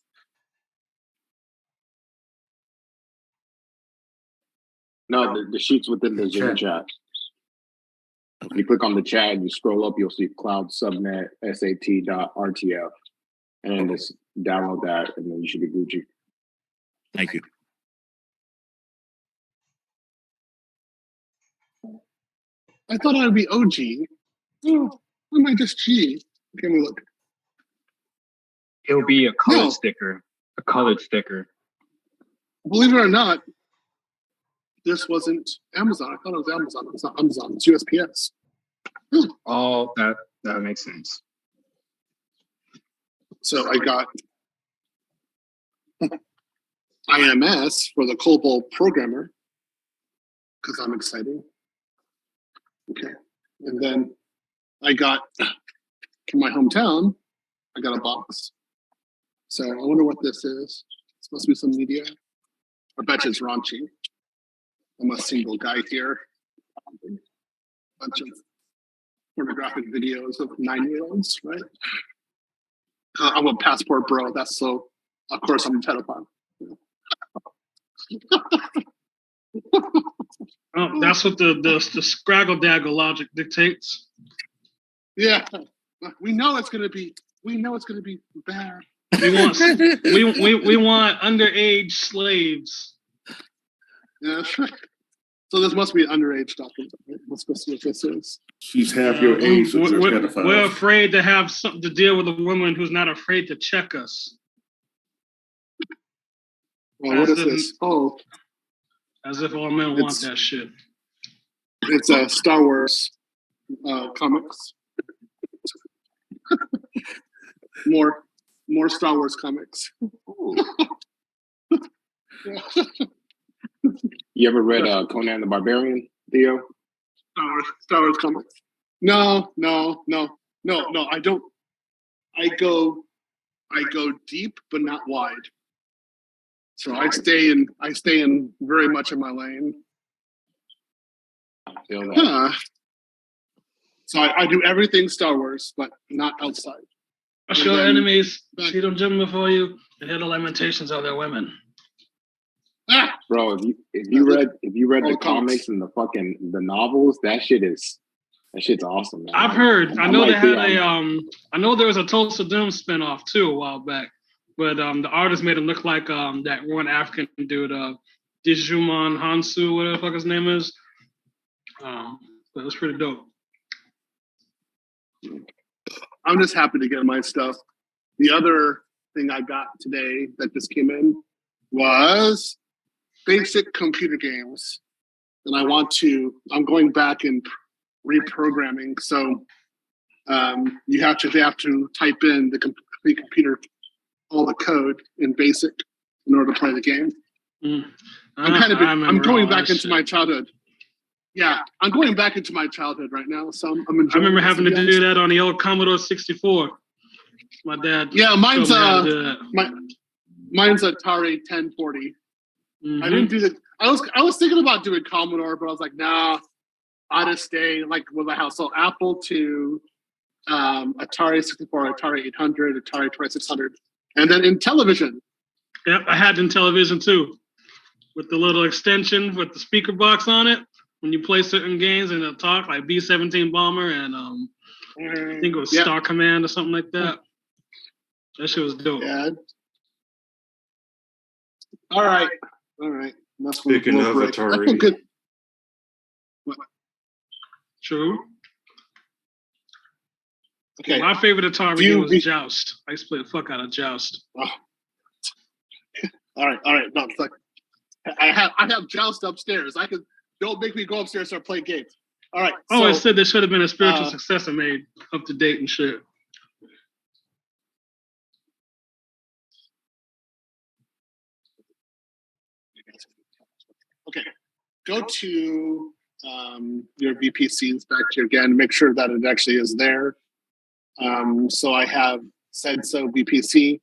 No, the sheet's within the Zoom chat. When you click on the chat and you scroll up, you'll see cloud subnet sat.rtf. And then just download that, and then you should be Gucci. Thank you. I thought I'd be OG. Oh, am I just G? Okay, let me look. It'll be a colored No. sticker. A colored sticker. Believe it or not, this wasn't Amazon. I thought it was Amazon. It's not Amazon. It's USPS. Oh, that makes sense. So I got IMS for the COBOL programmer because I'm excited. Okay. And then I got in my hometown, I got a box. So I wonder what this is. It's supposed to be some media. I bet you it's raunchy. I'm a single guy here. Bunch of pornographic videos of 9-year-olds, right? I'm a passport bro. That's so. Of course, I'm a pedophile. Oh, that's what the scraggle daggle logic dictates. Yeah, we know it's gonna be. We know it's gonna be bad. We want we want underage slaves. Yeah, that's right. So this must be an underage document. Right? What's supposed to be what this is? She's half your age, so We're there's pedophiles. we're afraid to have something to deal with a woman who's not afraid to check us. Well, what As is if- this? Oh, As if all men want It's- that shit. it's a Star Wars comics. more Star Wars comics. You ever read Conan the Barbarian, Theo? Star Wars comics. No. I don't. I go deep, but not wide. So I stay in very much in my lane. I feel that. Huh. So I do everything Star Wars, but not outside. Watch And your then- enemies, see them gentlemen before you, and hear the lamentations of their women. Ah! Bro, if you read All the comics and the novels, that shit's awesome, man. I've heard. I I know might they had be I know there was a Tulsa Doom spinoff too a while back, but the artist made him look like that one African dude, Dijuman Hansu, whatever the fuck his name is. But it was pretty dope. I'm just happy to get my stuff. The other thing I got today that just came in was basic computer games. And I'm going back and reprogramming. So they have to type in the complete computer, all the code in basic in order to play the game. I'm going back into my childhood. Yeah, I'm going back into my childhood right now. So I'm enjoying I remember this, having to be do that on the old Commodore 64. My dad. Yeah, mine's showed me how to do that. mine's Atari 1040. I didn't do the. I was thinking about doing Commodore, but I was like, nah, I just stay like with my house. So Apple II, Atari 64, Atari 800, Atari 2600, and then in television. Yep, I had in television too, with the little extension with the speaker box on it. When you play certain games and it'll talk like B-17 Bomber and I think it was Yep. Star Command or something like that. That shit was dope. Yeah. All right. That's one Speaking little of break. Atari. I feel good. True. Okay. My favorite Atari Do you game was be- Joust. I used to play the fuck out of Joust. Oh. All right. No, it's like I have Joust upstairs. Don't make me go upstairs and start playing games. All right. Oh, I so, said there should have been a spiritual uh, successor made up to date and shit. Okay. Go to your VPCs back here again. Make sure that it actually is there. So I have said so VPC,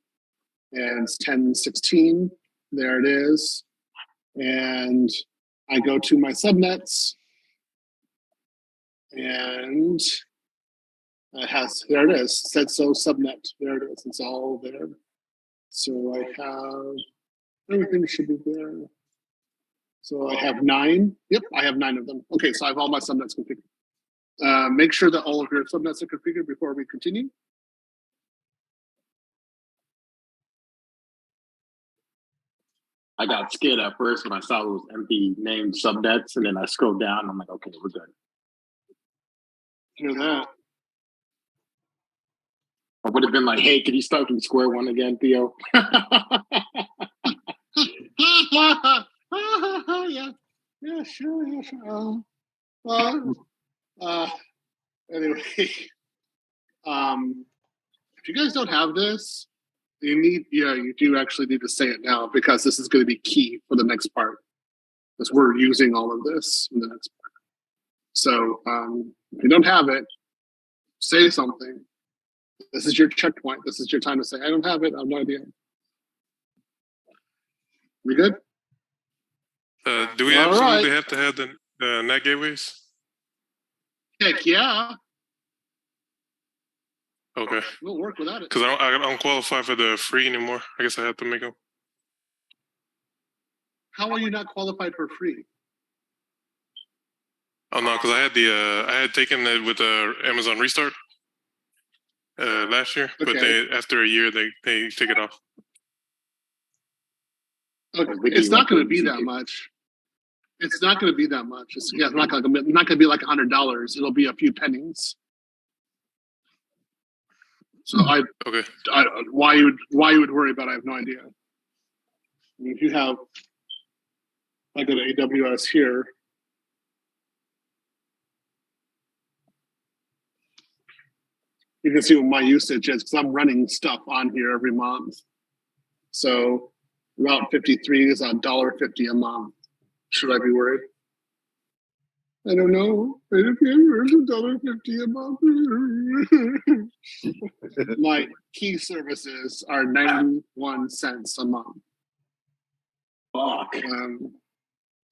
and it's 1016. There it is. And I go to my subnets, and There it is, said so subnet. There it is. It's all there. So I have everything should be there. So I have 9. Yep, I have 9 of them. Okay, so I have all my subnets configured. Make sure that all of your subnets are configured before we continue. I got scared at first when I saw those empty named subnets, and then I scrolled down. And I'm like, okay, we're good. Hear that? I would have been like, hey, can you start from square one again, Theo? Yeah, sure. Anyway, if you guys don't have this, you do actually need to say it now, because this is going to be key for the next part, because we're using all of this in the next part. So if you don't have it, say something. This is your checkpoint. This is your time to say, I don't have it. I have no idea. We good? Do we All absolutely right. have to have the NAT gateways? Heck yeah. Okay. We'll work without it. Because I don't qualify for the free anymore. I guess I have to make them. How are you not qualified for free? Oh no, because I had taken it with Amazon Restart last year, but Okay. after a year they take it off. Okay. It's not going to be that much. It's not going to be that much. It's not going to be like $100. It'll be a few pennies. So why you would worry about it, I have no idea. I mean, if you have, I go to AWS here. You can see what my usage is, because I'm running stuff on here every month. So Route 53 is $1.50 a month. Should I be worried? I don't know. $1.50 a month. My key services are 91 cents a month. Fuck.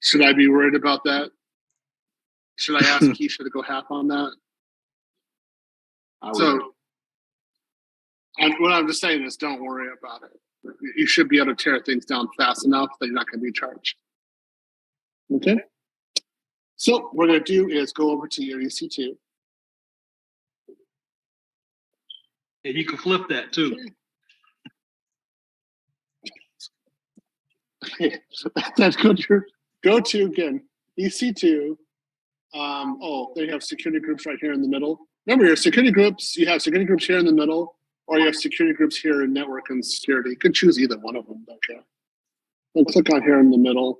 Should I be worried about that? Should I ask Keisha to go half on that? What I'm just saying is, don't worry about it. You should be able to tear things down fast enough that you're not going to be charged. Okay? So what we're going to do is go over to your EC2. And you can flip that too. That's good. Go to again, EC2. There you have security groups right here in the middle. Remember, your security groups, you have security groups here in the middle, or you have security groups here in network and security. You could choose either one of them. Okay. I'll click on here in the middle.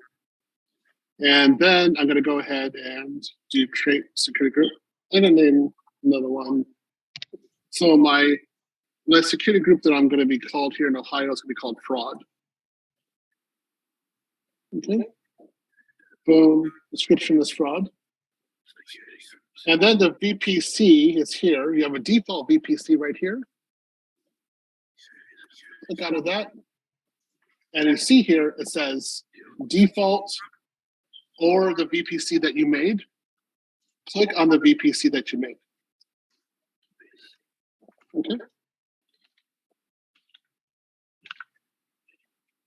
And then I'm going to go ahead and do create security group. I'm going to name another one. So my security group that I'm going to be called here in Ohio is going to be called fraud. Okay. Boom. Description is fraud. And then the VPC is here. You have a default VPC right here. Click out of that. And you see here, it says default or the VPC that you made. Click on the VPC that you made. Okay.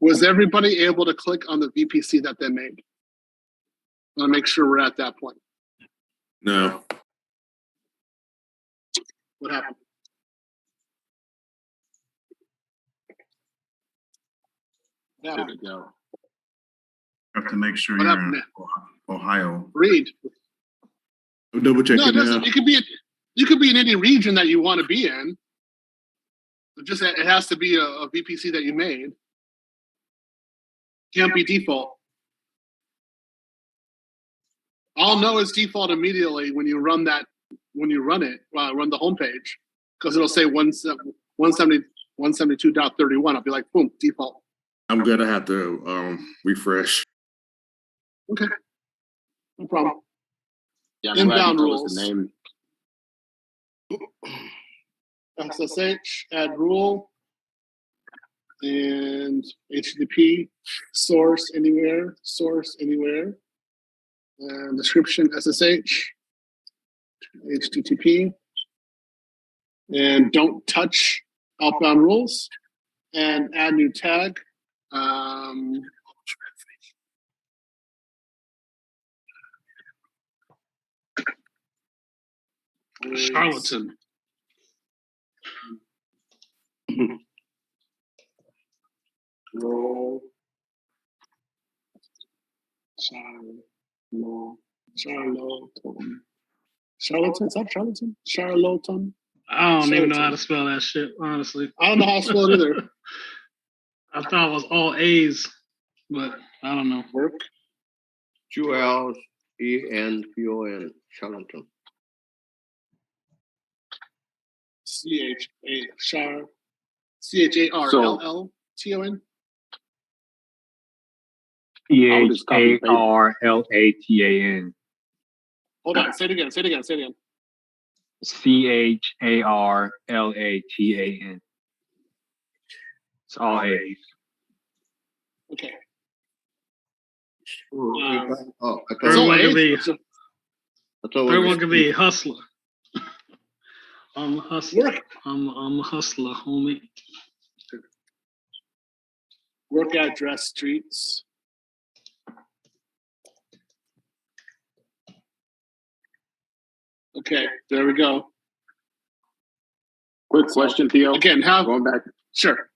Was everybody able to click on the VPC that they made? I want to make sure we're at that point. No. What happened? There we go. Have to make sure What you're happened in Ohio. Read. I'm double checking No, it doesn't. now. You could be in any region that you want to be in. It has to be a VPC that you made. Can't be default. I'll know it's default immediately when you run that. When you run it, run the homepage, because it'll say 172.31. I'll be like, boom, default. I'm gonna have to refresh. Okay, no problem. Yeah, I'm glad you Inbound told us rules. the name. SSH, add rule, and HTTP, source anywhere, and description SSH, HTTP, And don't touch outbound rules. And add new tag. Charlatan. Roll. Charlatan? Is that charlatan? Charlatan? I don't even know how to spell that shit, honestly. I don't know how to spell it either. I thought it was all A's, but I don't know. Work. 2 L's, ENTON, charlatan. CHARLLTON. CHARLATAN. Hold on, say it again. CHARLATAN. It's all A's. Okay. Third one could be hustler. I'm a hustler. I'm a hustler, homie. Work address streets. Okay, there we go. Quick question, Theo. Again, going back? Sure.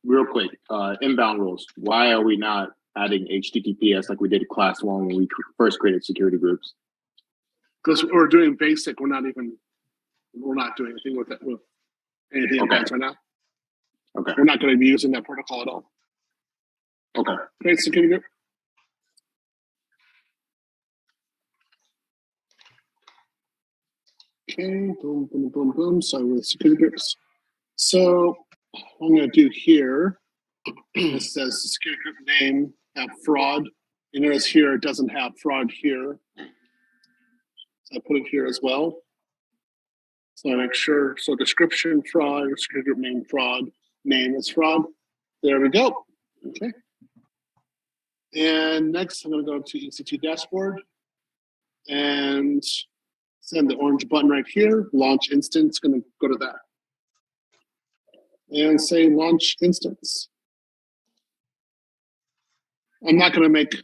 Real quick, inbound rules. Why are we not adding HTTPS like we did class 1 when we first created security groups? Because we're doing basic, we're not doing anything with it, with anything advanced right now. Okay. We're not going to be using that protocol at all. Okay. Great security group. Okay, boom, boom, boom, boom. So with security groups. So what I'm going to do here, it says security group name, have fraud. You notice here it doesn't have fraud here. So I put it here as well. So I make sure, so description fraud, security group name fraud, name is fraud. There we go. Okay. And next I'm going to go to EC2 dashboard and send the orange button right here, launch instance, going to go to that. And say launch instance. I'm not going to make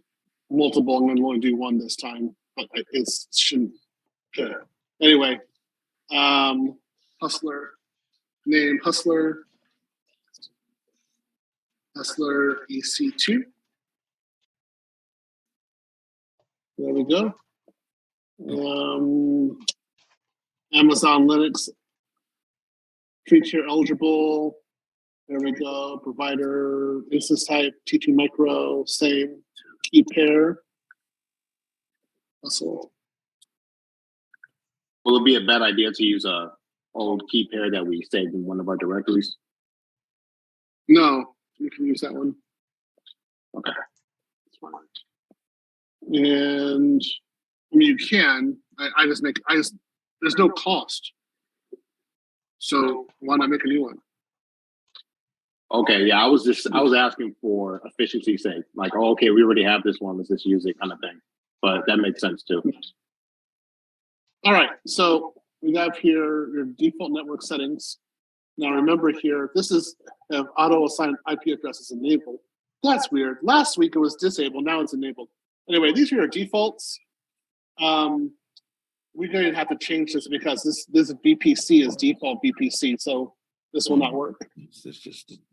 multiple, I'm going to only do one this time, but it shouldn't. Okay. Anyway, hustler, name hustler EC2. There we go. Amazon Linux feature eligible. There we go. Provider, instance type, T2 micro, same. Key pair. Hustle. Will it be a bad idea to use a old key pair that we saved in one of our directories? No, you can use that one. Okay. That's fine. And I mean, you can. There's no cost. So why not make a new one? Okay, yeah, I was asking for efficiency's sake. Like, oh, okay, we already have this one, let's just use it kind of thing. But that makes sense too. All right, so we have here your default network settings. Now remember here, this is auto assigned IP addresses enabled. That's weird. Last week it was disabled, now it's enabled. Anyway, these are your defaults. We're going to have to change this because this VPC is default VPC, so this will not work.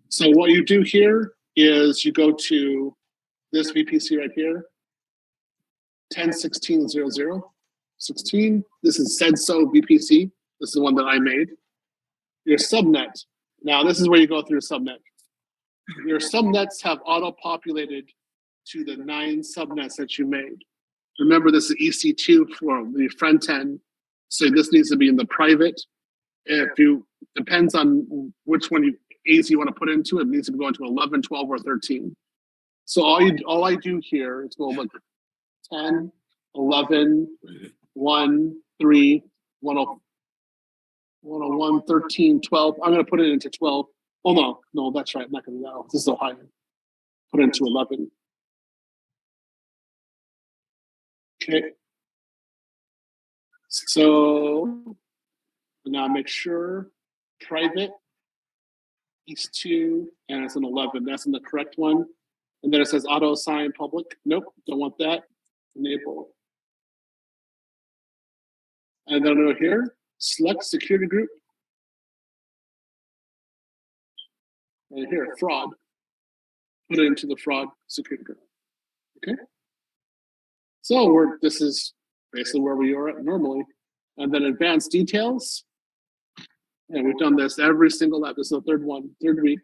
So what you do here is you go to this VPC right here, 10.16.00.16. This is SEDSO VPC. This is the one that I made. Your subnet. Now this is where you go through subnet. Your subnets have auto-populated to the 9 subnets that you made. Remember, this is EC2 for the front end, so this needs to be in the private. Depends on which one A's you want to put into it. It needs to be going to 11, 12, or 13. So all I do here is go look 10, 11, 1, 3, 101, 13, 12. I'm going to put it into 12. Oh, no, that's right. I'm not going to know. This is Ohio. Put it into 11. Okay. So And now make sure private is 2 and it's an 11. That's in the correct one. And then it says auto assign public. Nope, don't want that. Enable. And then over here, select security group. And here, fraud. Put it into the fraud security group. Okay. So this is basically where we are at normally. And then advanced details. And we've done this every single lab. This is the third week.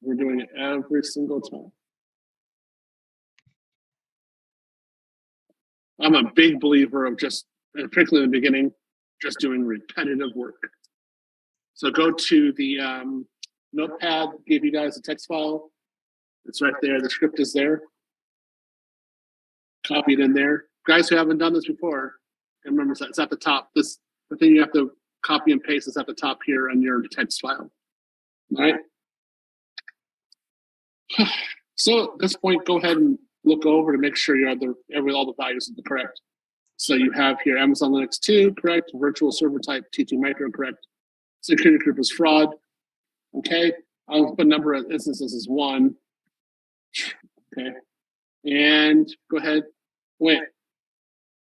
We're doing it every single time. I'm a big believer of just, and particularly in the beginning, just doing repetitive work. So go to the notepad, gave you guys a text file. It's right there. The script is there. Copy it in there. Guys who haven't done this before, and remember it's at the top. The thing you have to copy and paste is at the top here on your text file. All right. So at this point, go ahead and look over to make sure you have all the values are correct. So you have here Amazon Linux 2, correct. Virtual server type T2 Micro, correct. Security group is fraud. Okay. I'll put number of instances as 1. Okay. And go ahead. Wait.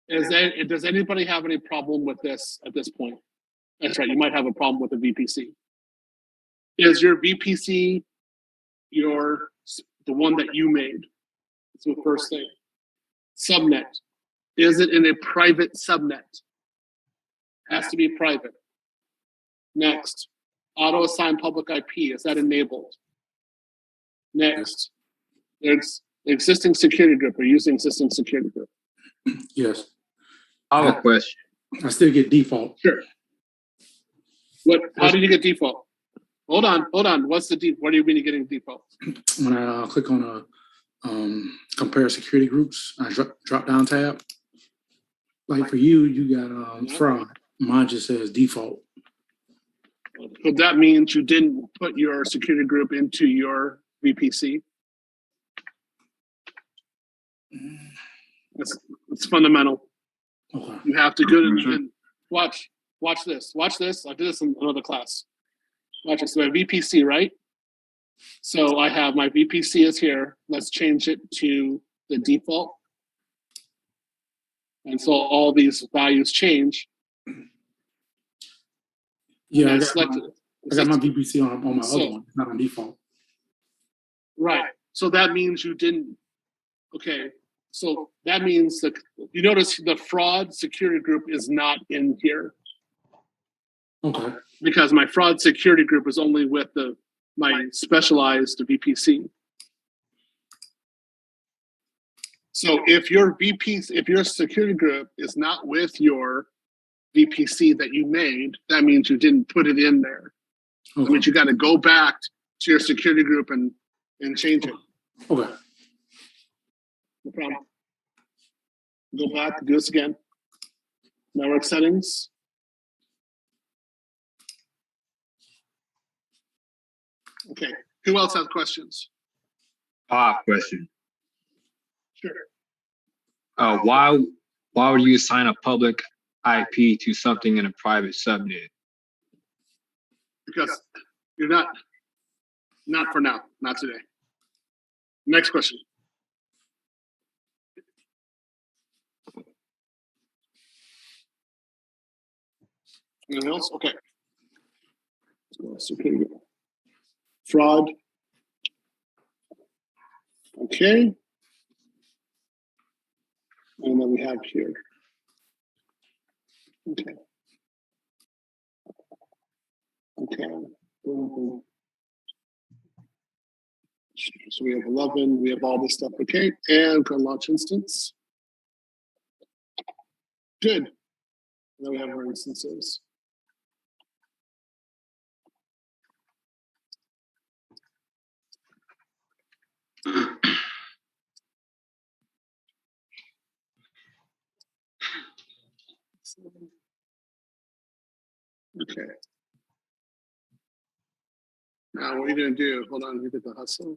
Does anybody have any problem with this at this point? That's right. You might have a problem with the VPC. Is your VPC the one that you made? That's the first thing. Subnet. Is it in a private subnet? Has to be private. Next. Auto assign public IP. Is that enabled? Next. There's existing security group. Are you using existing security group? Yes. I have a question. I still get default. Sure. How do you get default? Hold on. What's the default? What do you mean you're getting default? When I click on compare security groups, I drop down tab. Like for you, you got fraud. Mine just says default. But that means you didn't put your security group into your VPC. It's fundamental. Okay. You have to go and watch this. Watch this. I did this in another class. Watch this. So my VPC, right? So I have my VPC is here. Let's change it to the default. And so all these values change. Yeah, I got my VPC on my other one, not on default. Right. So that means you didn't. Okay. So that means that you notice the fraud security group is not in here. Okay. Because my fraud security group is only with my specialized VPC. So if your security group is not with your VPC that you made, that means you didn't put it in there. Okay. That means you got to go back to your security group and change it. Okay. No problem. Go back, do this again. Network settings. Okay. Who else has questions? I have a question. Sure. Why would you assign a public IP to something in a private subnet? Because you're not for now, not today. Next question. Anything else? Okay. Security. Fraud. Okay. And then we have here. Okay. Okay. So we have 11, we have all this stuff. Okay. And go launch instance. Good. Then we have our instances. Okay. Now what are you gonna do? Hold on, let me get the hustle.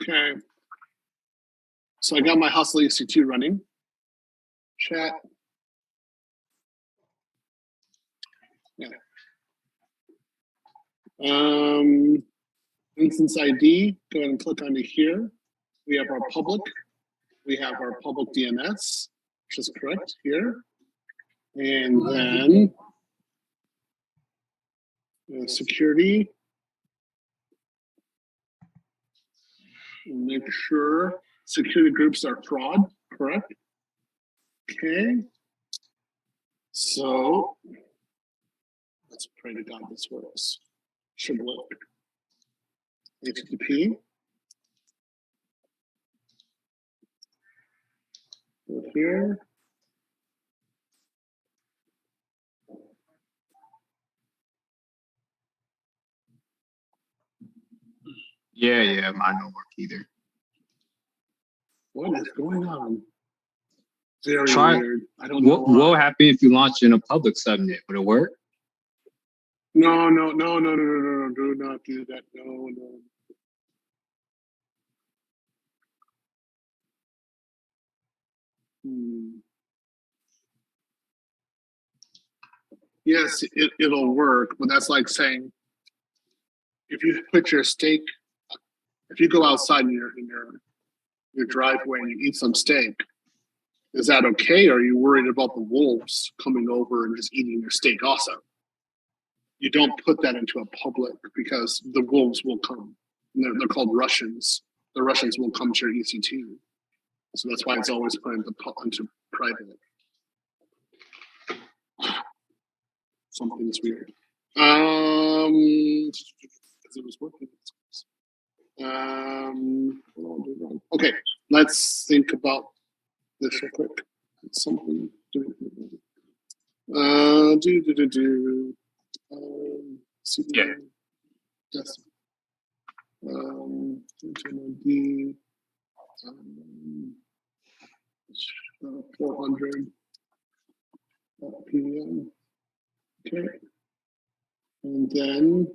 Okay. So I got my Hustle EC2 running. Chat. Yeah. Instance ID, go ahead and click onto here. We have our public. We have our public DNS, which is correct here. And then security. Make sure security groups are fraud, correct? Okay. So let's pray to God this works. Should work. HTTP. Go here. Yeah, mine don't work either. What is going on? Very Try. weird. I don't know. What will happen if you launch in a public subnet? Would it work? No. Do not do that. No. Yes, it'll work, but that's like saying if you put your steak, if you go outside in your driveway and you eat some steak, is that okay? Or are you worried about the wolves coming over and just eating your steak also? You don't put that into a public because the wolves will come. They're called Russians. The Russians will come to your EC2. So that's why it's always put into private. Something's weird. Because it was working. Okay, let's think about this real quick. It's something. Yeah. Yes. 400 PDM. Okay. And then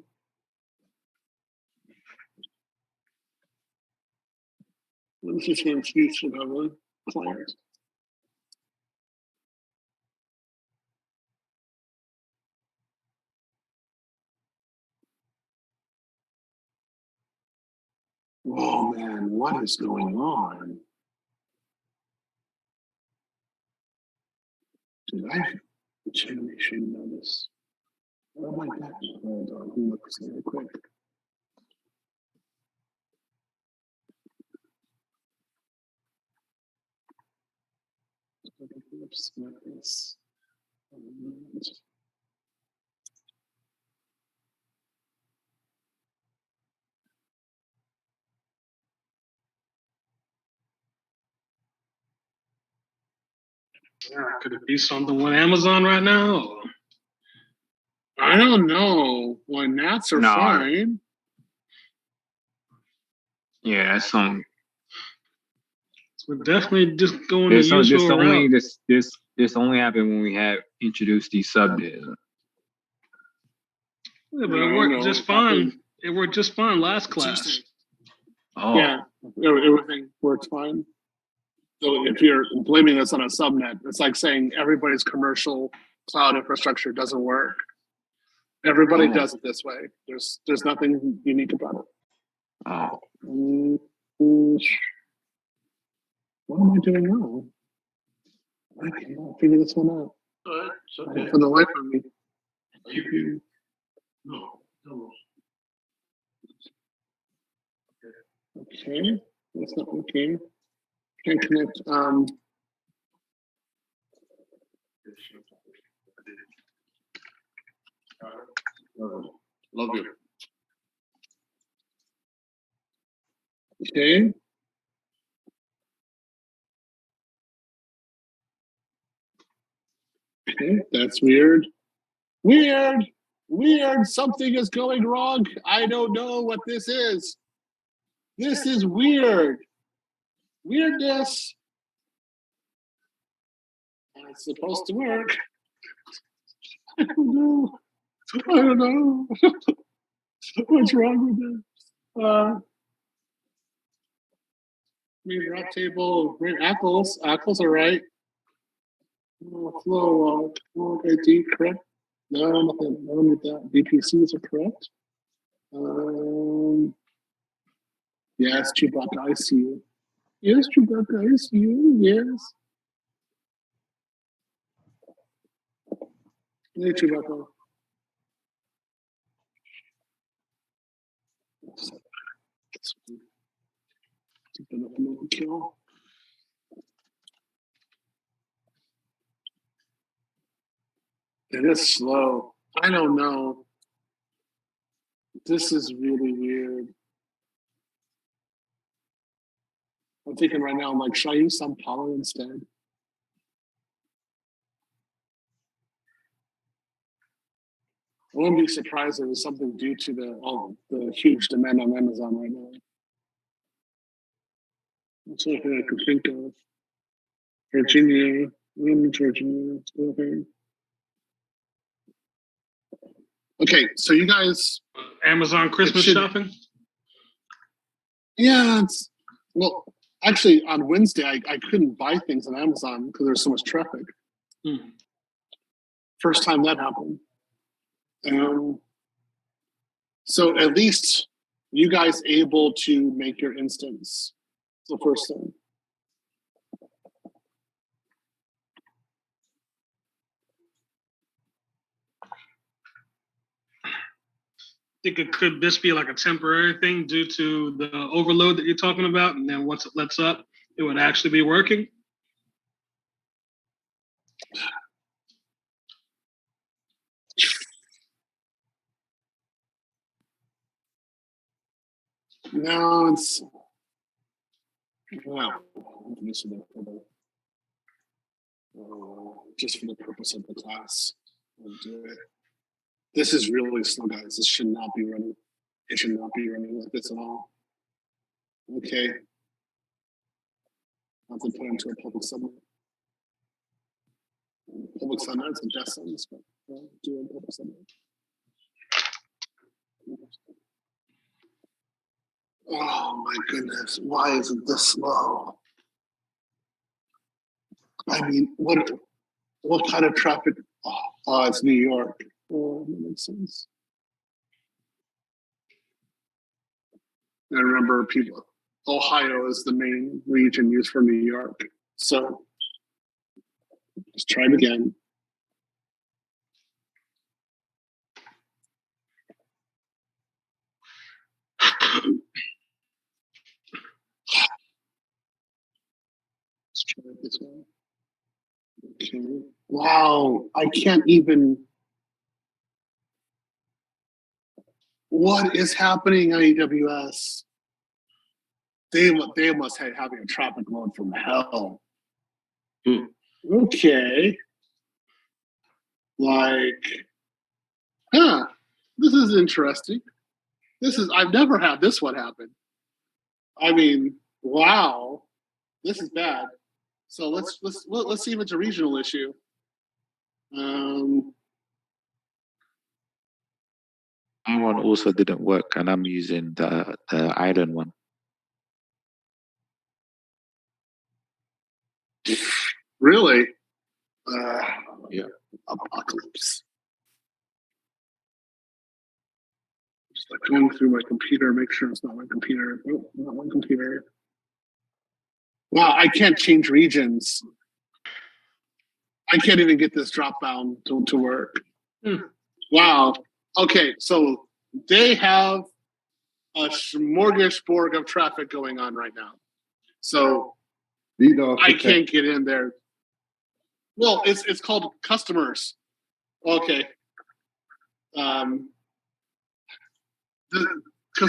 let's just introduce another client. Oh man, what is going on? Did I genuinely shouldn't know this? Oh my gosh, hold on, let me look this real quick. Yeah, could it be something with Amazon right now? Or? I don't know. Well, gnats are No. fine. Yeah, that's some. We're definitely just going the This usual only route. this only happened when we had introduced these subnets. Yeah, but it worked just fine. It worked just fine last class. Oh. Yeah, everything works fine. So if you're blaming this on a subnet, it's like saying everybody's commercial cloud infrastructure doesn't work. Everybody does it this way. There's nothing unique about it. Oh. What am I doing wrong? I cannot figure this one out. Okay. For the life of me. No. Okay, that's not working. Can't connect. Love you. Okay. Okay, that's weird. Weird. Something is going wrong. I don't know what this is. This is weird. Weirdness. And it's supposed to work. I don't know. What's wrong with this? Maybe rock table, right? Apples. Apples are right. Flow, ID, correct? No, nothing wrong with that. VPCs are correct. Yes, Chewbacca, I see you. Yes, Chewbacca, I see you. Yes. Hey, Chewbacca. Kill. It is slow. I don't know. This is really weird. I'm thinking right now, I'm like, should I use Sao Paulo instead? I wouldn't be surprised if it was something due to the huge demand on Amazon right now. That's what I could think of. Virginia, Virginia. Okay, so you guys, Amazon Christmas shopping? Yeah, well, actually on Wednesday I couldn't buy things on Amazon because there's so much traffic. First time that happened. So at least you guys able to make your instance. It's the first thing. Think it could this be like a temporary thing due to the overload that you're talking about, and then once it lets up, it would actually be working? No, it's just for the purpose of the class. I'll do it. This is really slow, guys. This should not be running. It should not be running like this at all. Okay. I have to put into a public subnet. Public subnet's a death sentence, but I'll do a public subnet. Oh my goodness, why is it this slow? I mean, what kind of traffic? Oh, it's New York. Oh, that makes sense. I remember people, Ohio is the main region used for New York. So let's try it again. Let's try it this way. Okay. Wow, I can't even. What is happening on AWS? They must have having a traffic load from hell. Okay. Like, this is interesting. I've never had this one happen. I mean, wow, this is bad. So let's see if it's a regional issue. That one also didn't work, and I'm using the island one. Really? Yeah. Apocalypse. Just like going through my computer, make sure it's not my computer. Oh, not my computer. Wow, I can't change regions. I can't even get this drop down to work. Wow. Okay, so they have a smorgasbord of traffic going on right now. So I can't get in there. Well, it's called customers. Okay. Because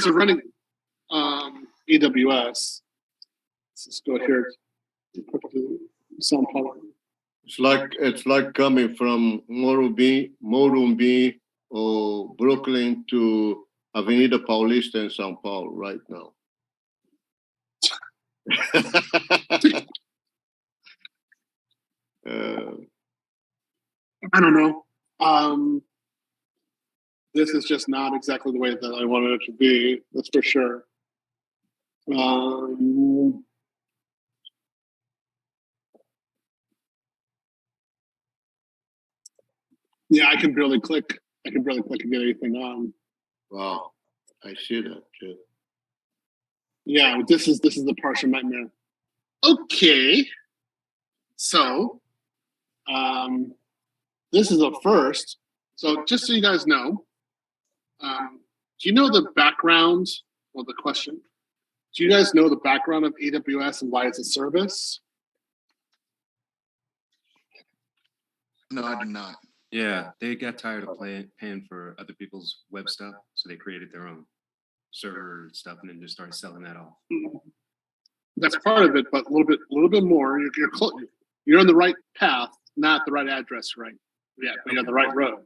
they're running AWS. Let's just go here. Sao Paulo. It's like coming from Morumbi or Brooklyn to Avenida Paulista in São Paulo right now. I don't know. This is just not exactly the way that I wanted it to be. That's for sure. Yeah, I can barely click. I can barely click and get anything on. Wow, I see that too. Yeah, this is the partial nightmare. Okay, so this is a first. So just so you guys know, do you know the background? Well, the question. Do you guys know the background of AWS and why it's a service? No, I do not. Yeah, they got tired of paying for other people's web stuff, so they created their own server stuff and then just started selling that off. That's part of it, but a little bit more. You're on the right path, not the right address, right? Yeah, but you're on the right road.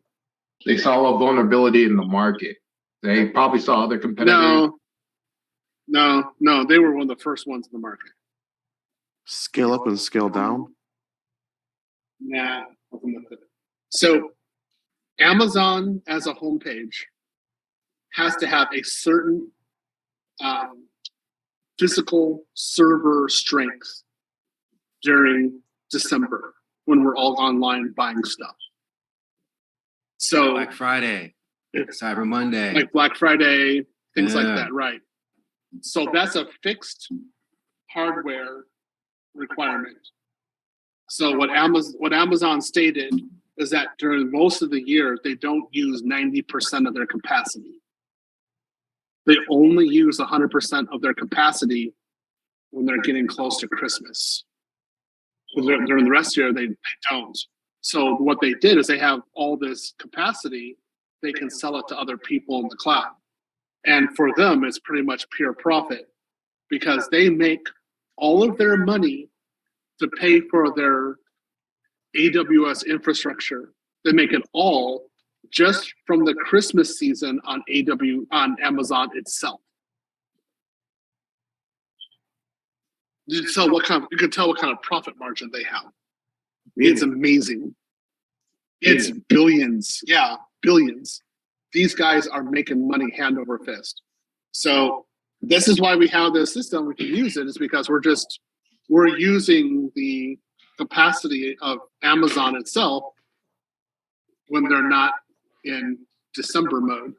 They saw a vulnerability in the market. They probably saw other competitors. No, they were one of the first ones in the market. Scale up and scale down. Nah, nothing with it. So Amazon as a homepage has to have a certain physical server strength during December when we're all online buying stuff. So Black Friday, Cyber Monday, like Black Friday, things like Yeah. that, right? So that's a fixed hardware requirement. So what Amazon stated is that during most of the year they don't use 90% of their capacity. They only use 100% of their capacity when they're getting close to Christmas. During the rest of the year, they don't. So what they did is they have all this capacity, they can sell it to other people in the cloud. And for them, it's pretty much pure profit because they make all of their money to pay for their AWS infrastructure. They make it all just from the Christmas season on Amazon itself. You can tell what kind of profit margin they have. It's amazing. It's billions. Yeah, billions. These guys are making money hand over fist. So this is why we have this system. We can use it is because we're using the capacity of Amazon itself when they're not in December mode.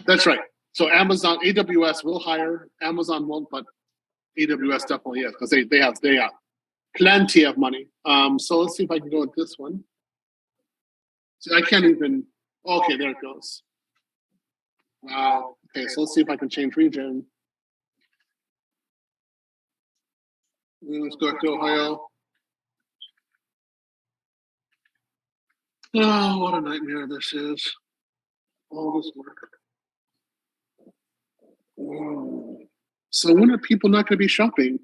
That's right. So AWS will hire, Amazon won't, but AWS definitely is because they have plenty of money. So let's see if I can go with this one. So I can't even. Okay, there it goes. Wow. Okay, so let's see if I can change region. Let's go to Ohio. Oh, what a nightmare this is. All this work. Oh. So when are people not going to be shopping?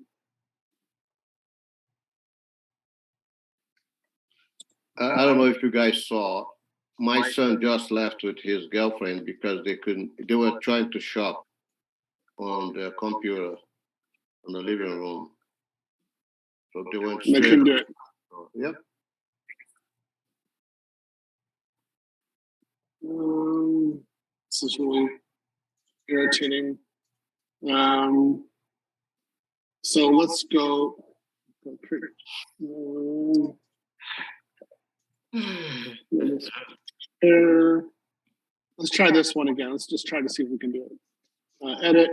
I don't know if you guys saw, my son just left with his girlfriend because they were trying to shop on the computer in the living room. So they went They straight. couldn't do it. Yep. This is really irritating. So let's go. Let's try this one again. Let's just try to see if we can do it. Edit.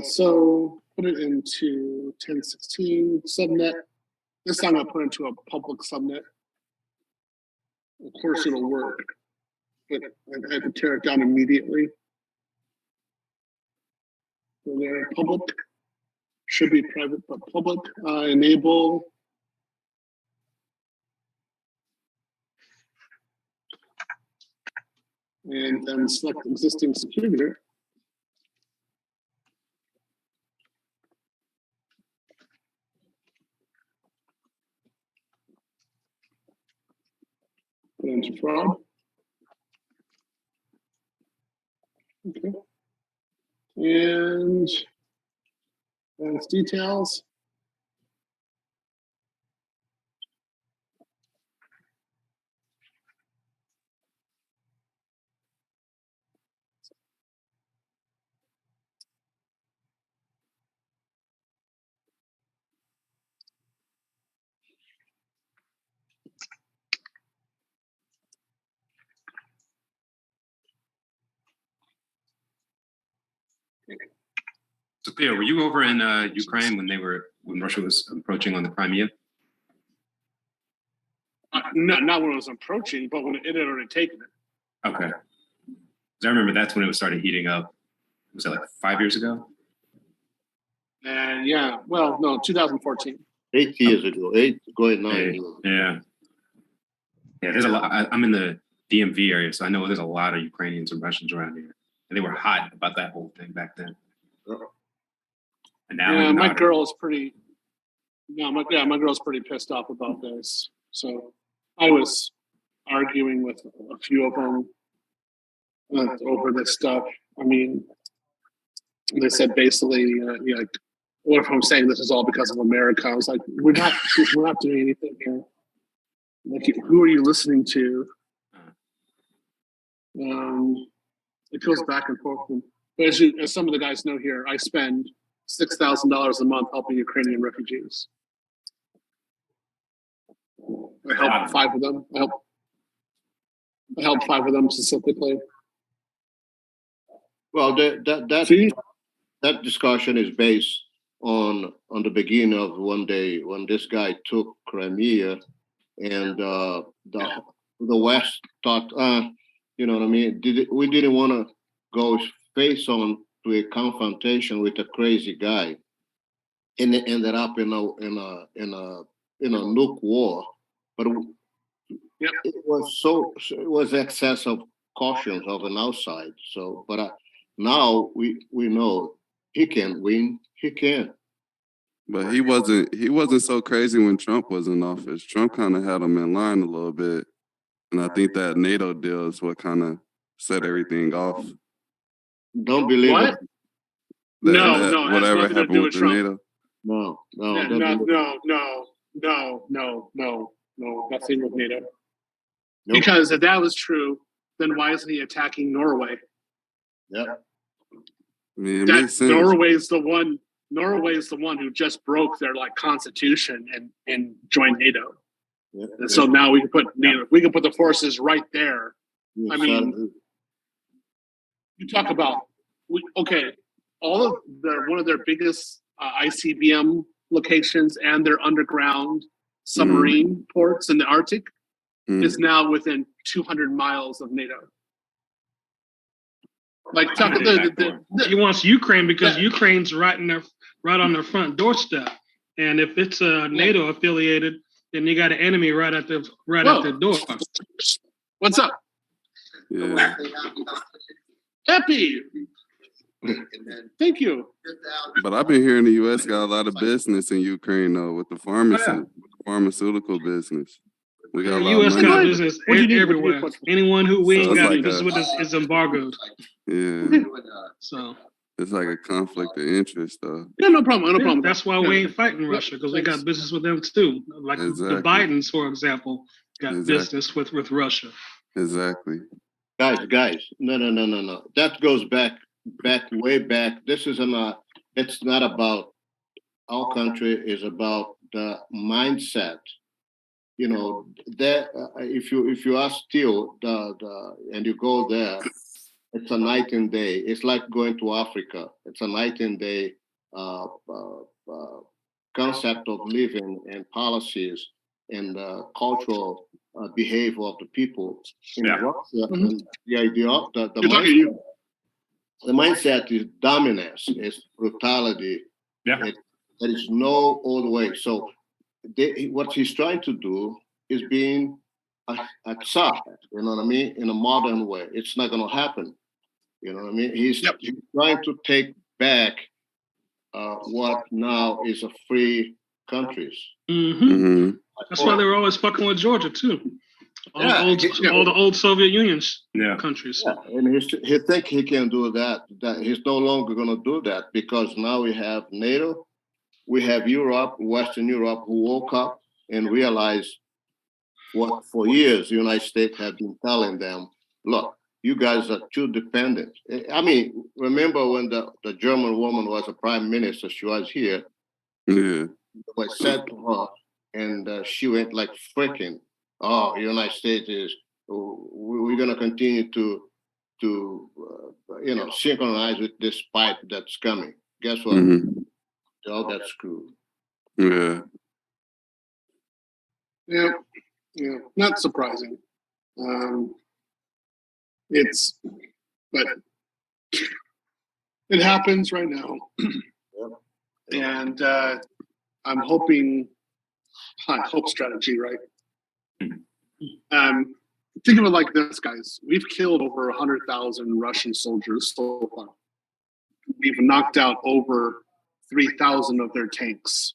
So put it into 1016 subnet. This time I'll put it into a public subnet. Of course it'll work, but I have to tear it down immediately. So there, public. Should be private, but public. Enable. And then select existing security. Put into fraud. Okay. And that's details. So Theo, were you over in Ukraine when Russia was approaching on the Crimea? Not when it was approaching, but when it had already taken it. Okay. 'Cause I remember that's when it started heating up. Was that like 5 years ago? And yeah, well, no, 2014. 8 years ago, going 9 years. Yeah. Yeah, there's a lot. I'm in the DMV area, so I know there's a lot of Ukrainians and Russians around here. And they were hot about that whole thing back then. And now Yeah, they're my not. girl's pretty. No, my girl's pretty pissed off about this. So I was arguing with a few of them over this stuff. I mean, they said basically, like, what if I'm saying this is all because of America? I was like, we're not doing anything here. Like, who are you listening to? It goes back and forth. But as some of the guys know here, I spend $6,000 a month helping Ukrainian refugees. I help 5 of them. I help 5 of them specifically. Well, that discussion is based on the beginning of one day when this guy took Crimea, and the West thought, you know what I mean? We didn't want to go face on to a confrontation with a crazy guy, and it ended up in a nuke war. But it was excess of caution of an outside. So, but now we know he can win. He can. But he wasn't so crazy when Trump was in office. Trump kind of had him in line a little bit. And I think that NATO deal is what kind of set everything off. Don't believe What? it. No, whatever has nothing to happened do with with the Trump. NATO. No. Nothing with NATO. Because if that was true, then why isn't he attacking Norway? Yeah. I mean, it makes sense. Norway's the one who just broke their constitution and joined NATO. Yeah. And so now we can put the forces right there. Yeah, I mean, you talk about all of one of their biggest ICBM locations and their underground submarine ports in the Arctic is now within 200 miles of NATO. Like, he wants Ukraine because Ukraine's right on their front doorstep, and if it's NATO affiliated, then you got an enemy right at the door. What's up? Yeah. Happy. Thank you. But I've been hearing the U.S. got a lot of business in Ukraine though, with the pharmaceutical business. We got a lot U.S. of money. got business everywhere. Anyone who we ain't got business with is embargoed. Yeah. So it's like a conflict of interest though. Yeah, no problem. Yeah, that's why we ain't fighting Russia, because we got business with them too. Like the Bidens, for example, got business with Russia. Exactly. Guys, no. That goes way back. This is it's not about our country, it's about the mindset. You know, that if you ask Theo and you go there, it's a night and day. It's like going to Africa. It's a night and day concept of living and policies and cultural behavior of the people in Russia. And the idea of the mindset is dominance, is brutality. Yeah. There is no old way. So what he's trying to do is being a Tsar, you know what I mean, in a modern way. It's not going to happen. You know what I mean? He's trying to take back what now is a free countries. That's why they were always fucking with Georgia too. All the old Soviet Union countries. Yeah, and he think he can do that. That he's no longer going to do that because now we have NATO, we have Europe, Western Europe, who woke up and realized what for years the United States have been telling them. Look, you guys are too dependent. I mean, remember when the German woman was a prime minister? She was here. Yeah. What said to her, and she went like freaking. Oh, the United States is. We're going to continue to to synchronize with this pipe that's coming. Guess what? Mhm. They all got screwed. Yeah. Yeah, not surprising. But it happens right now, and I'm hoping. Hope strategy, right? Think of it like this, guys. We've killed over 100,000 Russian soldiers so far. We've knocked out over 3,000 of their tanks.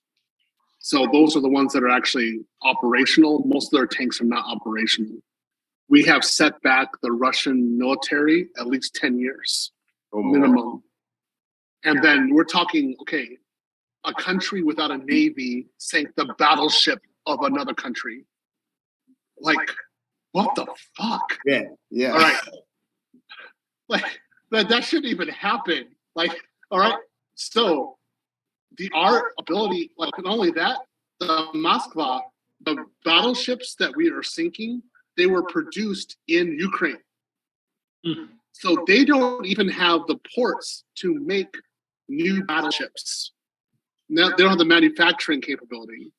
So those are the ones that are actually operational. Most of their tanks are not operational. We have set back the Russian military at least 10 years minimum. And then we're talking, okay, a country without a navy sank the battleship of another country. Like, what the fuck? Yeah. All right. Like, that shouldn't even happen. Like, all right. So, our ability, like, not only that, the Moskva, the battleships that we are sinking, they were produced in Ukraine. So they don't even have the ports to make new battleships. Now, they don't have the manufacturing capability.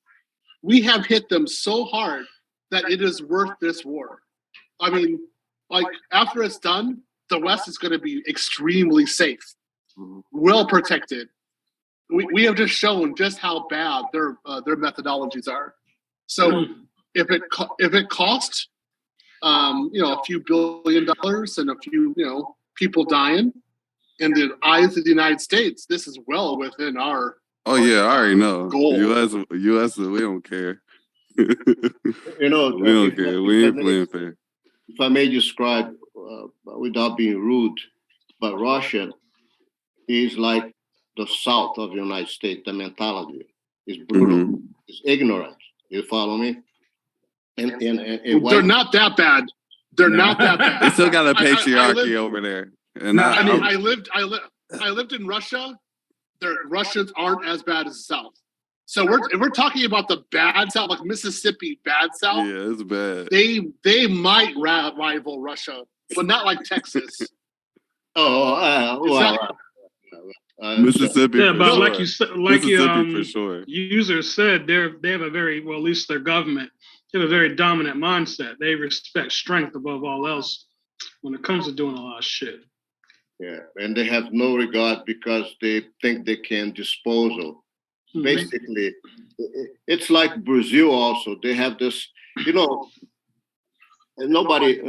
We have hit them so hard that it is worth this war. I mean, like, after it's done, the West is going to be extremely safe, well protected. We have just shown just how bad their methodologies are. So if it cost a few $1 billion and a few people dying, in the eyes of the United States, this is well within our. Oh yeah, I already know. Goal. US, we don't care. we You know, don't care. We ain't playing fair. if I may describe, without being rude, but Russia is like the South of the United States. The mentality is brutal. It's ignorant. You follow me? And They're not that bad. They're not that bad. They still got a I patriarchy lived- over there. And I lived in Russia. The Russians aren't as bad as the South. So if we're talking about the bad South, like Mississippi, bad South. Yeah, it's bad. They might rival Russia, but not like Texas. Mississippi. Yeah, for but sure. like you said, like Mississippi for sure. user said, they have a very, well, at least their government, they have a very dominant mindset. They respect strength above all else when it comes to doing a lot of shit. Yeah, and they have no regard because they think they can dispose of. Basically, it's like Brazil also. They have this, nobody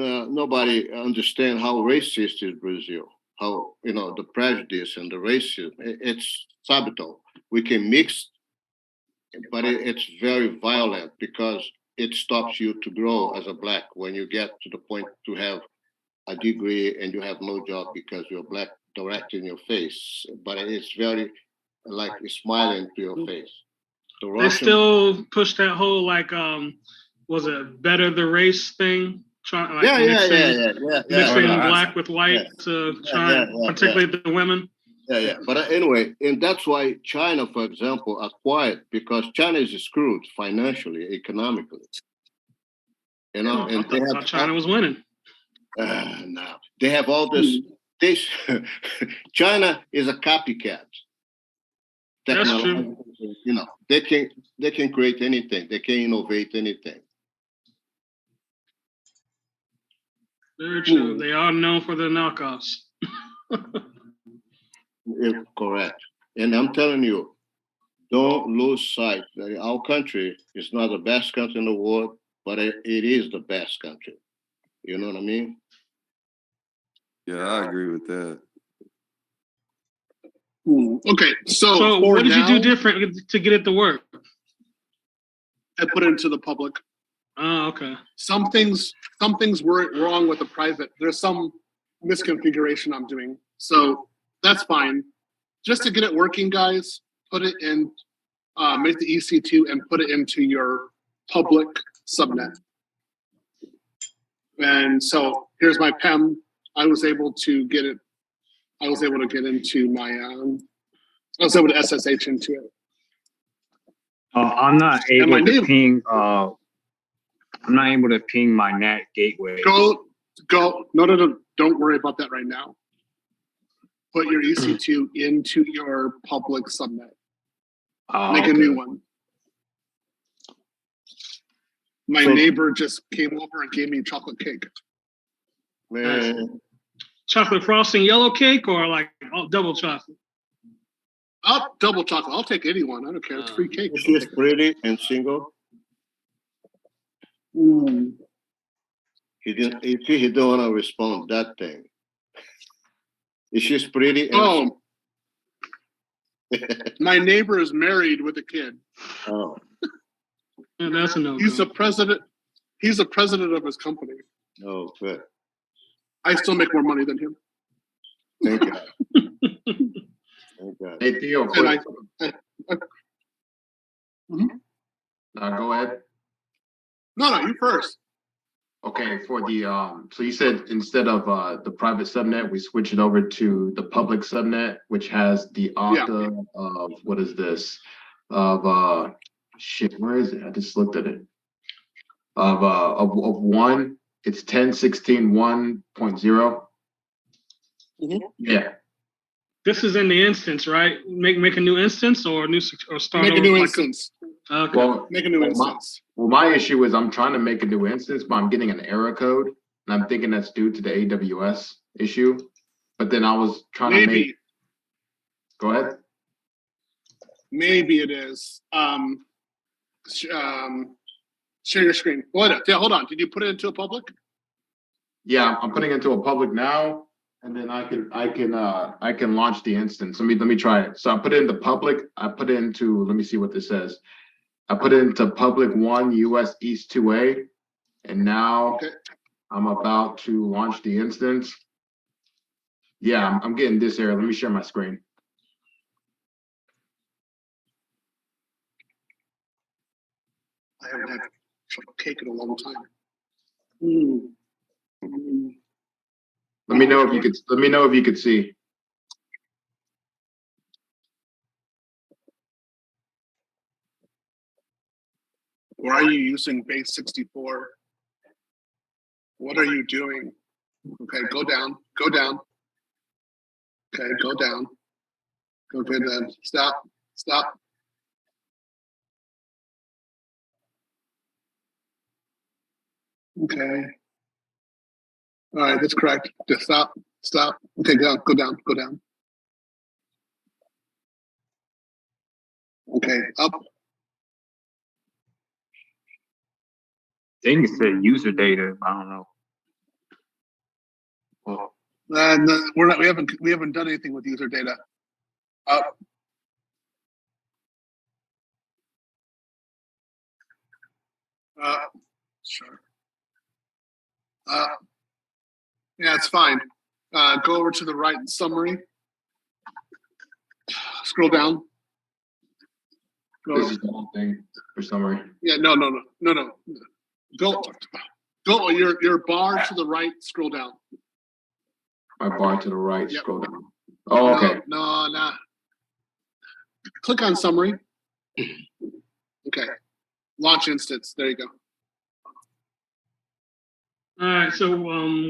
understand how racist is Brazil. How, the prejudice and the racism, it's subtle. We can mix, but it's very violent because it stops you to grow as a black when you get to the point to have a degree and you have no job because you're black direct in your face. But it's very like smiling to your face. They still push that whole was it better the race thing? Mixing black with white to try and particularly the women. Yeah. But anyway, and that's why China, for example, are quiet because China is screwed financially, economically. And I thought China was winning. No, they have all this. China is a copycat. That's true. They can create anything. They can innovate anything. Very true. They are known for their knockoffs. Yeah, correct. And I'm telling you, don't lose sight that our country is not the best country in the world, but it is the best country. You know what I mean? Yeah, I agree with that. Okay, so what did you do different to get it to work? I put it into the public. Oh, okay. Some things weren't wrong with the private. There's some misconfiguration I'm doing, so that's fine. Just to get it working, guys, put it in, make the EC2 and put it into your public subnet. And so here's my PEM. I was able to get it. I was able to get into my. I was able to SSH into it. I'm not able to ping. I'm not able to ping my NAT gateway. Go Go. No. Don't worry about that right now. Put your EC2 into your public subnet. Oh, Make a okay. new one. My neighbor just came over and gave me chocolate cake. Man, Chocolate frosting yellow cake or like double chocolate? I'll double chocolate. I'll take anyone. I don't care. It's free cake. she's pretty and single. Mm. He didn't. He don't want to respond that thing. Is she's pretty? And Oh, my neighbor is married with a kid. Oh, Yeah, that's a no. He's the president. He's the president of his company. oh, good. I still make more money than him. Thank God. Thank God. Hey Theo, And I, go ahead. no, you first. Okay, for the so you said instead of the private subnet, we switch it over to the public subnet, which has the Okta of what is this? Of shit, where is it? I just looked at it. Of one, it's 10.16.1.0. Yeah. This is in the instance, right? Make a new instance or start Make a over, new like instance. Okay. Well, Make a new instance. my issue is I'm trying to make a new instance, but I'm getting an error code, and I'm thinking that's due to the AWS issue. But then I was trying to make. Go ahead. Maybe it is. Share your screen. Hold on. Did you put it into a public? Yeah, I'm putting it into a public now, and then I can launch the instance. Let me try it. So I put it into public. I put it into. Let me see what this says. I put it into public 1 US East 2A, and now I'm about to launch the instance. Yeah, I'm getting this error. Let me share my screen. I haven't had chocolate cake in a long time. Let me know if you could. Let me know if you could see. Why are you using base 64? What are you doing? Okay, go down. Go down. Okay, go down. Go good then. Stop. Stop. Okay. All right, that's correct. Just stop. Stop. Okay, go down. Go down. Go down. Okay, up. I think it said user data. I don't know. No, we're not. We haven't done anything with user data. Up. Sure. Yeah, it's fine. Go over to the right in summary. Scroll down. This is the whole thing for summary. Yeah, no. Go your bar to the right, scroll down. My bar to the right, scroll down. Oh, okay. No. Click on summary. Okay. Launch instance. There you go. All right, so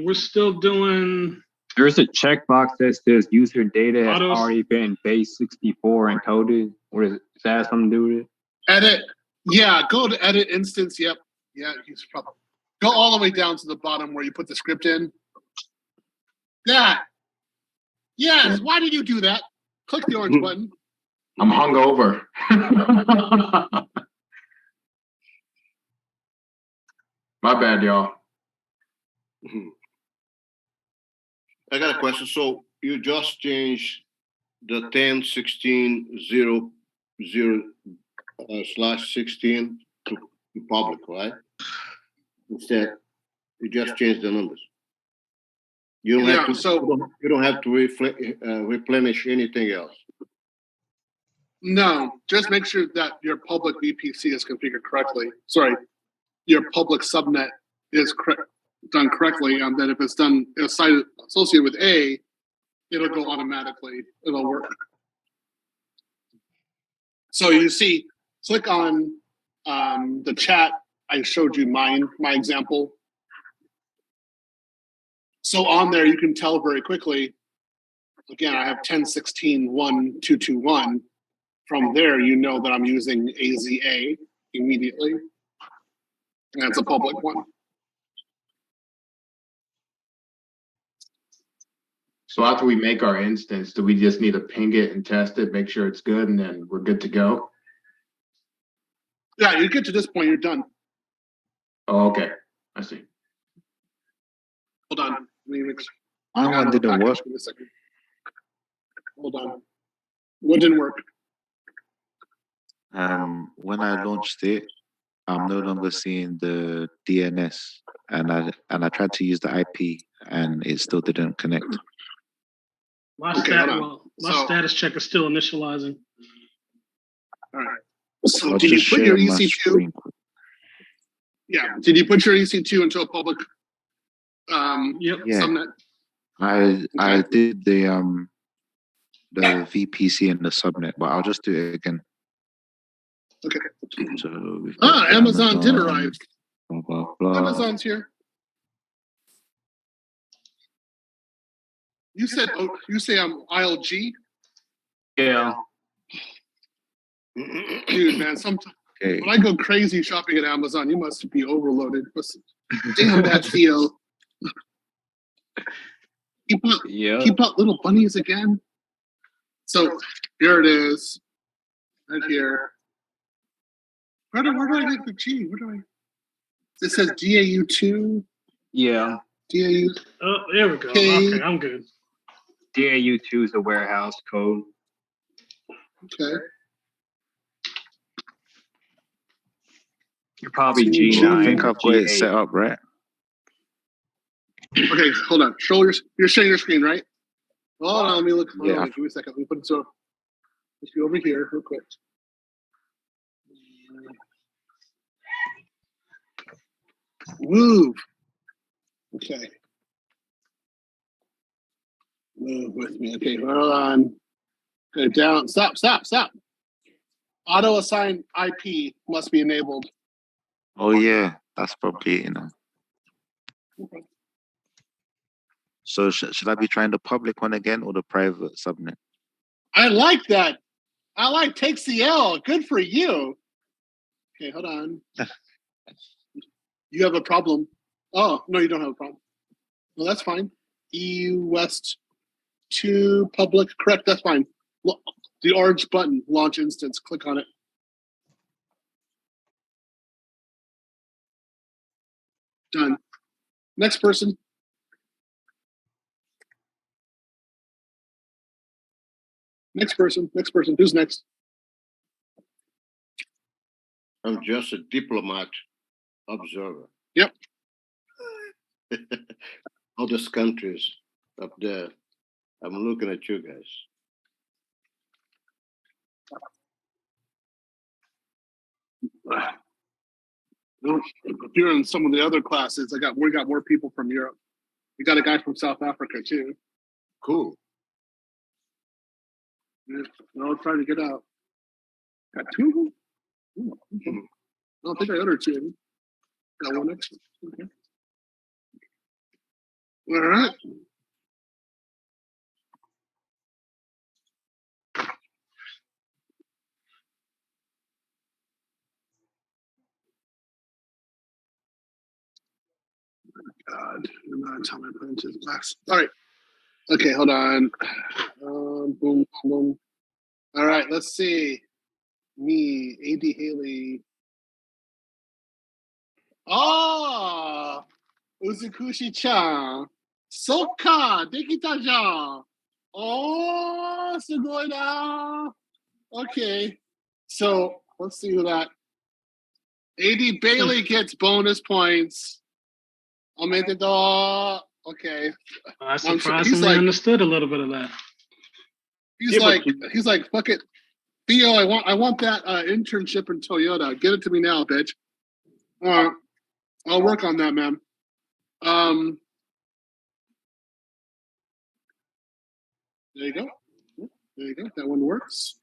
we're still doing. There's a checkbox that says user data has Autos. already been base 64 encoded. What is it? Does that have something to do with it? Edit. Yeah, go to edit instance. Yep. Yeah, he's probably go all the way down to the bottom where you put the script in. That. Yes. Why did you do that? Click the orange button. I'm hungover. My bad, y'all. I got a question. So you just changed the 10.16.0/16 to public, right? Instead, you just changed the numbers. You don't have to. You don't have to replenish anything else. No, just make sure that your public VPC is configured correctly. Sorry, your public subnet is done correctly. That if it's done associated with A, it'll go automatically. It'll work. So you see, click on the chat. I showed you my example. So on there, you can tell very quickly. Again, I have 10.16.1.2.2.1. From there, you know that I'm using AZA immediately. And it's a public one. So after we make our instance, do we just need to ping it and test it, make sure it's good, and then we're good to go? Yeah, you get to this point, you're done. Oh, okay. I see. Hold on. Let me mix. My one didn't work. Give me a second. Hold on. What didn't work? When I launched it, I'm no longer seeing the DNS, and I tried to use the IP, and it still didn't connect. My, Okay, hold on. my So- status check is still initializing. All right. So I'll did you just put your share my EC2? screen. Yeah. Did you put your EC2 into a public Yep. Yeah. subnet? I did the VPC and the subnet, but I'll just do it again. Okay. So we've got Amazon did arrive. Blah, blah, blah. Amazon's here. You said you say I'm ILG? Yeah. Dude, man, sometimes Okay. when I go crazy shopping at Amazon, you must be overloaded. Damn that Theo. He bought little bunnies again. So here it is. Right here. Where do I get the G? Where do I? It says DAU2. Yeah. DAU. Oh, there we go. Okay. Okay, I'm good. DAU2 is the warehouse code. Okay. You're probably I G9. think I've got it G8. set up, right? Okay, hold on. You're sharing your screen, right? Hold on, let me look. Hold Yeah. on, give me a second. Let me put it so. Let's go over here real quick. Move. Okay. Move with me. Okay, hold on. Okay, down. Stop. Auto assign IP must be enabled. Oh yeah, that's probably Okay. So should I be trying the public one again or the private subnet? I like that. I like takes the L. Good for you. Okay, hold on. You have a problem. Oh, no, you don't have a problem. Well, that's fine. EU West 2 public, correct, that's fine. The orange button, launch instance, click on it. Done. Next person. Next person. Who's next? I'm just a diplomat observer. Yep. All those countries up there. I'm looking at you guys. If you're in some of the other classes, we got more people from Europe. We got a guy from South Africa too. Cool. Yeah, they're all trying to get out. Got two of them? Ooh, okay. I don't think I ordered two of them. Got one extra. Okay. All right. God, the amount of time I put into this class. All right. Okay, hold on. Boom, boom. All right, let's see. Me, AD Haley. Oh, Uzukushi-chan. Soka, dekita jan. Oh, sugoi na. Okay. So let's see who that. AD Bailey gets bonus points. Omedetou. Okay. I I'm sure- surprisingly he's like- understood a little bit of that. He's like, fuck it. Theo, I want that internship in Toyota. Get it to me now, bitch. All right. I'll work on that, man. There you go. There you go. That one works.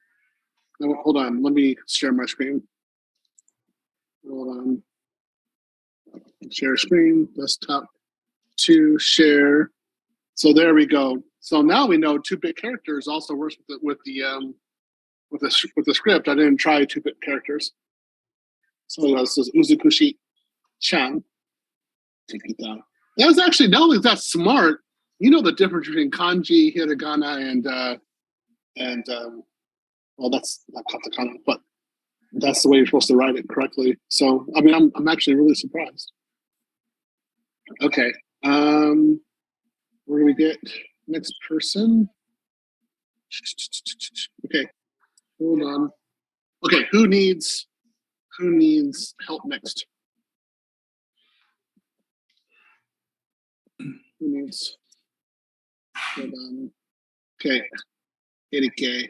Now, hold on. Let me share my screen. Hold on. Share screen. Desktop. To share. So there we go. So now we know 2-bit characters also works with the script. I didn't try 2-bit characters. So this is Uzukushi Chan. Take it down. That was actually not only that smart. You know the difference between kanji, hiragana, and well, that's not katakana, but that's the way you're supposed to write it correctly. So I mean, I'm actually really surprised. Okay. Where do we get next person? Okay, hold on. Okay, who needs help next? Who needs? Hold on. Okay, 80K.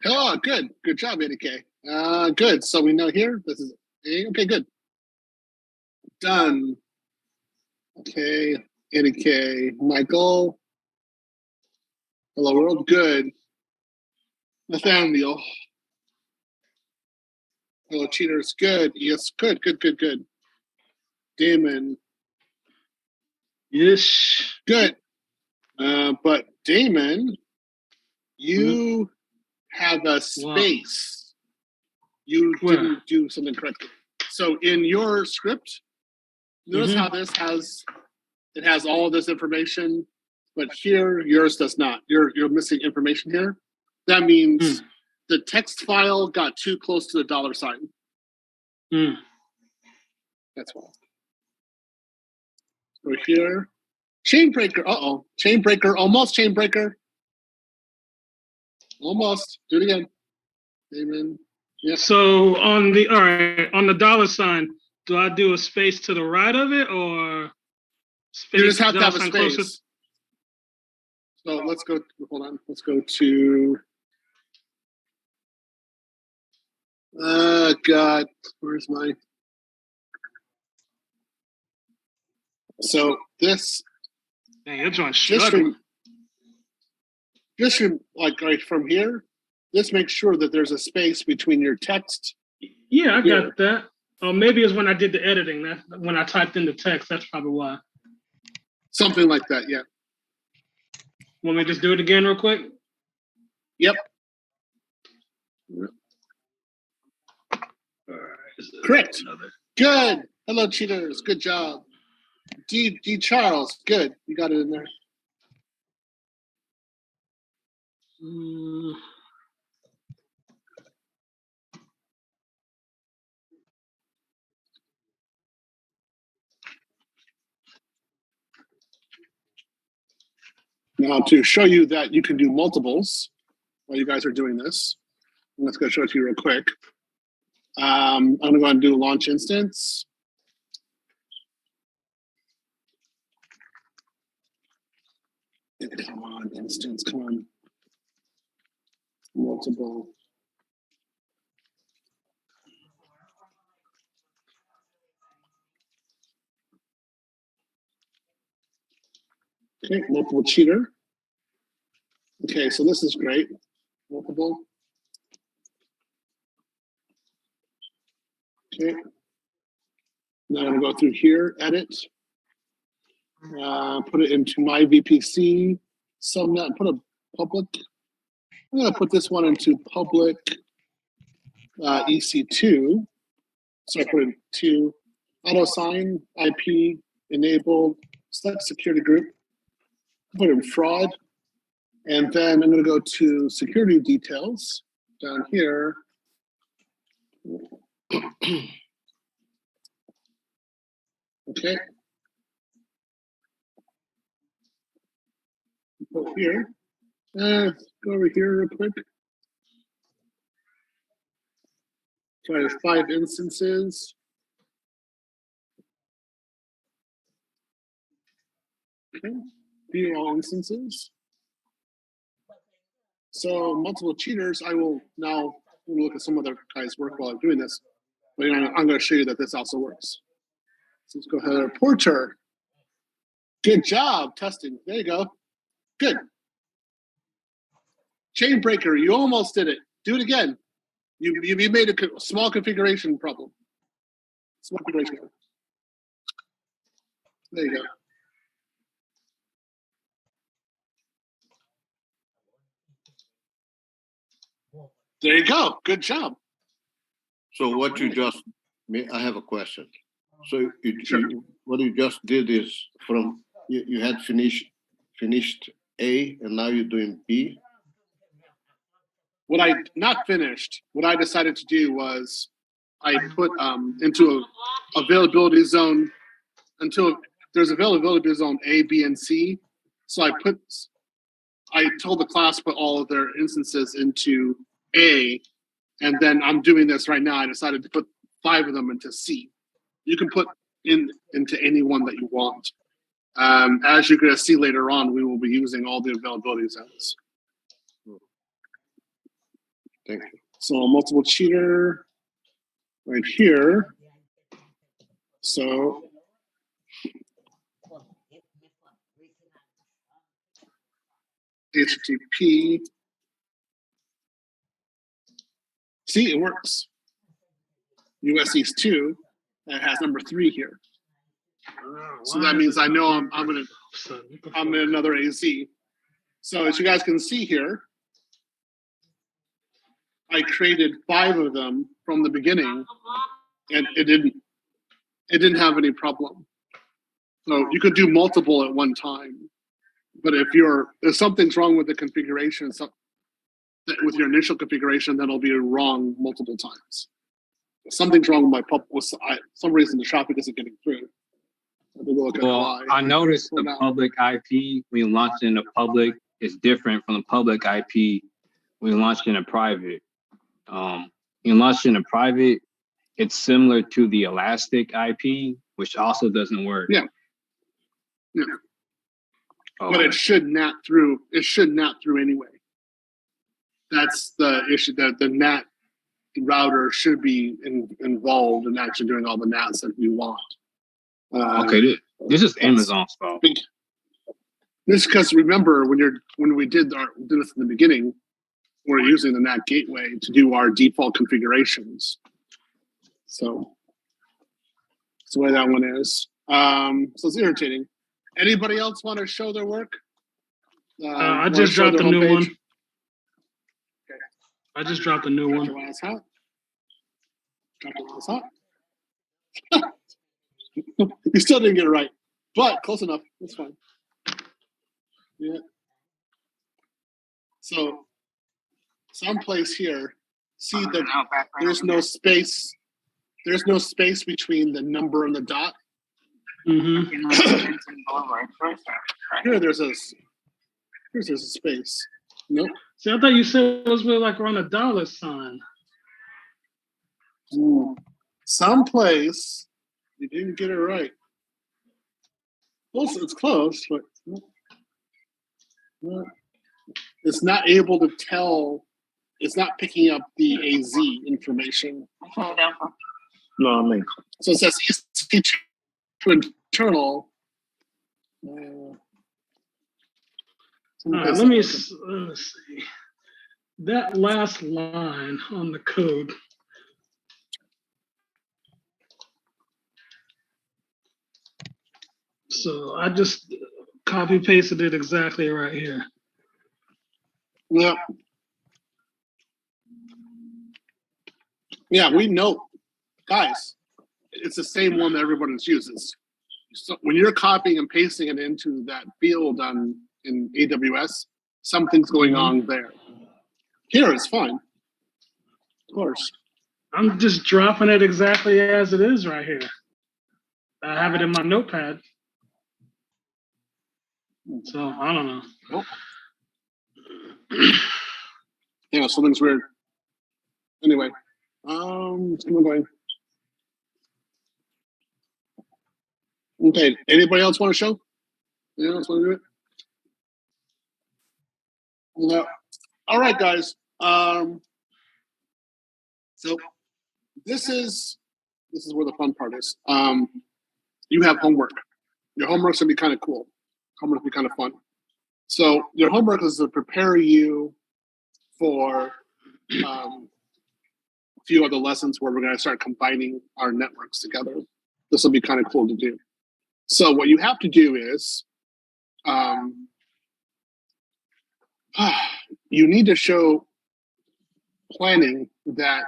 Oh, good job, 80K. Good. So we know here. This is okay. Good. Done. Okay, 80K. Michael. Hello world. Good. Nathaniel. Hello cheaters. Good. Yes. Good. Damon. Yes. Good. But Damon, you have a space. You didn't do something correctly. So in your script, notice how this has all this information, but here yours does not. You're missing information here. That means the text file got too close to the dollar sign. That's why. We're here. Chain breaker. Chain breaker. Almost chain breaker. Almost. Do it again. Amen. Yep. So on the dollar sign, do I do a space to the right of it or space? You just have to have a $sign space. closer? So let's go. Hold on. Let's go to. God, where's my? So this. Dang, you're doing Just from like right from here, this makes sure that there's a space between your text. Yeah, I got that. Or maybe it's when I did the editing. That when I typed in the text. That's probably why. Something like that. Yeah. Want me to just do it again real quick? Yep. Correct. Good. Hello, cheaters. Good job. D Charles. Good. You got it in there. Now, to show you that you can do multiples while you guys are doing this, I'm just going to show it to you real quick. I'm going to go and do launch instance. Come on, instance, come on. Multiple. Okay, multiple cheater. Okay, so this is great. Multiple. Okay. Now I'm going to go through here, edit. Put it into my VPC. Subnet, put a public. I'm going to put this one into public EC2. So I put in 2. Auto sign, IP enabled, select security group. Put in fraud. And then I'm going to go to security details down here. Okay. Go here. Go over here real quick. So I have 5 instances. Okay. View all instances. So multiple cheaters, I will now look at some other guys' work while I'm doing this. But I'm going to show you that this also works. So let's go ahead. Porter. Good job testing. There you go. Good. Chain breaker, you almost did it. Do it again. You made a small configuration problem. Small configuration. There you go. There you go. Good job. So what you just, I have a question. So what you just did is from, you had finished A and now you're doing B? What I not finished, what I decided to do was I put into a availability zone until there's availability zone A, B, and C. So I told the class put all of their instances into A, and then I'm doing this right now. I decided to put 5 of them into C. You can put into any one that you want. As you're going to see later on, we will be using all the availability zones. Thank you. So a multiple cheater right here. So HTTP. See, it works. US East 2, and it has number 3 here. So that means I know I'm in another AZ. So as you guys can see here, I created 5 of them from the beginning, and it didn't have any problem. So you could do multiple at one time, but if something's wrong with the configuration, with your initial configuration, then it'll be wrong multiple times. If something's wrong with some reason the traffic isn't getting through. Well, I noticed the public IP when you launch in the public is different from the public IP when you launch in a private. You launch in a private, it's similar to the Elastic IP, which also doesn't work. Yeah. But it should NAT through. It should NAT through anyway. That's the issue. That the NAT router should be involved in actually doing all the NATs that we want. Okay, this is Amazon's fault. This because remember when we did this in the beginning, we're using the NAT gateway to do our default configurations. So that's the way that one is. So it's irritating. Anybody else want to show their work? I just dropped a new one. Okay. I just dropped a new one. Drop it hot. You still didn't get it right, but close enough. That's fine. Yeah. So someplace here, see that there's no space. There's no space between the number and the dot. Mm-hmm. Here's a space. Nope. See, I thought you said it was with like around a $sign. Someplace you didn't get it right. It's close, but it's not able to tell. It's not picking up the AZ information. No, I mean. So it says EC2 internal. Let me see. That last line on the code. So I just copy pasted it exactly right here. Yep. Yeah, we know, guys. It's the same one that everybody uses. So when you're copying and pasting it into that field in AWS, something's going on there. Here it's fine, of course. I'm just dropping it exactly as it is right here. I have it in my notepad. So I don't know. Nope. Yeah, something's weird. Anyway, I'm going. Okay, anybody else want to show? Anyone else want to do it? No. All right, guys. So this is where the fun part is. You have homework. Your homework's gonna be kind of cool. Homework will be kind of fun. So your homework is to prepare you for a few other lessons where we're going to start combining our networks together. This will be kind of cool to do. So what you have to do is you need to show planning that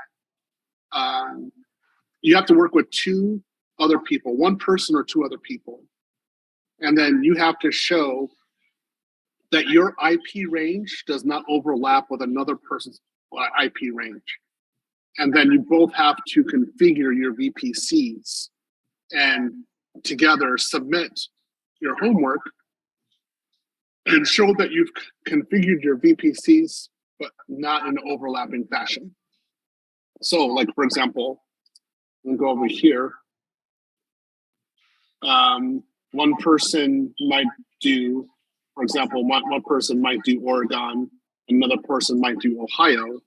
you have to work with two other people, one person or two other people. And then you have to show that your IP range does not overlap with another person's IP range. And then you both have to configure your VPCs and together submit your homework and show that you've configured your VPCs, but not in an overlapping fashion. So like, for example, we'll go over here. One person might do, for example, one person might do Oregon, another person might do Ohio.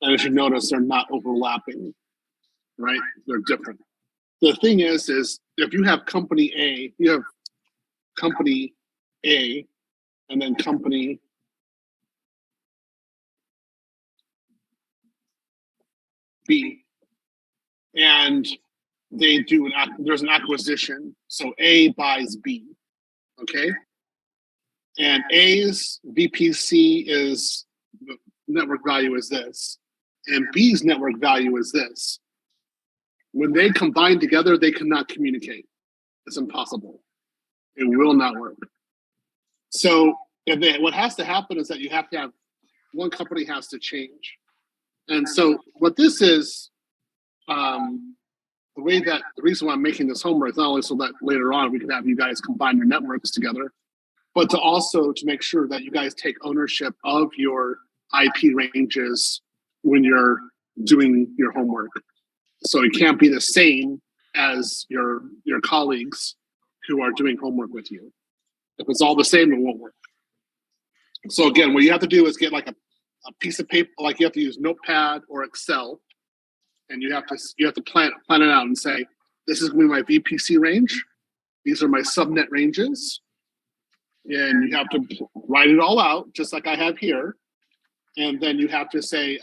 And as you notice, they're not overlapping, right? They're different. The thing is if you have company A, you have company A, and then company B, and they do there's an acquisition. So A buys B, okay? And A's VPC is, the network value is this, and B's network value is this. When they combine together, they cannot communicate. It's impossible. It will not work. So what has to happen is that you have to have, one company has to change. And so what this is, the reason why I'm making this homework is not only so that later on we can have you guys combine your networks together, but to also to make sure that you guys take ownership of your IP ranges when you're doing your homework. So it can't be the same as your colleagues who are doing homework with you. If it's all the same, it won't work. So again, what you have to do is get like a piece of paper, like you have to use Notepad or Excel, and you have to plan it out and say, this is going to be my VPC range. These are my subnet ranges. And you have to write it all out, just like I have here. And then you have to say,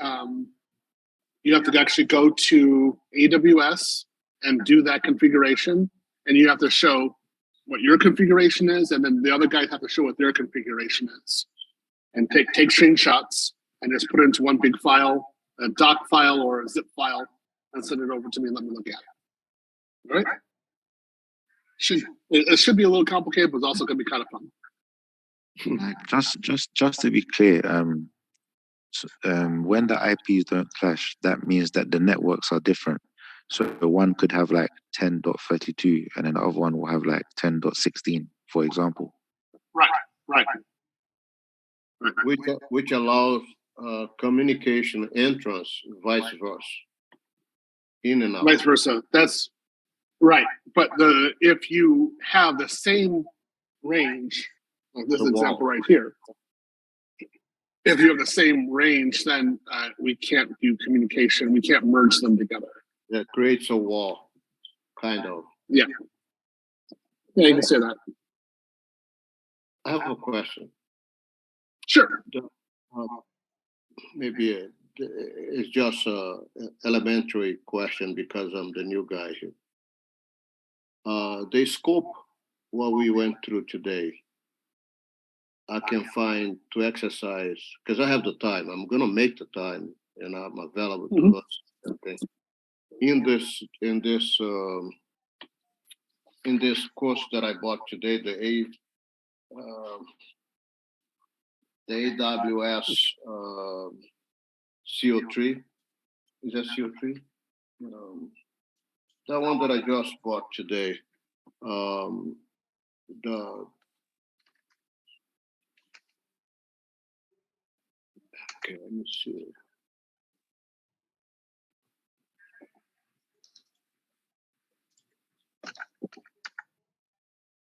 you have to actually go to AWS and do that configuration. And you have to show what your configuration is. And then the other guys have to show what their configuration is. And take screenshots and just put it into one big file, a doc file or a zip file, and send it over to me and let me look at it. All right? It should be a little complicated, but it's also going to be kind of fun. Just to be clear, when the IPs don't clash, that means that the networks are different. So one could have like 10.32 and then the other one will have like 10.16, for example. Right. Which allows communication entrance, vice versa. In and out. Vice versa. That's right. But if you have the same range, like this example right here, if you have the same range, then we can't do communication. We can't merge them together. That creates a wall, kind of. Yeah. Yeah, you can say that. I have a question. Sure. Maybe it's just an elementary question because I'm the new guy here. The scope what we went through today, I can find to exercise because I have the time. I'm gonna make the time and I'm available to us. Okay. In this course that I bought today, the AWS CO3, is that CO3? That one that I just bought today. Okay, let me see.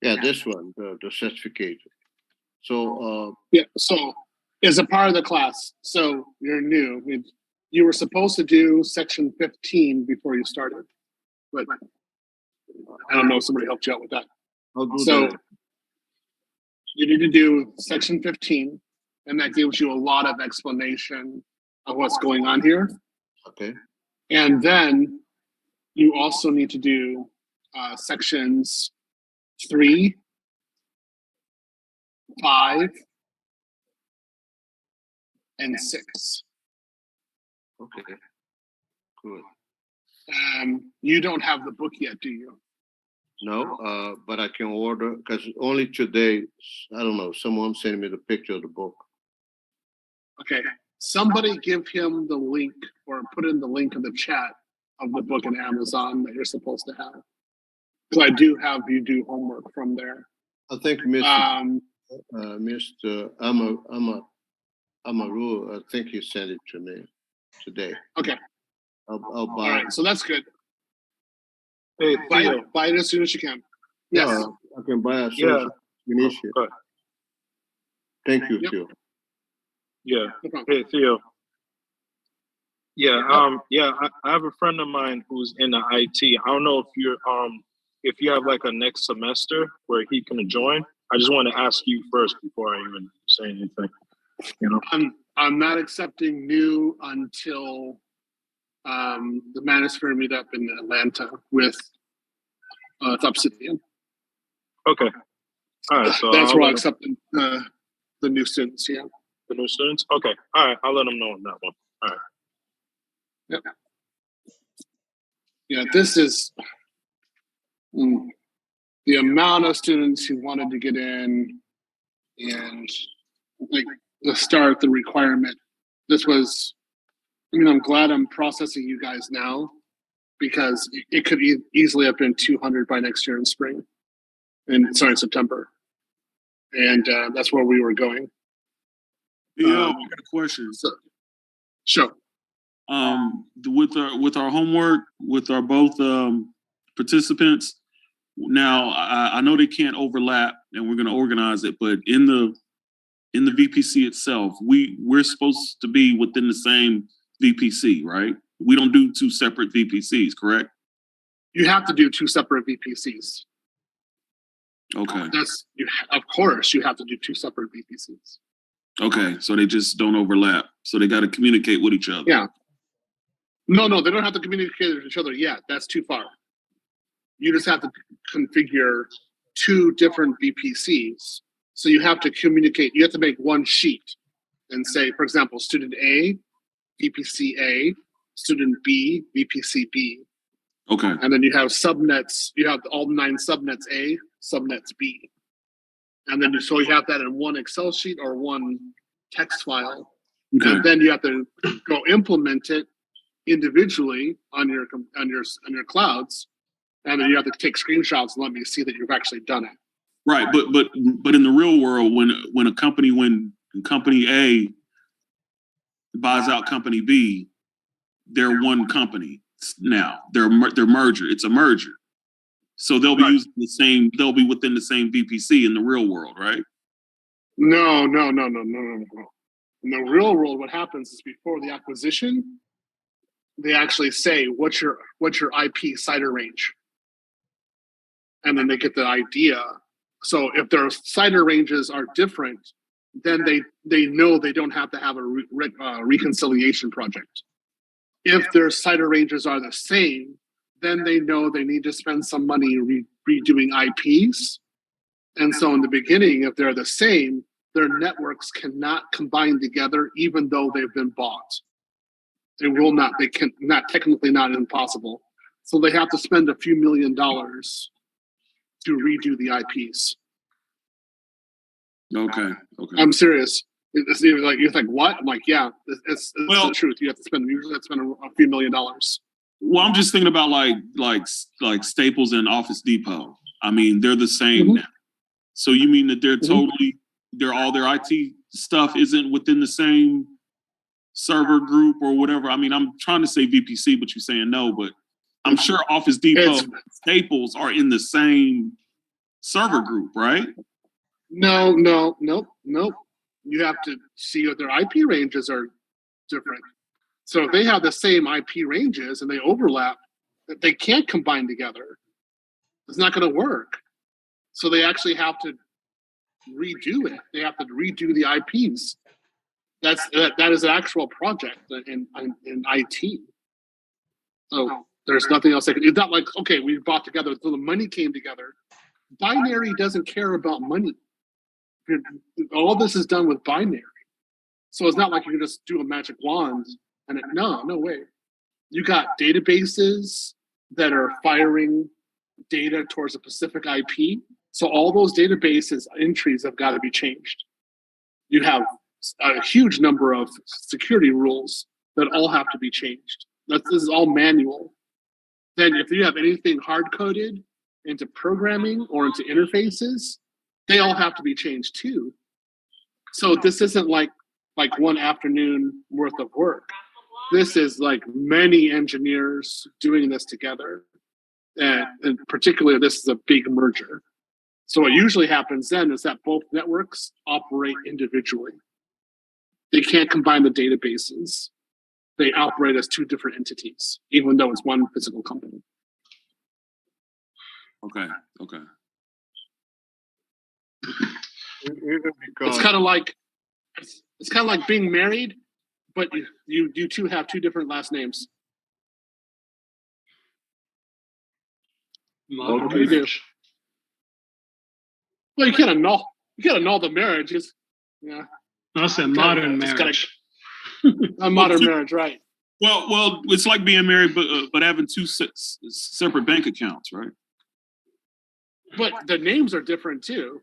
Yeah, this one, the certificate. So yeah, so as a part of the class, so you're new. You were supposed to do section 15 before you started, but I don't know if somebody helped you out with that. So you need to do section 15, and that gives you a lot of explanation of what's going on here. Okay. And then you also need to do sections 3, 5, and 6. Okay. Good. You don't have the book yet, do you? No, but I can order, because only today, I don't know, someone sent me the picture of the book. Okay. Somebody give him the link or put in the link in the chat of the book in Amazon that you're supposed to have. Because I do have you do homework from there. I think Mr. Amaru, I think he sent it to me today. Okay. I'll All buy right. it. So that's good. Hey, Buy Theo. it. Buy it as soon as you can. Yes. No, I can buy it as soon as Yeah. I finish it. Good. Thank you, Yep. Theo. Yeah. No problem. Hey, Theo. Yeah. I have a friend of mine who's in the IT. I don't know if you have like a next semester where he can join. I just want to ask you first before I even say anything. You know. I'm not accepting new until the Manosphere meetup in Atlanta with Obsidian. Okay. All right. So That's I'll where I let him- accept the new students. Yeah. the new students. Okay. All right. I'll let them know on that one. All right. Yep. Yeah. This is the amount of students who wanted to get in, and like the start, the requirement. This was. I mean, I'm glad I'm processing you guys now, because it could easily have been 200 by next year in spring, September, and that's where we were going. Yeah, I got a question. Sure. With our homework, with our both participants. Now, I know they can't overlap, and we're going to organize it. But in the VPC itself, we're supposed to be within the same VPC, right? We don't do two separate VPCs, correct? You have to do two separate VPCs. Okay. Of course, you have to do two separate VPCs. Okay, so they just don't overlap. So they got to communicate with each other. Yeah. No, they don't have to communicate with each other yet. That's too far. You just have to configure two different VPCs. So you have to communicate. You have to make one sheet and say, for example, student A, VPC A, student B, VPC B. Okay. And then you have subnets. You have all 9 subnets A, subnets B. And then so you have that in one Excel sheet or one text file. Okay. And then you have to go implement it individually on your clouds. And then you have to take screenshots and let me see that you've actually done it. Right, but in the real world, when company A buys out company B, they're one company now. They're merger. It's a merger. So they'll be using the same. They'll be within the same VPC in the real world, right? No. In the real world, what happens is before the acquisition, they actually say what's your IP CIDR range, and then they get the idea. So if their CIDR ranges are different, then they know they don't have to have a reconciliation project. If their CIDR ranges are the same, then they know they need to spend some money redoing IPs. And so in the beginning, if they're the same, their networks cannot combine together, even though they've been bought. They will not. They can not, technically not impossible. So they have to spend a few $1 million to redo the IPs. Okay. I'm serious. It's like you're like, what? I'm like, yeah, it's the truth. You have to spend a few $1 million. Well, I'm just thinking about like Staples and Office Depot. I mean, they're the same now. So you mean that they're all their IT stuff isn't within the same server group or whatever? I mean, I'm trying to say VPC, but you're saying no, but I'm sure Office Depot, Staples are in the same server group, right? No. You have to see what their IP ranges are different. So if they have the same IP ranges and they overlap, they can't combine together. It's not going to work. So they actually have to redo it. They have to redo the IPs. That is an actual project in IT. So there's nothing else. It's not like, okay, we bought together, so the money came together. Binary doesn't care about money. All this is done with binary. So it's not like you can just do a magic wand No way. You got databases that are firing data towards a specific IP. So all those databases entries have got to be changed. You have a huge number of security rules that all have to be changed. This is all manual. Then if you have anything hard-coded into programming or into interfaces, they all have to be changed too. So this isn't like one afternoon worth of work. This is like many engineers doing this together. And particularly, this is a big merger. So what usually happens then is that both networks operate individually. They can't combine the databases. They operate as two different entities, even though it's one physical company. Okay. It's kind of like being married, but you two have two different last names. Modern What do you do? marriage. Well, you can't annul the marriage. Yeah. I said modern It's gotta- marriage. A modern marriage, right? Well, it's like being married, but having two separate bank accounts, right? But the names are different too.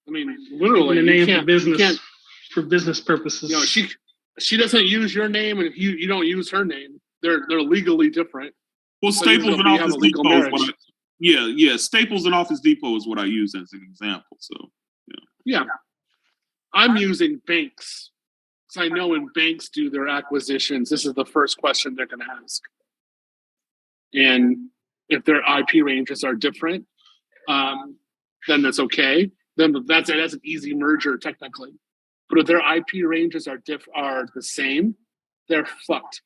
I mean, literally, The you name can't, for business You can't, for business purposes. you know, she doesn't use your name, and you don't use her name. They're legally different. Well, So you Staples have and a Office legal Depot is what marriage. yeah. Staples and Office Depot is what I use as an example. So Yeah, I'm using banks. So I know when banks do their acquisitions, this is the first question they're going to ask. And if their IP ranges are different, then that's okay. Then that's an easy merger technically. But if their IP ranges are the same, they're fucked.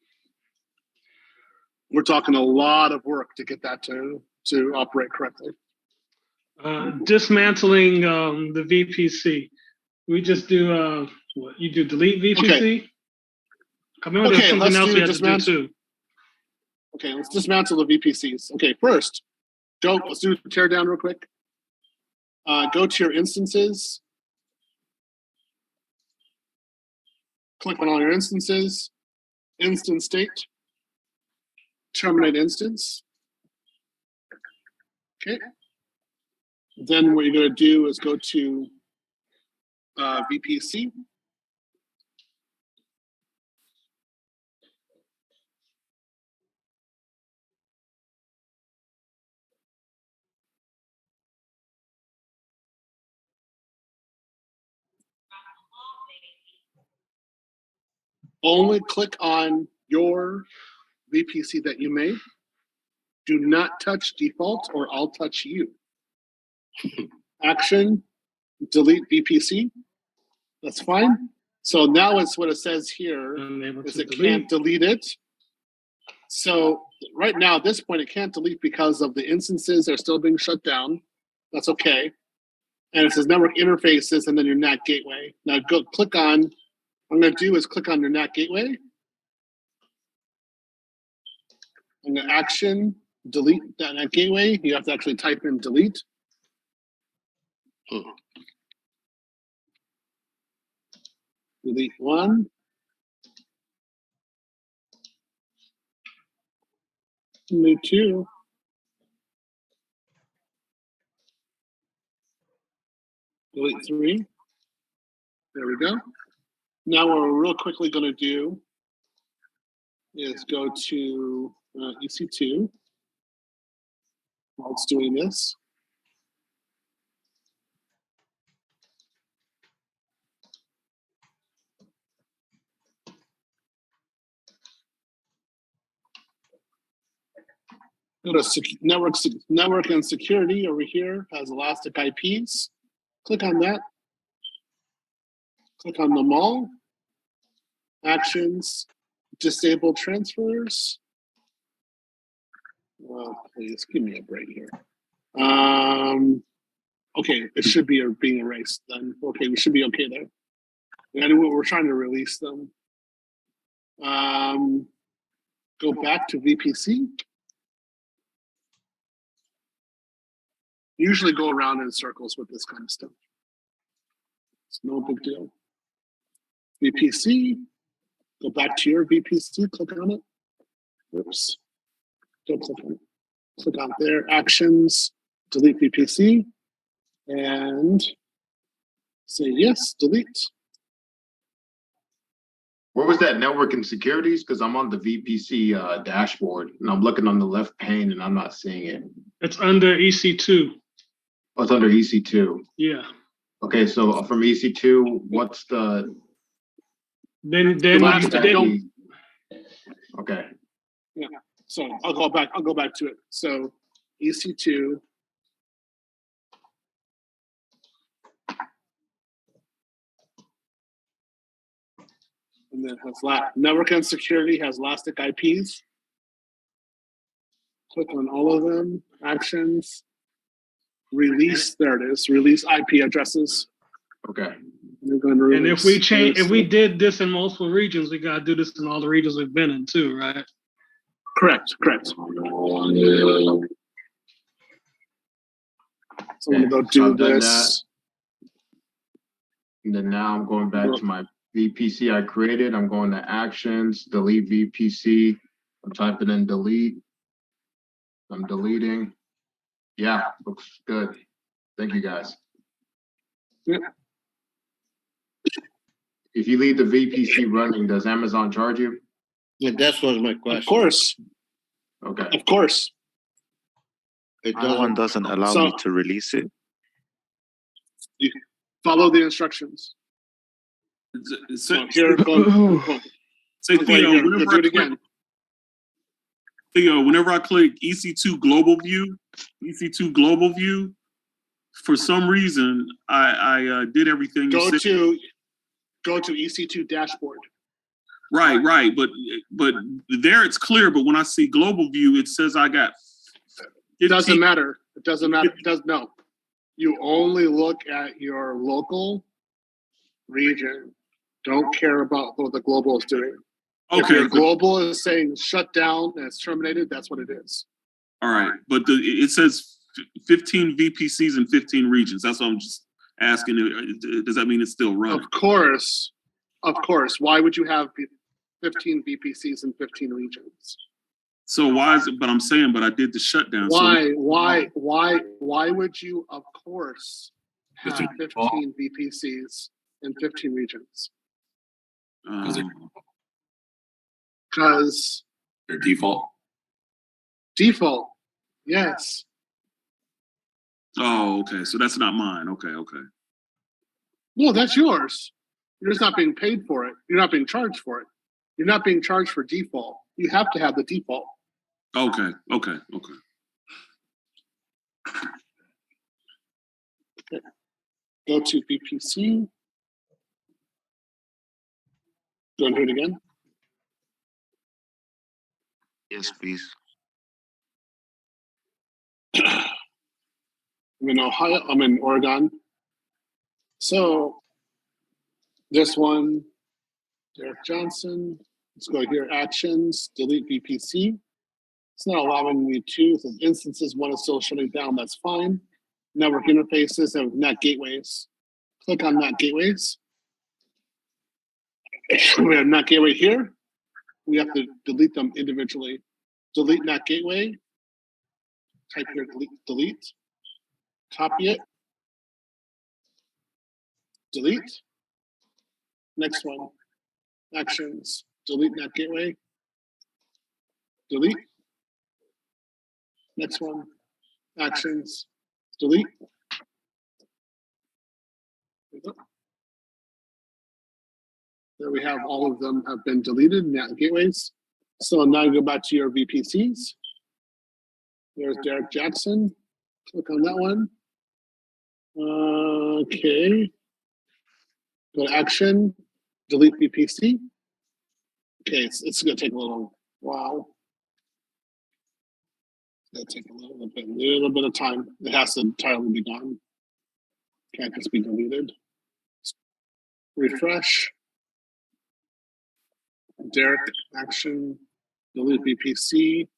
We're talking a lot of work to get that to operate correctly. Dismantling the VPC. We just do what you do? Delete VPC. Come on, there's something else we have to do too. Okay, let's dismantle the VPCs. Okay, first, let's do tear down real quick. Go to your instances. Click on all your instances. Instance state. Terminate instance. Okay. Then what you're going to do is go to VPC. Only click on your VPC that you made. Do not touch default or I'll touch you. Action, delete VPC. That's fine. So now it's what it says here is it can't delete it. So right now at this point it can't delete because of the instances are still being shut down. That's okay. And it says network interfaces and then your NAT gateway. Now go click on, what I'm going to do is click on your NAT gateway. I'm going to action, delete that NAT gateway. You have to actually type in delete. Delete one. Delete two. Delete three. There we go. Now what we're real quickly going to do is go to EC2 while it's doing this. Go to network and security over here, has elastic IPs. Click on that. Click on them all. Actions, disable transfers. Well, please give me a break here. Okay, it should be being erased then. Okay, we should be okay there. And we're trying to release them. Go back to VPC. Usually go around in circles with this kind of stuff. It's no big deal. VPC, Go back to your VPC, click on it. Oops. Don't click on it. Click on there, actions, delete VPC, and say yes, delete. Where was that network and securities? Because I'm on the VPC dashboard and I'm looking on the left pane and I'm not seeing it. It's under EC2. Oh, it's under EC2. Yeah. Okay, so from EC2, what's the Then okay. Yeah. So I'll go back to it. So EC2. And then has network and security has elastic IPs. Click on all of them, actions, release, there it is, release IP addresses. Okay. And if we did this in multiple regions, we gotta do this in all the regions we've been in too, right? Correct. So I'm gonna go do this. And then now I'm going back to my VPC I created. I'm going to actions, delete VPC. I'm typing in delete. I'm deleting. Yeah, looks good. Thank you guys. Yeah. If you leave the VPC running, does Amazon charge you? Yeah, that was my question. Of course. Okay. Of course. That one doesn't allow me to release it. You follow the instructions. Say, Theo, whenever I click EC2 Global View, for some reason, I did everything. Go to EC2 dashboard. Right, but there it's clear. But when I see Global View, it says I got. It doesn't matter. It doesn't matter. It does no. You only look at your local region. Don't care about what the global is doing. Okay. If your global is saying shut down and it's terminated, that's what it is. All right, but it says 15 VPCs in 15 regions. That's what I'm just asking. Does that mean it's still running? Of course. Why would you have 15 VPCs in 15 regions? So why is it? But I'm saying, but I did the shutdown. Why would you, of course, have 15 VPCs in 15 regions? Because their default. Yes. Oh, okay. So that's not mine. Okay. No, that's yours. You're just not being paid for it. You're not being charged for it. You're not being charged for default. You have to have the default. Okay. Go to VPC. Do you want to do it again? Yes, please. I'm in Ohio. I'm in Oregon. So this one, Derek Johnson. Let's go here. Actions. Delete VPC. It's not allowing me to. So instances one is still shutting down. That's fine. Network interfaces and NAT gateways. Click on NAT gateways. We have NAT gateway here. We have to delete them individually. Delete NAT gateway. Type here delete. Copy it. Delete. Next one. Actions. Delete NAT gateway. Delete. Next one. Actions. Delete. There we have all of them have been deleted, NAT gateways. So now you go back to your VPCs. There's Derek Jackson. Click on that one. Okay. Go to action, delete VPC. Okay, it's gonna take a little while. It's gonna take a little bit of time. It has to entirely be gone. Can't just be deleted. Refresh. Derek, action, delete VPC.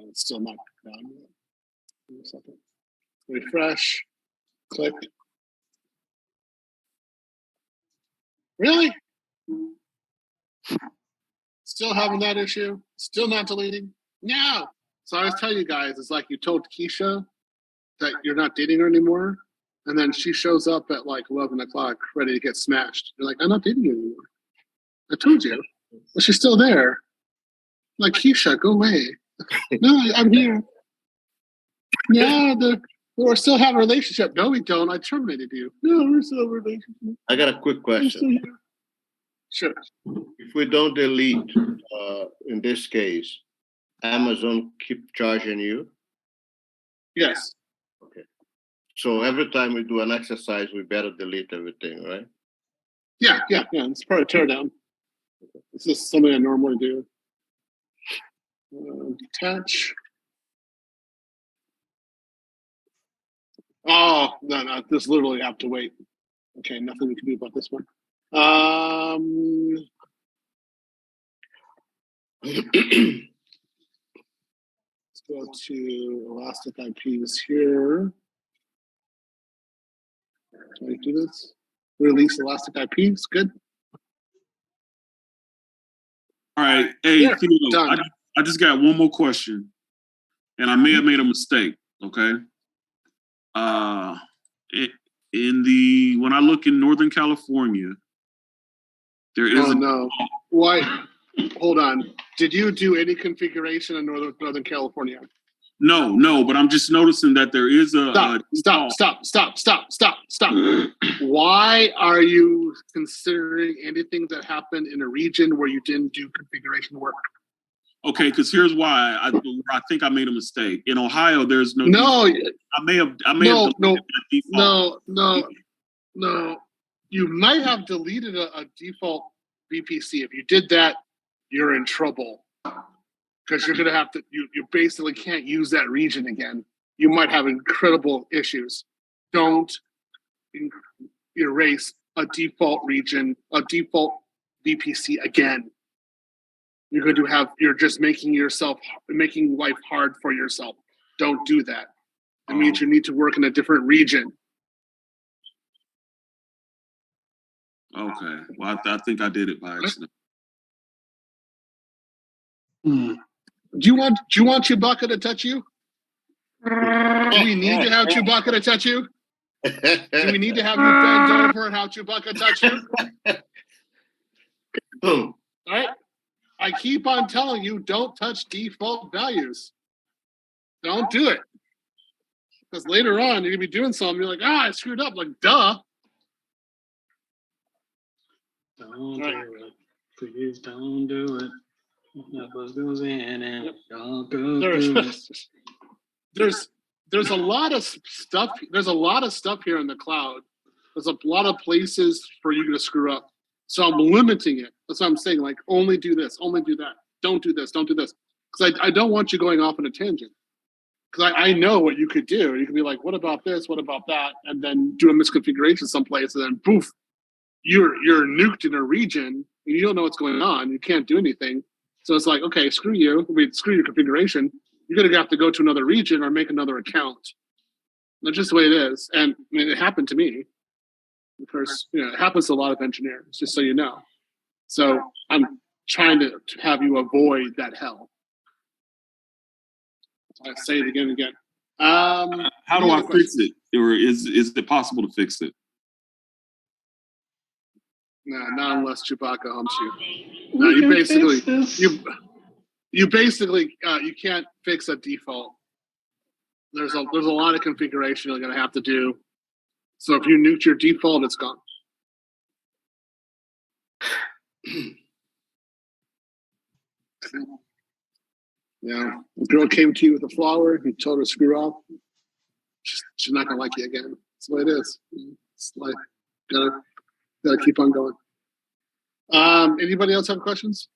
It's still not done yet. Give me a second. Refresh. Click. Really? Still having that issue? Still not deleting? No. So I was telling you guys, it's like you told Keisha that you're not dating her anymore, and then she shows up at like 11 o'clock ready to get smashed. You're like, I'm not dating you anymore. I told you. But she's still there. Like, Keisha, go away. No, I'm here. Yeah, we're still having a relationship. No, we don't. I terminated you. No, we're still in a relationship. I got a quick question. Sure. If we don't delete, in this case, Amazon keep charging you? Yes. Okay. So every time we do an exercise, we better delete everything, right? Yeah. It's part of teardown. This is something I normally do. Detach. Oh, no. This literally have to wait. Okay, nothing we can do about this one. Let's go to Elastic IPs here. Can I do this? Release Elastic IPs. Good. All right. Hey, Yeah, Theo, done. I just got one more question, and I may have made a mistake. Okay. When I look in Northern California, there is Oh no! Why? Hold on. Did you do any configuration in Northern California? No, but I'm just noticing that there is a Stop. Why are you considering anything that happened in a region where you didn't do configuration work? Okay, because here's why I think I made a mistake. In Ohio, there's no. No, default. I may have deleted that default. No. You might have deleted a default VPC. If you did that, you're in trouble because you're gonna have to. You basically can't use that region again. You might have incredible issues. Don't erase a default region, a default VPC again. You're just making life hard for yourself. Don't do that. It means you need to work in a different region. Okay. Well, I think I did it by accident. Do you want Chewbacca to touch you? Do we need to have Chewbacca to touch you? Do we need to have you bend over and have Chewbacca touch you? All right. I keep on telling you, don't touch default values. Don't do it. Because later on, you're going to be doing something. You're like, I screwed up. Like, duh. Don't do it. Please don't do it. What goes in and don't go through it. There's a lot of stuff. There's a lot of stuff here in the cloud. There's a lot of places for you to screw up. So I'm limiting it. That's what I'm saying. Like, only do this, only do that. Don't do this, don't do this. Because I don't want you going off on a tangent. Because I know what you could do. You could be like, what about this? What about that? And then do a misconfiguration someplace, and then poof, you're nuked in a region, and you don't know what's going on. You can't do anything. So it's like, okay, screw you. Screw your configuration. You're going to have to go to another region or make another account. That's just the way it is. And I mean, it happened to me. Of course, it happens to a lot of engineers, just so you know. So I'm trying to have you avoid that hell. I say it again and again. How do I fix it? Or is it possible to fix it? No, not unless Chewbacca humps you. No, you basically you can't fix a default. There's a lot of configuration you're gonna have to do. So if you nuked your default, it's gone. Yeah, a girl came to you with a flower, you told her to screw off. She's not gonna like you again. That's the way it is. It's like gotta keep on going. Anybody else have questions?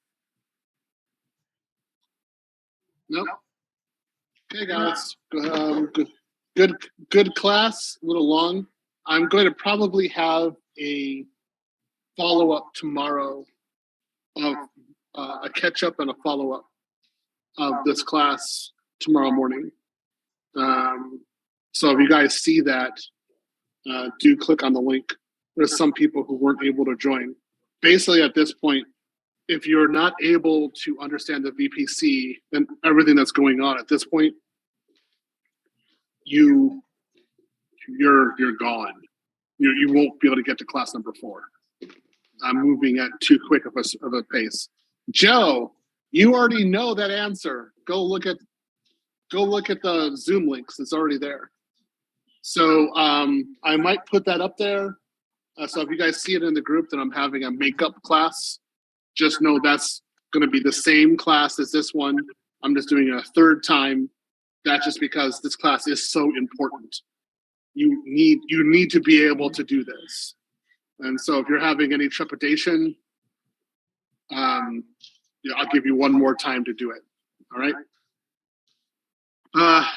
Nope. Okay, guys. Good class. A little long. I'm going to probably have a follow-up tomorrow of a catch-up and a follow-up of this class tomorrow morning. So if you guys see that, do click on the link. There's some people who weren't able to join. Basically, at this point, if you're not able to understand the VPC and everything that's going on at this point, you're gone. You won't be able to get to class number 4. I'm moving at too quick of a pace. Joe, you already know that answer. Go look at the Zoom links. It's already there. So I might put that up there. So if you guys see it in the group that I'm having a makeup class, just know that's going to be the same class as this one. I'm just doing it a third time. That's just because this class is so important. You need to be able to do this. And so if you're having any trepidation, I'll give you one more time to do it. All right.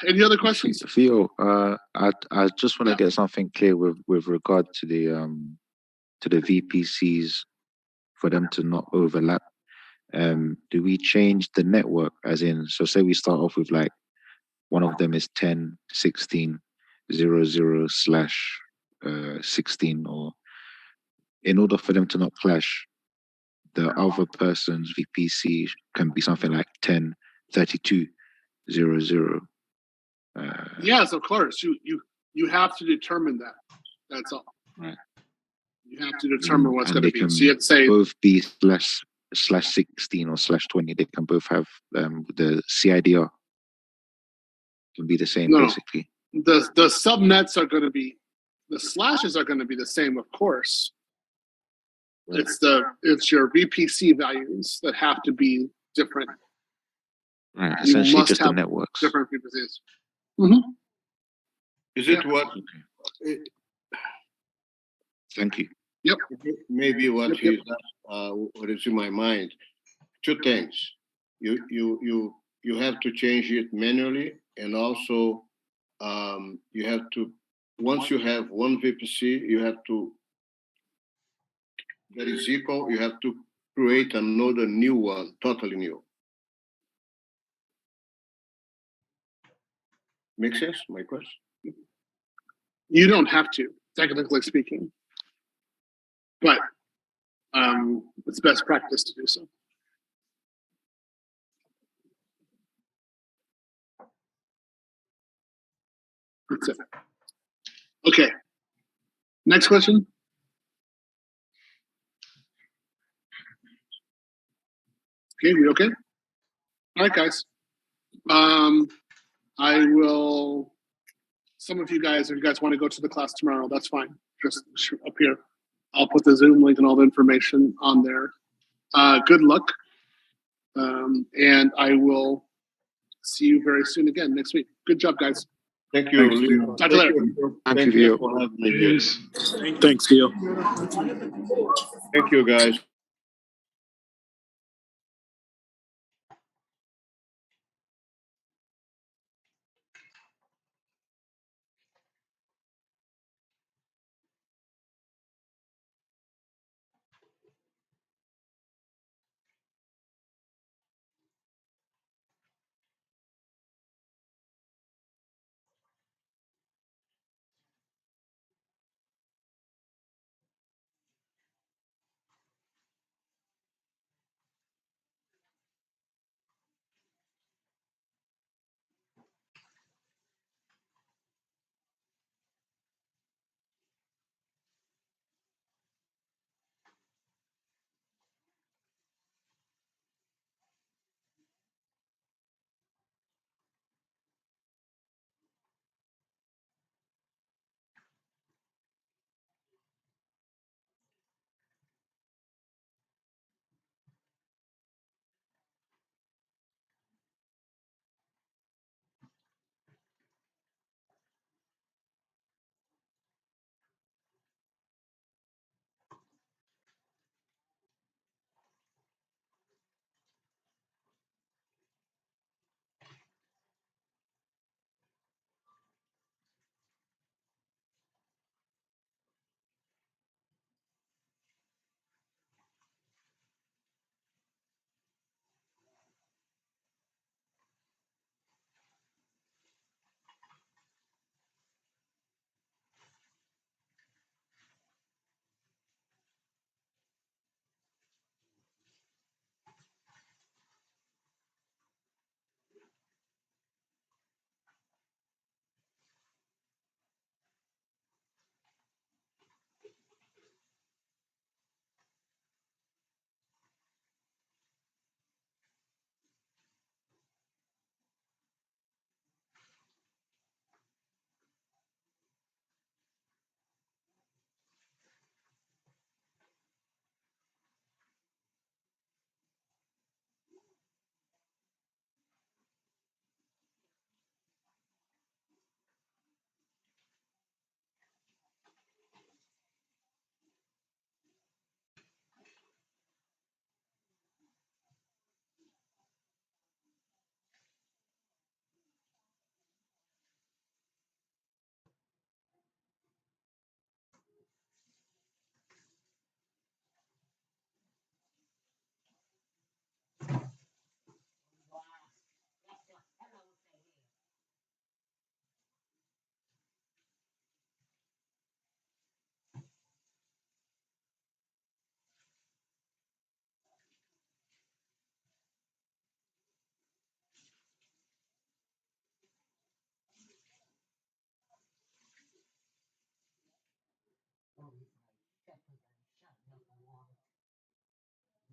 Any other questions? Theo, I just want to get something clear with regard to the VPCs for them to not overlap. Do we change the network, as in, so say we start off with like one of them is 10.16.00/16, or in order for them to not clash, the other person's VPC can be something like 10.32.00. Yes, of course. You have to determine that. That's all. Right. You have to determine what's And going to they be. can So you'd say both be /16 or /20. They can both have the CIDR can be the same, No. basically. the subnets are going to be, the slashes are going to be the same, of course. It's your VPC values that have to be different. Right, You essentially must just the have networks. different VPCs. Mm-hmm. Is it what? Thank you. Yep. Maybe what what is in my mind. 2 things. You have to change it manually, and also you have to, once you have one VPC, you have to, that is equal, you have to create another new one, totally new. Make sense, my question? You don't have to, technically speaking, but it's best practice to do so. That's it. Okay. Next question. Okay, we okay? All right, guys. I will. Some of you guys, if you guys want to go to the class tomorrow, that's fine. Just up here. I'll put the Zoom link and all the information on there. Good luck. And I will see you very soon again next week. Good job, guys. Thank you. Leo. Talk to you later. Thank you for having me here. Thanks, Theo. Thank you, guys.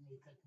Goodness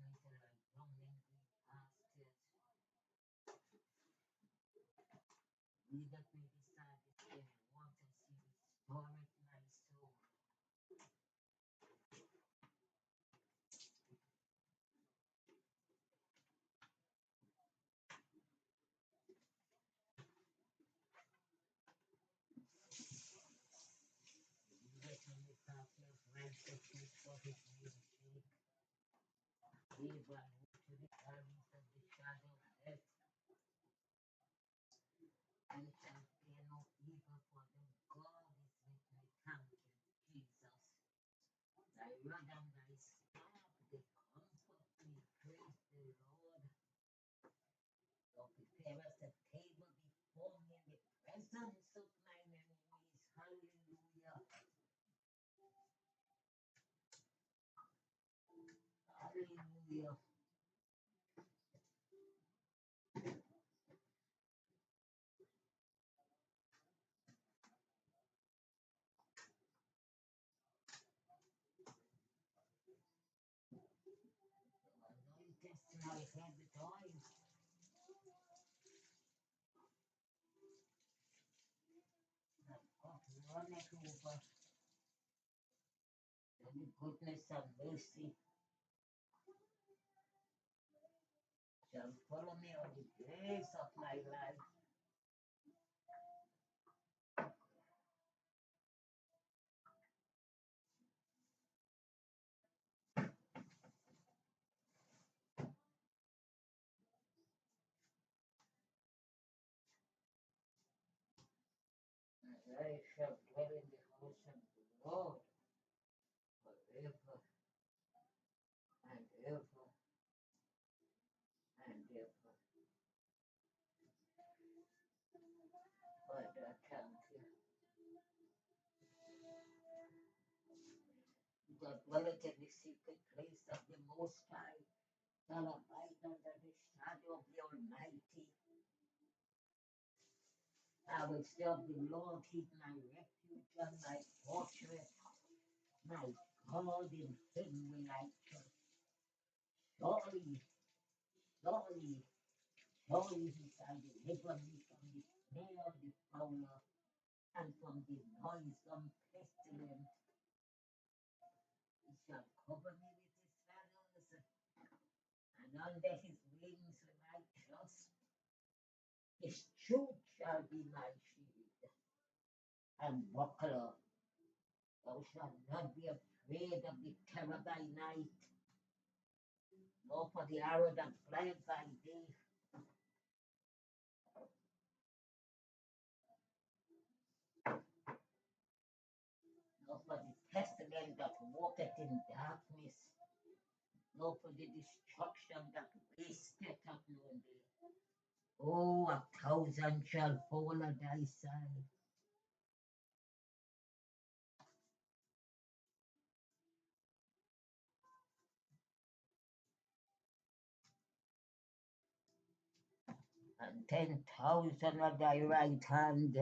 and mercy shall follow me all the days of my life. And I shall dwell in the house of the Lord forever and ever and ever. Father, thank you. That dwelleth in the secret place of the Most High, shall abide under the shadow of the Almighty. I will serve the Lord, He's my refuge and my fortress. My God, in Him will I trust. Surely, surely, surely He shall deliver me from the snare of the fowler and from the noisome pestilence. He shall cover me with His feathers, and under His wings will I trust. His truth shall be my shield and buckler. Thou shalt not be afraid of the terror by night, nor for the arrow that flieth by day, nor for the pestilence that walketh in darkness, nor for the destruction that wasteth at noonday. Oh, 1,000 shall fall at thy side, and 10,000 at thy right hand,